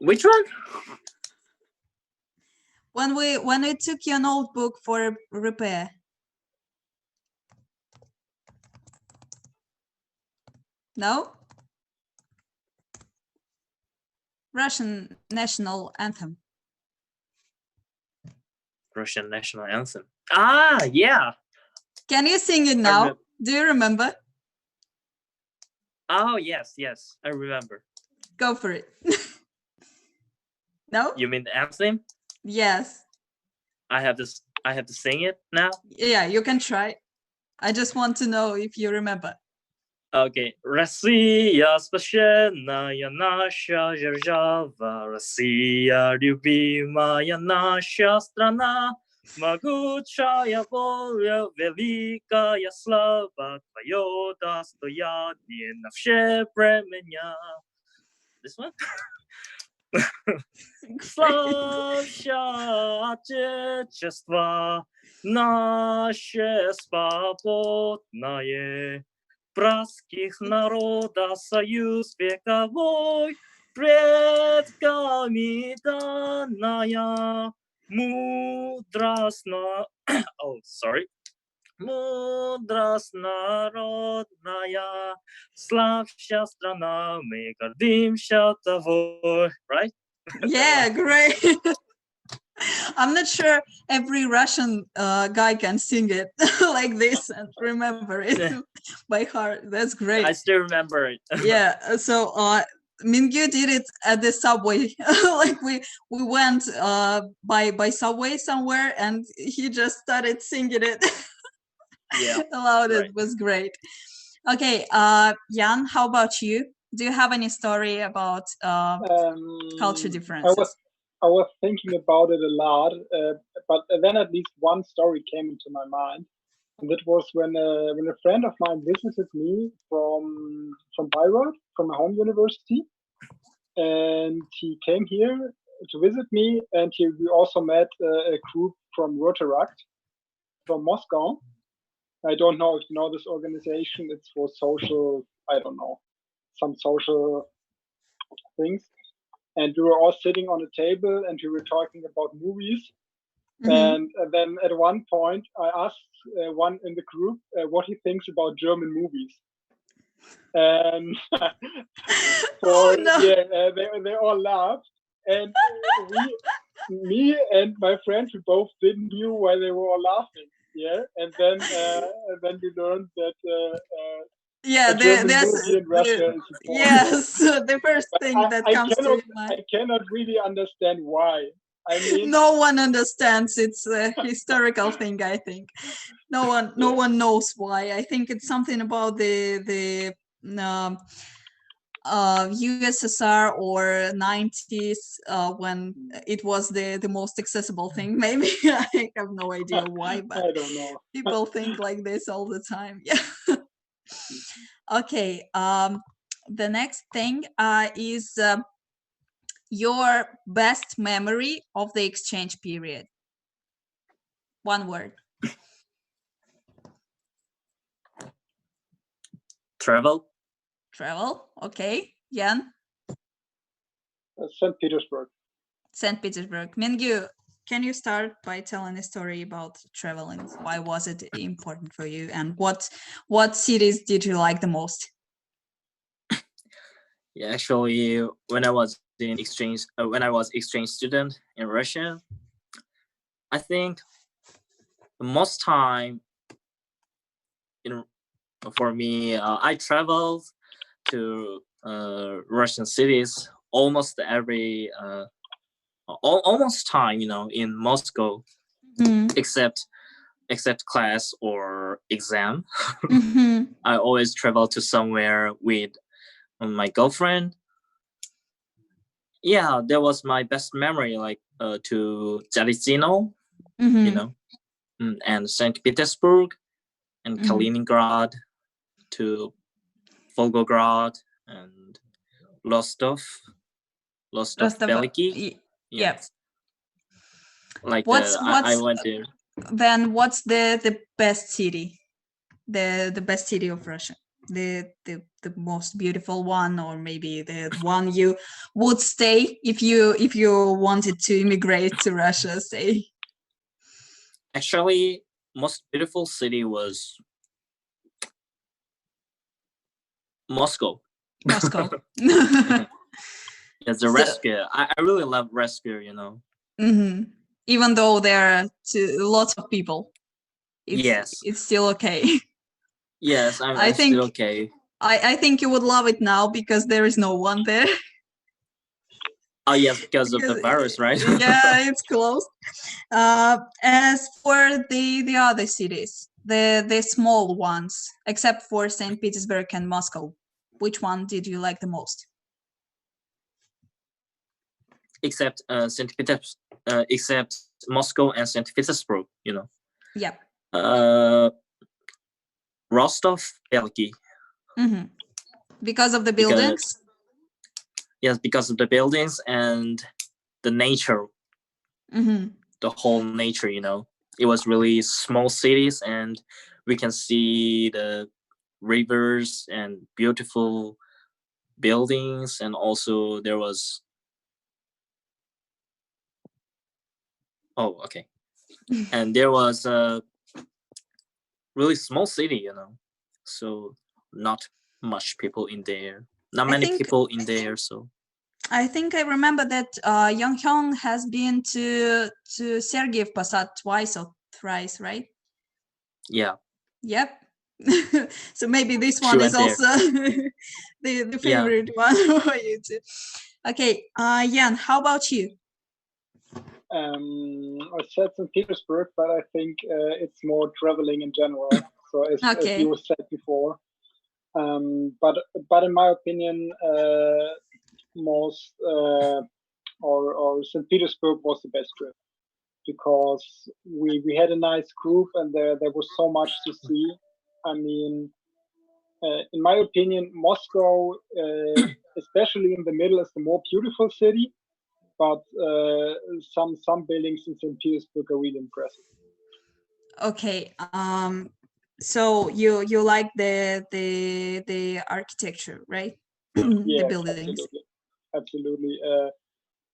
Which one? When we took your notebook for repair. No? Russian national anthem. Russian national anthem. Ah, yeah. Can you sing it now? Do you remember? Oh, yes, I remember. Go for it. No? You mean the anthem? Yes. I have to sing it now? Yeah, you can try. I just want to know if you remember. Okay. Россия священная наша держава, Россия любимая наша страна, могучая воля, великая слава, твое достояние на все времена. This one? Славься Отечество наше свободное, братских народов союз вековой, предками данная, мудрость мудрость народная, славься страна, мы гордимся тобой. Right? Yeah, great. I'm not sure every Russian guy can sing it like this and remember it by heart. That's great. I still remember it. Yeah. So Mingyu did it at the subway. Like we went by subway somewhere, and he just started singing it. Yeah. Aloud. It was great. Okay, Jan, how about you? Do you have any story about culture differences? I was thinking about it a lot, but then at least one story came into my mind, and that was when a friend of mine visited me from Bayreuth, from my home university, and he came here to visit me, and we also met a group from Rotaract from Moscow. I don't know if you know this organization. It's for social, I don't know, some social things. And we were all sitting on a table and we were talking about movies. And then at one point, I asked one in the group what he thinks about German movies. And they all laughed. And me and my friends, we both didn't knew why they were all laughing. Yeah, and then we learned that yeah, a German there's movie in Russia is important. yes, the first thing that comes to your mind. I cannot really understand why. I mean, No one understands. It's a historical thing, I think. No one knows why. I think it's something about the USSR or 90s when it was the most accessible thing. Maybe I have no idea why, but I don't know. people think like this all the time. Yeah. Okay. The next thing is your best memory of the exchange period. One word. Travel. Travel. Okay. Jan. St. Petersburg. St. Petersburg. Mingyu, can you start by telling a story about traveling? Why was it important for you, and what cities did you like the most? Yeah, actually, when I was exchange student in Russia, I think the most time for me, I traveled to Russian cities almost every almost time, in Moscow, except class or exam. I always travel to somewhere with my girlfriend. Yeah, that was my best memory, like to Zalizino, and St. Petersburg and Kaliningrad, to Volgograd and Rostov Veliki. Yes. Like I went there. Then what's the best city? The best city of Russia? The most beautiful one, or maybe the one you would stay if you wanted to immigrate to Russia, say? Actually, most beautiful city was Moscow. Moscow. Yes, the rescue. I really love rescue, Even though there are lots of people, it's still okay. Yes, I'm still okay. I think you would love it now because there is no one there. Oh yes, because of the virus, right? Yeah, it's closed. As for the other cities, the small ones, except for St. Petersburg and Moscow, which one did you like the most? Except except Moscow and St. Petersburg, Yeah. Rostov Veliki. Because of the buildings? Yes, because of the buildings and the nature. The whole nature, It was really small cities, and we can see the rivers and beautiful buildings, and also there was and there was a really small city, so not much people in there, not many people in there. So I think I remember that Young Hyun has been to Sergiev Posad twice or thrice, right? Yeah. Yep. So maybe this one is also the favorite one for you too. Okay, Jan, how about you? I said St. Petersburg, but I think it's more traveling in general. So as you said before, but in my opinion, most or St. Petersburg was the best trip, because we had a nice group and there was so much to see. I mean, in my opinion, Moscow, especially in the middle, is the more beautiful city. But some buildings in St. Petersburg are really impressive. Okay, so you like the architecture, right? Yeah, the buildings. Absolutely.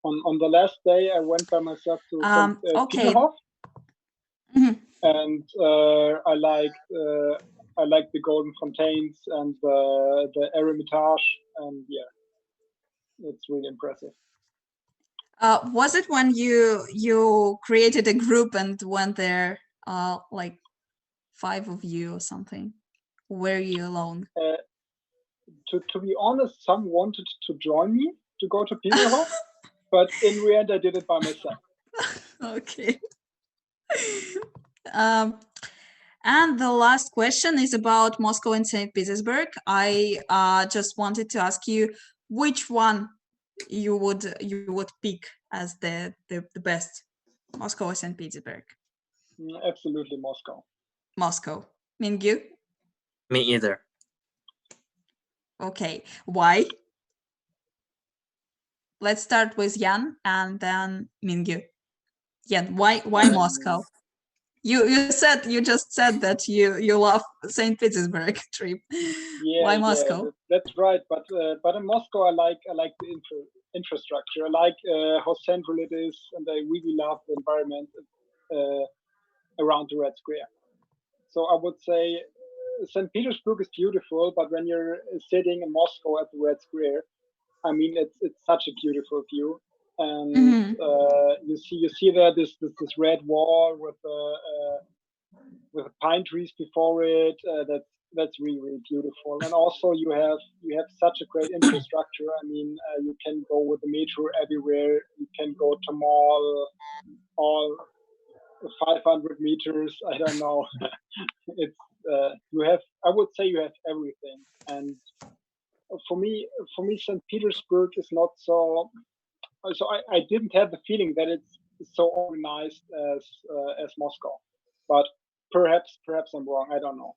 On the last day, I went by myself to Peterhof, and I liked the Golden Fountains and the Eremitage, and yeah, it's really impressive. Was it when you created a group and went there, like 5 of you or something? Or were you alone? To be honest, some wanted to join me to go to Pinerhof, but in the end, I did it by myself. Okay. And the last question is about Moscow and St. Petersburg. I just wanted to ask you which one you would pick as the best, Moscow or St. Petersburg? Absolutely Moscow. Moscow. Mingyu? Me either. Okay. Why? Let's start with Jan and then Mingyu. Jan, why Moscow? You just said that you love St. Petersburg trip. Yeah, Why Moscow? Yeah, that's right. But in Moscow, I like the infrastructure. I like how central it is, and I really love the environment around the Red Square. So I would say St. Petersburg is beautiful, but when you're sitting in Moscow at the Red Square, I mean it's such a beautiful view, and you see there this red wall with pine trees before it. That's really, really beautiful. And also you have such a great infrastructure. I mean, you can go with the metro everywhere. You can go to mall all 500 meters. I don't know. It's I would say you have everything. And for me, St. Petersburg is not so. So I didn't have the feeling that it's so organized as Moscow, but perhaps I'm wrong. I don't know.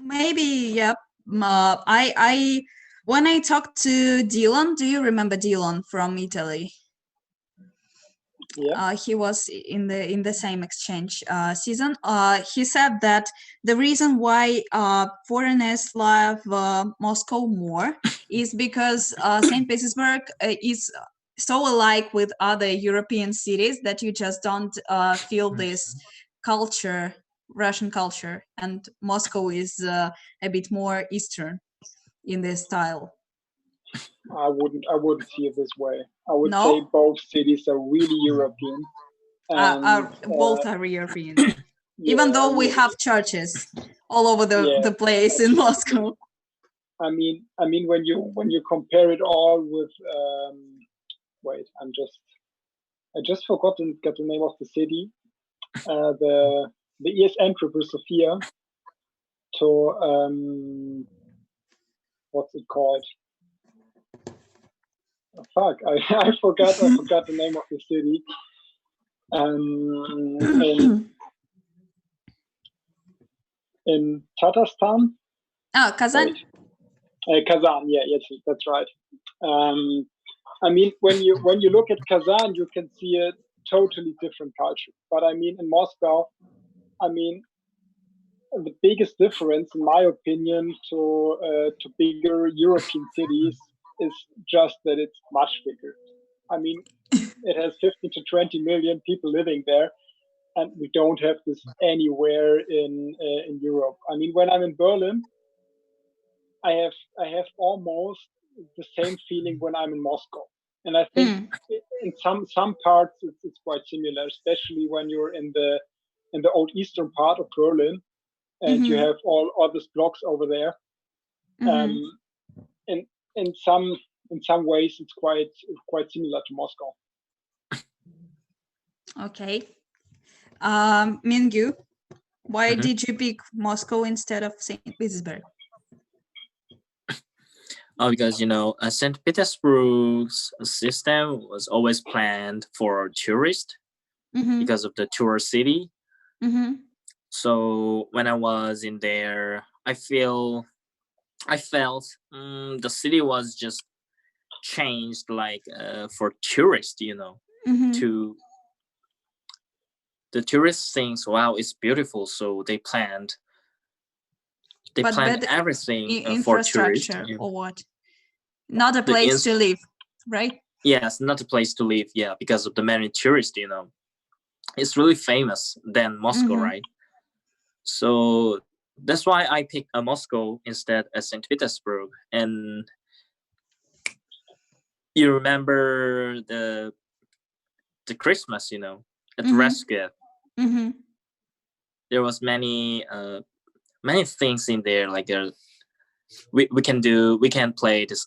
Maybe, yep. I when I talked to Dylan, do you remember Dylan from Italy? Yeah. He was in the same exchange season. He said that the reason why foreigners love Moscow more is because St. Petersburg is so alike with other European cities that you just don't feel this culture, Russian culture, and Moscow is a bit more Eastern in their style. I wouldn't see it this way. I would say both cities are really European. And, both are European. Even though we have churches all over the place in Moscow. I mean when you compare it all with wait, I just forgot the name of the city. The ESN Sofia to what's it called? Oh, fuck, I forgot the name of the city. In Tatarstan. Oh, Kazan. Kazan, yeah, yes, that's right. I mean, when you look at Kazan, you can see a totally different culture. But I mean, in Moscow, I mean, the biggest difference, in my opinion, to bigger European cities is just that it's much bigger. I mean, it has 15 to 20 million people living there, and we don't have this anywhere in Europe. I mean, when I'm in Berlin, I have almost the same feeling when I'm in Moscow, and I think in some parts it's quite similar, especially when you're in the old eastern part of Berlin, and you have all these blocks over there. And in some ways, it's quite similar to Moscow. Okay. Mingyu, why did you pick Moscow instead of St. Petersburg? Because St. Petersburg's system was always planned for tourists because of the tour city. So when I was in there, I felt the city was just changed like for tourists, to the tourists thinks, wow, it's beautiful, so they planned everything for tourists. Or what? Not a place to live, right? Yes, not a place to live, yeah, because of the many tourists, It's really famous than Moscow, right? So that's why I picked Moscow instead of St. Petersburg. And You remember the Christmas, at Rescue. There was many things in there, like we can play this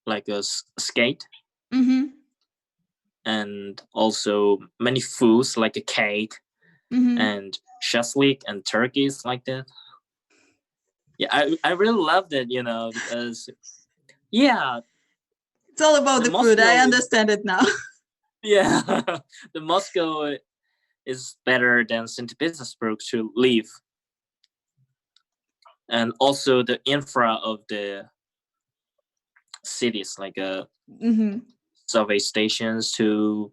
like a skate, and also many foods like a cake and shashlik and turkeys like that. Yeah, I really loved it, because it's all about the food. I understand it now. Yeah, the Moscow is better than St. Petersburg to live, and also the infra of the cities, like subway stations to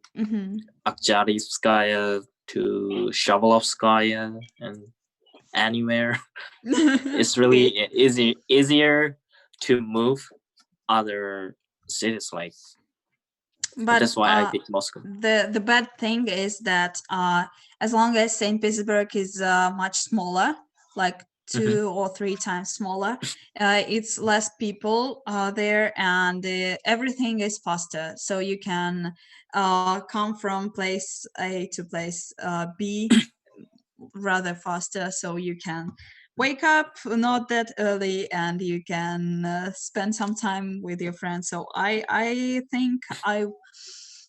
Akjarivskaya to Shavalovskaya and anywhere. It's really easier to move other cities, like. But that's why I picked Moscow. The bad thing is that as long as St. Petersburg is much smaller, like 2 or 3 times smaller, it's less people there, and everything is faster. So you can come from place A to place B rather faster. So you can wake up not that early, and you can spend some time with your friends. So I think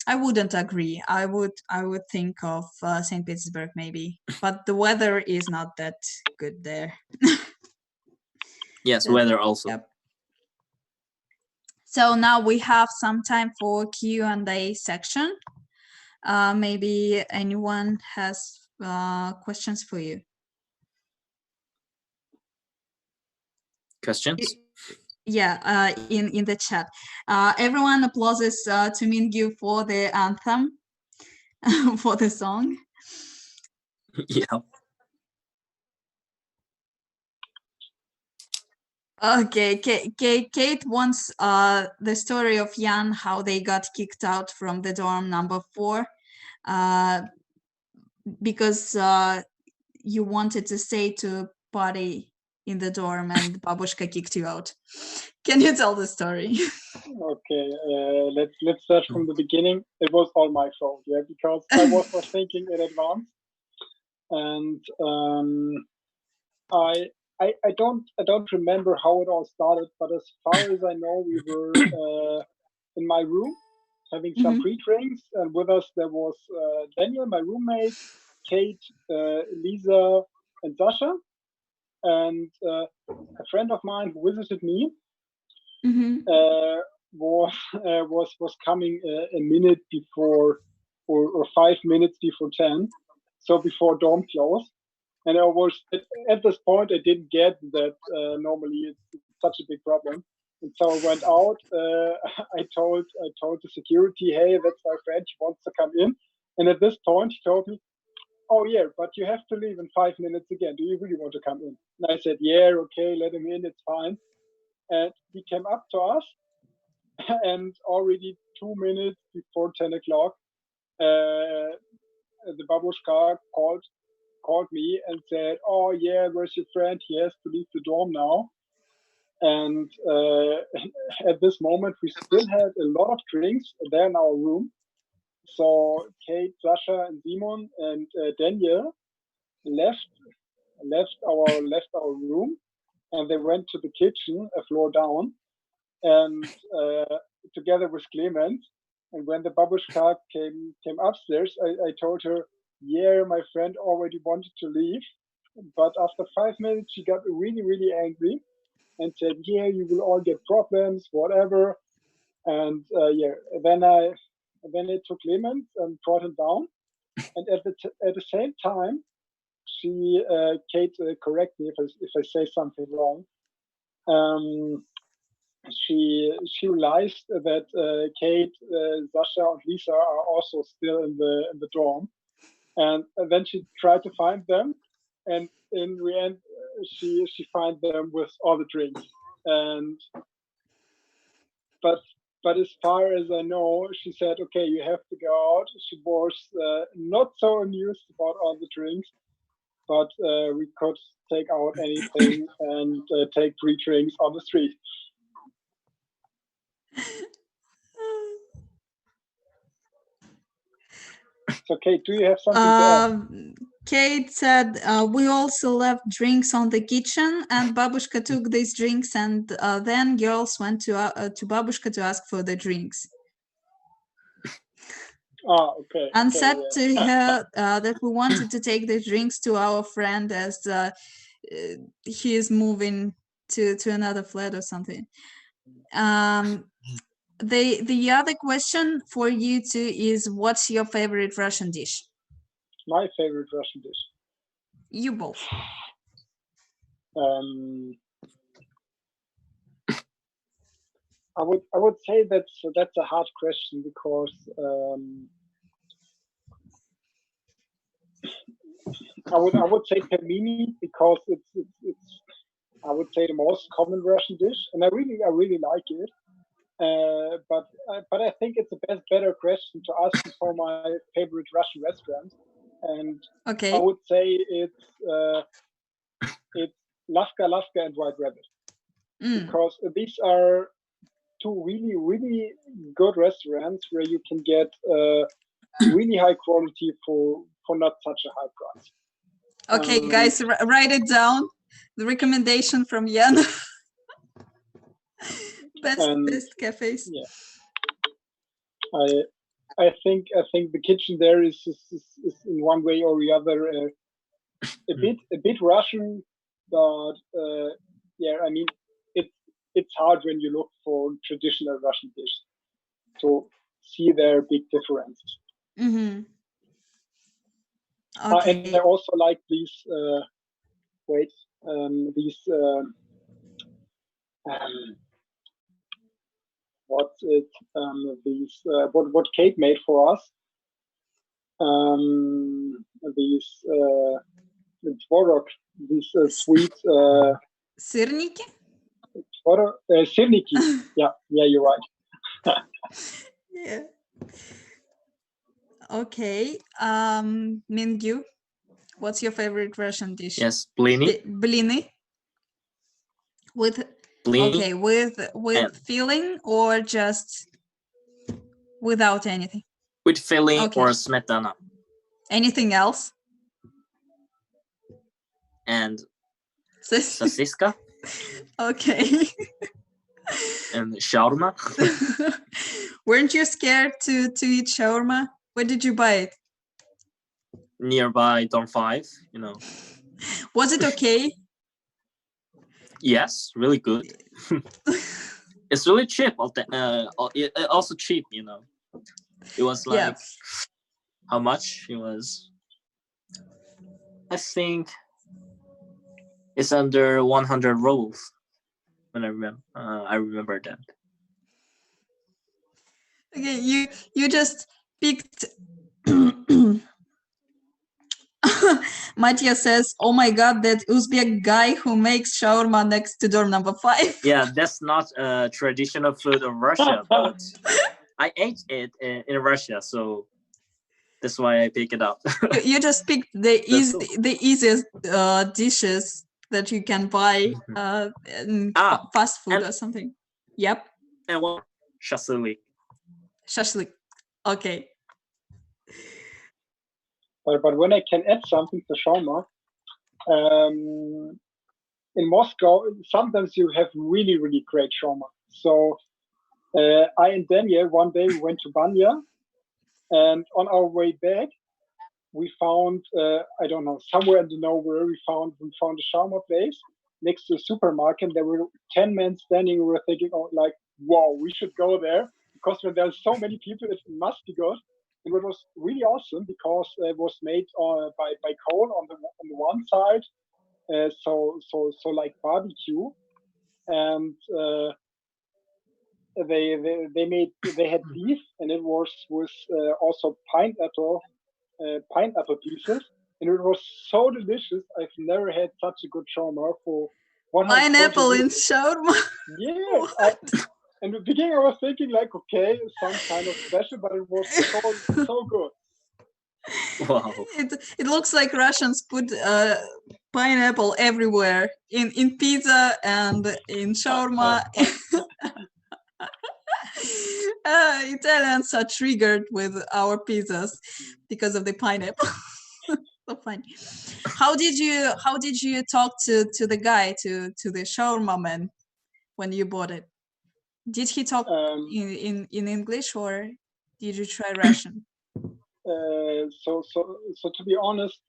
I wouldn't agree. I would think of St. Petersburg maybe, but the weather is not that good there. Yes, weather also. Yep. So now we have some time for Q&A section. Maybe anyone has questions for you. Questions? Yeah, in the chat. Everyone applauses to Mingyu for the anthem, for the song. Yeah. Okay, Kate wants the story of Jan, how they got kicked out from the dorm number 4, because you wanted to stay to party in the dorm and Babushka kicked you out. Can you tell the story? Okay, let's start from the beginning. It was all my fault, yeah, because I was not thinking in advance, and I don't remember how it all started, but as far as I know, we were in my room having some pre-drinks, and with us there was Daniel, my roommate, Kate, Lisa, and Sasha, and a friend of mine who visited me was coming a minute before or 5 minutes before 10, so before dorm closed. And I was at this point I didn't get that normally it's such a big problem. And so I went out. I told the security, hey, that's my friend. She wants to come in. And at this point, he told me, oh yeah, but you have to leave in 5 minutes again. Do you really want to come in? And I said, yeah, okay, let him in. It's fine. And he came up to us, and already 2 minutes before 10 o'clock, the babushka called me and said, oh yeah, where's your friend? He has to leave the dorm now. And at this moment, we still had a lot of drinks there in our room. So Kate, Sasha, and Simon and Daniel left our room, and they went to the kitchen, a floor down, and together with Clement. And when the babushka came upstairs, I told her, yeah, my friend already wanted to leave, but after 5 minutes she got really, really angry and said, yeah, you will all get problems, whatever. And then I took Clement and brought him down. And at the same time, Kate, correct me if I say something wrong. She realized that Kate, Sasha, and Lisa are also still in the dorm, and then she tried to find them, and in the end, she found them with all the drinks. And but as far as I know, she said, okay, you have to go out. She was not so amused about all the drinks, but we could take out anything and take free drinks on the street. So, Kate, do you have something to add? Kate said we also left drinks on the kitchen, and Babushka took these drinks, and then girls went to Babushka to ask for the drinks. Okay. And okay, said yeah. to her that we wanted to take the drinks to our friend as he is moving to another flat or something. The other question for you two is, what's your favorite Russian dish? My favorite Russian dish. You both. I would say that's a hard question because I would say pelmeni because it's I would say the most common Russian dish, and I really like it. But I think it's a better question to ask me for my favorite Russian restaurant, and okay. I would say it's Lavka and White Rabbit because these are two really good restaurants where you can get really high quality for not such a high price. Okay, guys, write it down. The recommendation from Jan. best cafes. Yeah. I think the kitchen there is in one way or the other a bit Russian, but yeah, I mean it's hard when you look for traditional Russian dish to see their big differences. Mm-hmm. Okay. And I also like these what's it? These what Kate made for us. These tvorog, these sweet Syrniki? Syrniki. Yeah, you're right. Yeah. Okay. Mingyu, what's your favorite Russian dish? Yes, blini. Blini. With blini. Okay, with filling or just without anything? With filling or smetana. Anything else? And sasiska. Okay. And shawarma. Weren't you scared to eat shawarma? Where did you buy it? Nearby Dorm 5, Was it okay? Yes, really good. It's really cheap. Also cheap, It was like, how much? It was, I think, it's under 100 rubles. When I remember that. Okay, you just picked. Matya says, "Oh my God, that Uzbek guy who makes shawarma next to door number 5." Yeah, that's not a traditional food of Russia, but I ate it in Russia, so that's why I pick it up. You just picked the easiest dishes that you can buy in fast food or something. Yep. And what? Shashlik. Shashlik. Okay. But when I can add something to shawarma, in Moscow, sometimes you have really great shawarma. So I and Daniel one day we went to Banya, and on our way back, we found I don't know, somewhere in the nowhere we found a shawarma place next to a supermarket. There were 10 men standing. We were thinking, like, wow, we should go there because when there's so many people, it must be good. And it was really awesome because it was made by coal on the one side, so like barbecue, and they had beef, and it was with also pineapple pieces, and it was so delicious. I've never had such a good shawarma for 100. Pineapple in shawarma. Yeah. In the beginning, I was thinking like, okay, some kind of special, but it was so good. Wow. It looks like Russians put pineapple everywhere in pizza and in shawarma. Italians are triggered with our pizzas because of the pineapple. So funny. How did you talk to the guy, to the shawarma man when you bought it? Did he talk in English, or did you try Russian? So to be honest,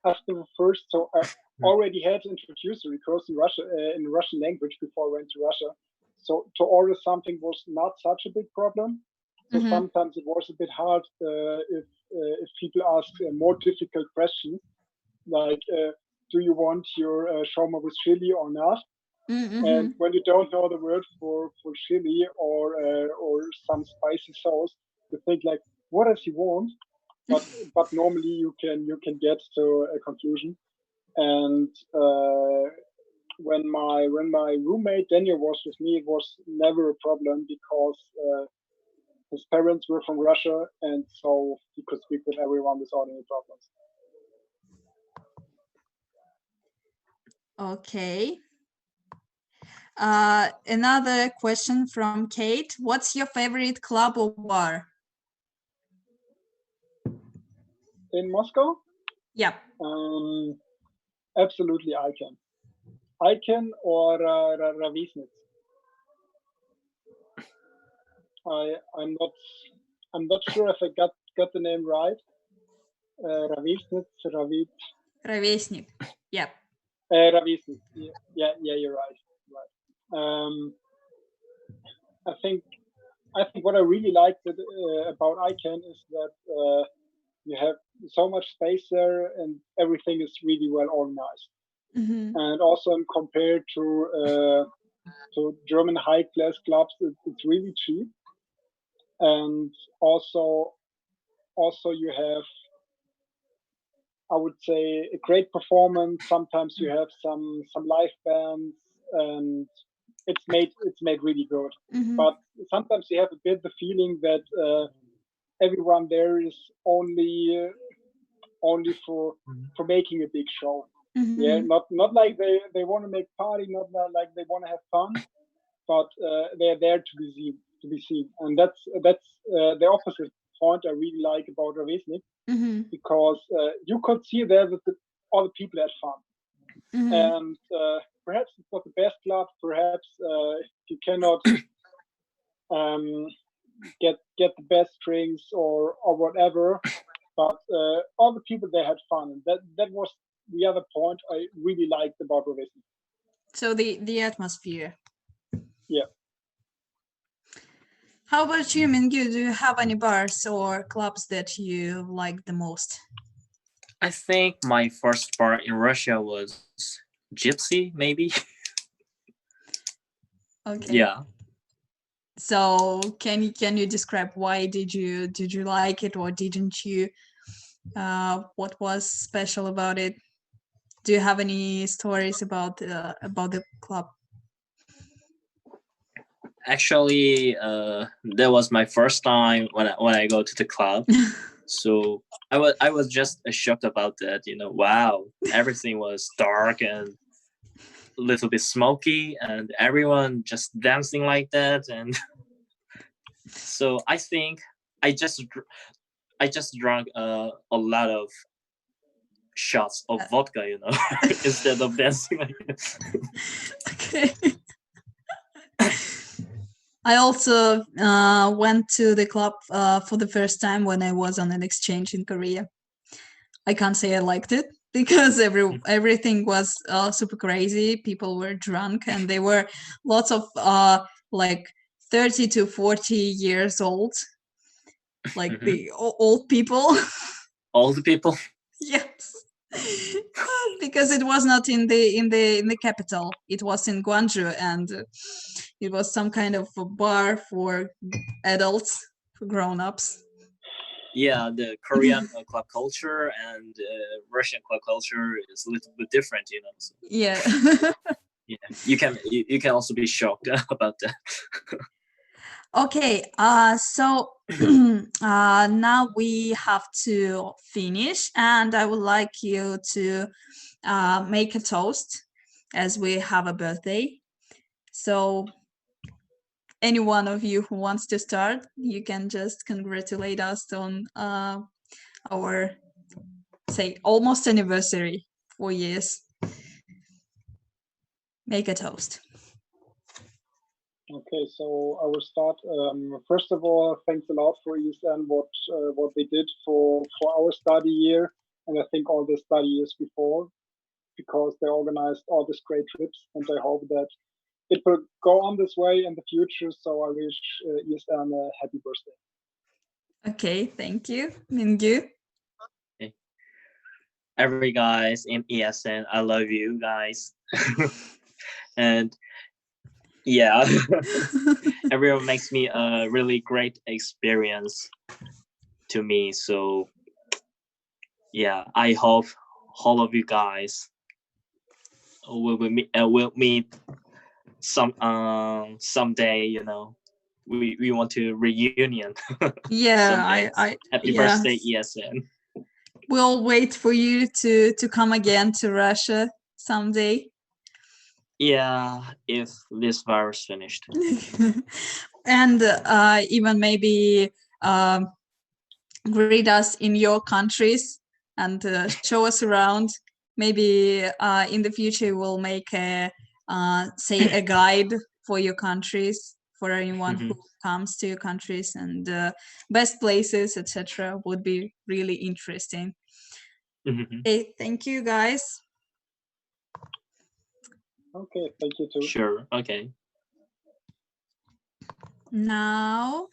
after the first, so I already had introduced the course in Russia in Russian language before I went to Russia. So to order something was not such a big problem. So sometimes it was a bit hard if people ask more difficult questions, like do you want your shawarma with chili or not? And when you don't know the word for chili or some spicy sauce, you think like, what does he want? But normally you can get to a conclusion. And when my roommate Daniel was with me, it was never a problem because his parents were from Russia, and so he could speak with everyone without any problems. Okay. Another question from Kate. What's your favorite club or bar? In Moscow? Yeah. Absolutely Icon or Ravisnitz. I'm not sure if I got the name right. Ravisnitz, Ровесник. Yep. Ravisnitz. Yeah, you're right. I think what I really liked about Icon is that you have so much space there and everything is really well organized. And also compared to German high class clubs, it's really cheap. And also you have, I would say, a great performance. Sometimes you have some live bands, and it's made really good. But sometimes you have a bit the feeling that everyone there is only for making a big show. Yeah, not like they want to make party, not like they want to have fun, but they're there to be seen, and that's the opposite point I really like about Ravesnik, because you could see there that all the people had fun, and perhaps it's not the best club, perhaps you cannot get the best drinks or whatever, but all the people there had fun. That was the other point I really liked about Ravesnik. So the atmosphere. Yeah. How about you, Mingyu? Do you have any bars or clubs that you like the most? I think my first bar in Russia was Gypsy, maybe. Okay. Yeah. So can you describe why did you like it or didn't you? What was special about it? Do you have any stories about the club? Actually, that was my first time when I go to the club. So I was just shocked about that. Wow, everything was dark and a little bit smoky, and everyone just dancing like that. And so I think I just drank a lot of shots of vodka, instead of dancing like this. Okay. I also went to the club for the first time when I was on an exchange in Korea. I can't say I liked it because everything was super crazy. People were drunk, and they were lots of like 30 to 40 years old, like the old people. Old people. Yes. Because it was not in the capital. It was in Gwangju, and it was some kind of a bar for adults, for grown-ups. Yeah, the Korean club culture and Russian club culture is a little bit different, So. Yeah. Yeah, you can also be shocked about that. Okay, so now we have to finish, and I would like you to make a toast as we have a birthday. So any one of you who wants to start, you can just congratulate us on our, say, almost anniversary, 4 years. Make a toast. Okay, so I will start. First of all, thanks a lot for ESN, what they did for our study year, and I think all the study years before, because they organized all these great trips, and I hope that it will go on this way in the future. So I wish ESN a happy birthday. Okay, thank you. Mingyu. Okay. Every guys in ESN, I love you guys. And yeah, everyone makes me a really great experience to me. So yeah, I hope all of you guys will meet someday. You know, we want to reunion. Yeah, Happy yeah. birthday, ESN. We'll wait for you to come again to Russia someday. Yeah, if this virus finished. And even maybe greet us in your countries and show us around. Maybe in the future we'll make a say a guide for your countries, for anyone who comes to your countries, and best places, etc. would be really interesting. Okay, thank you guys. Okay, thank you too. Sure, okay. Now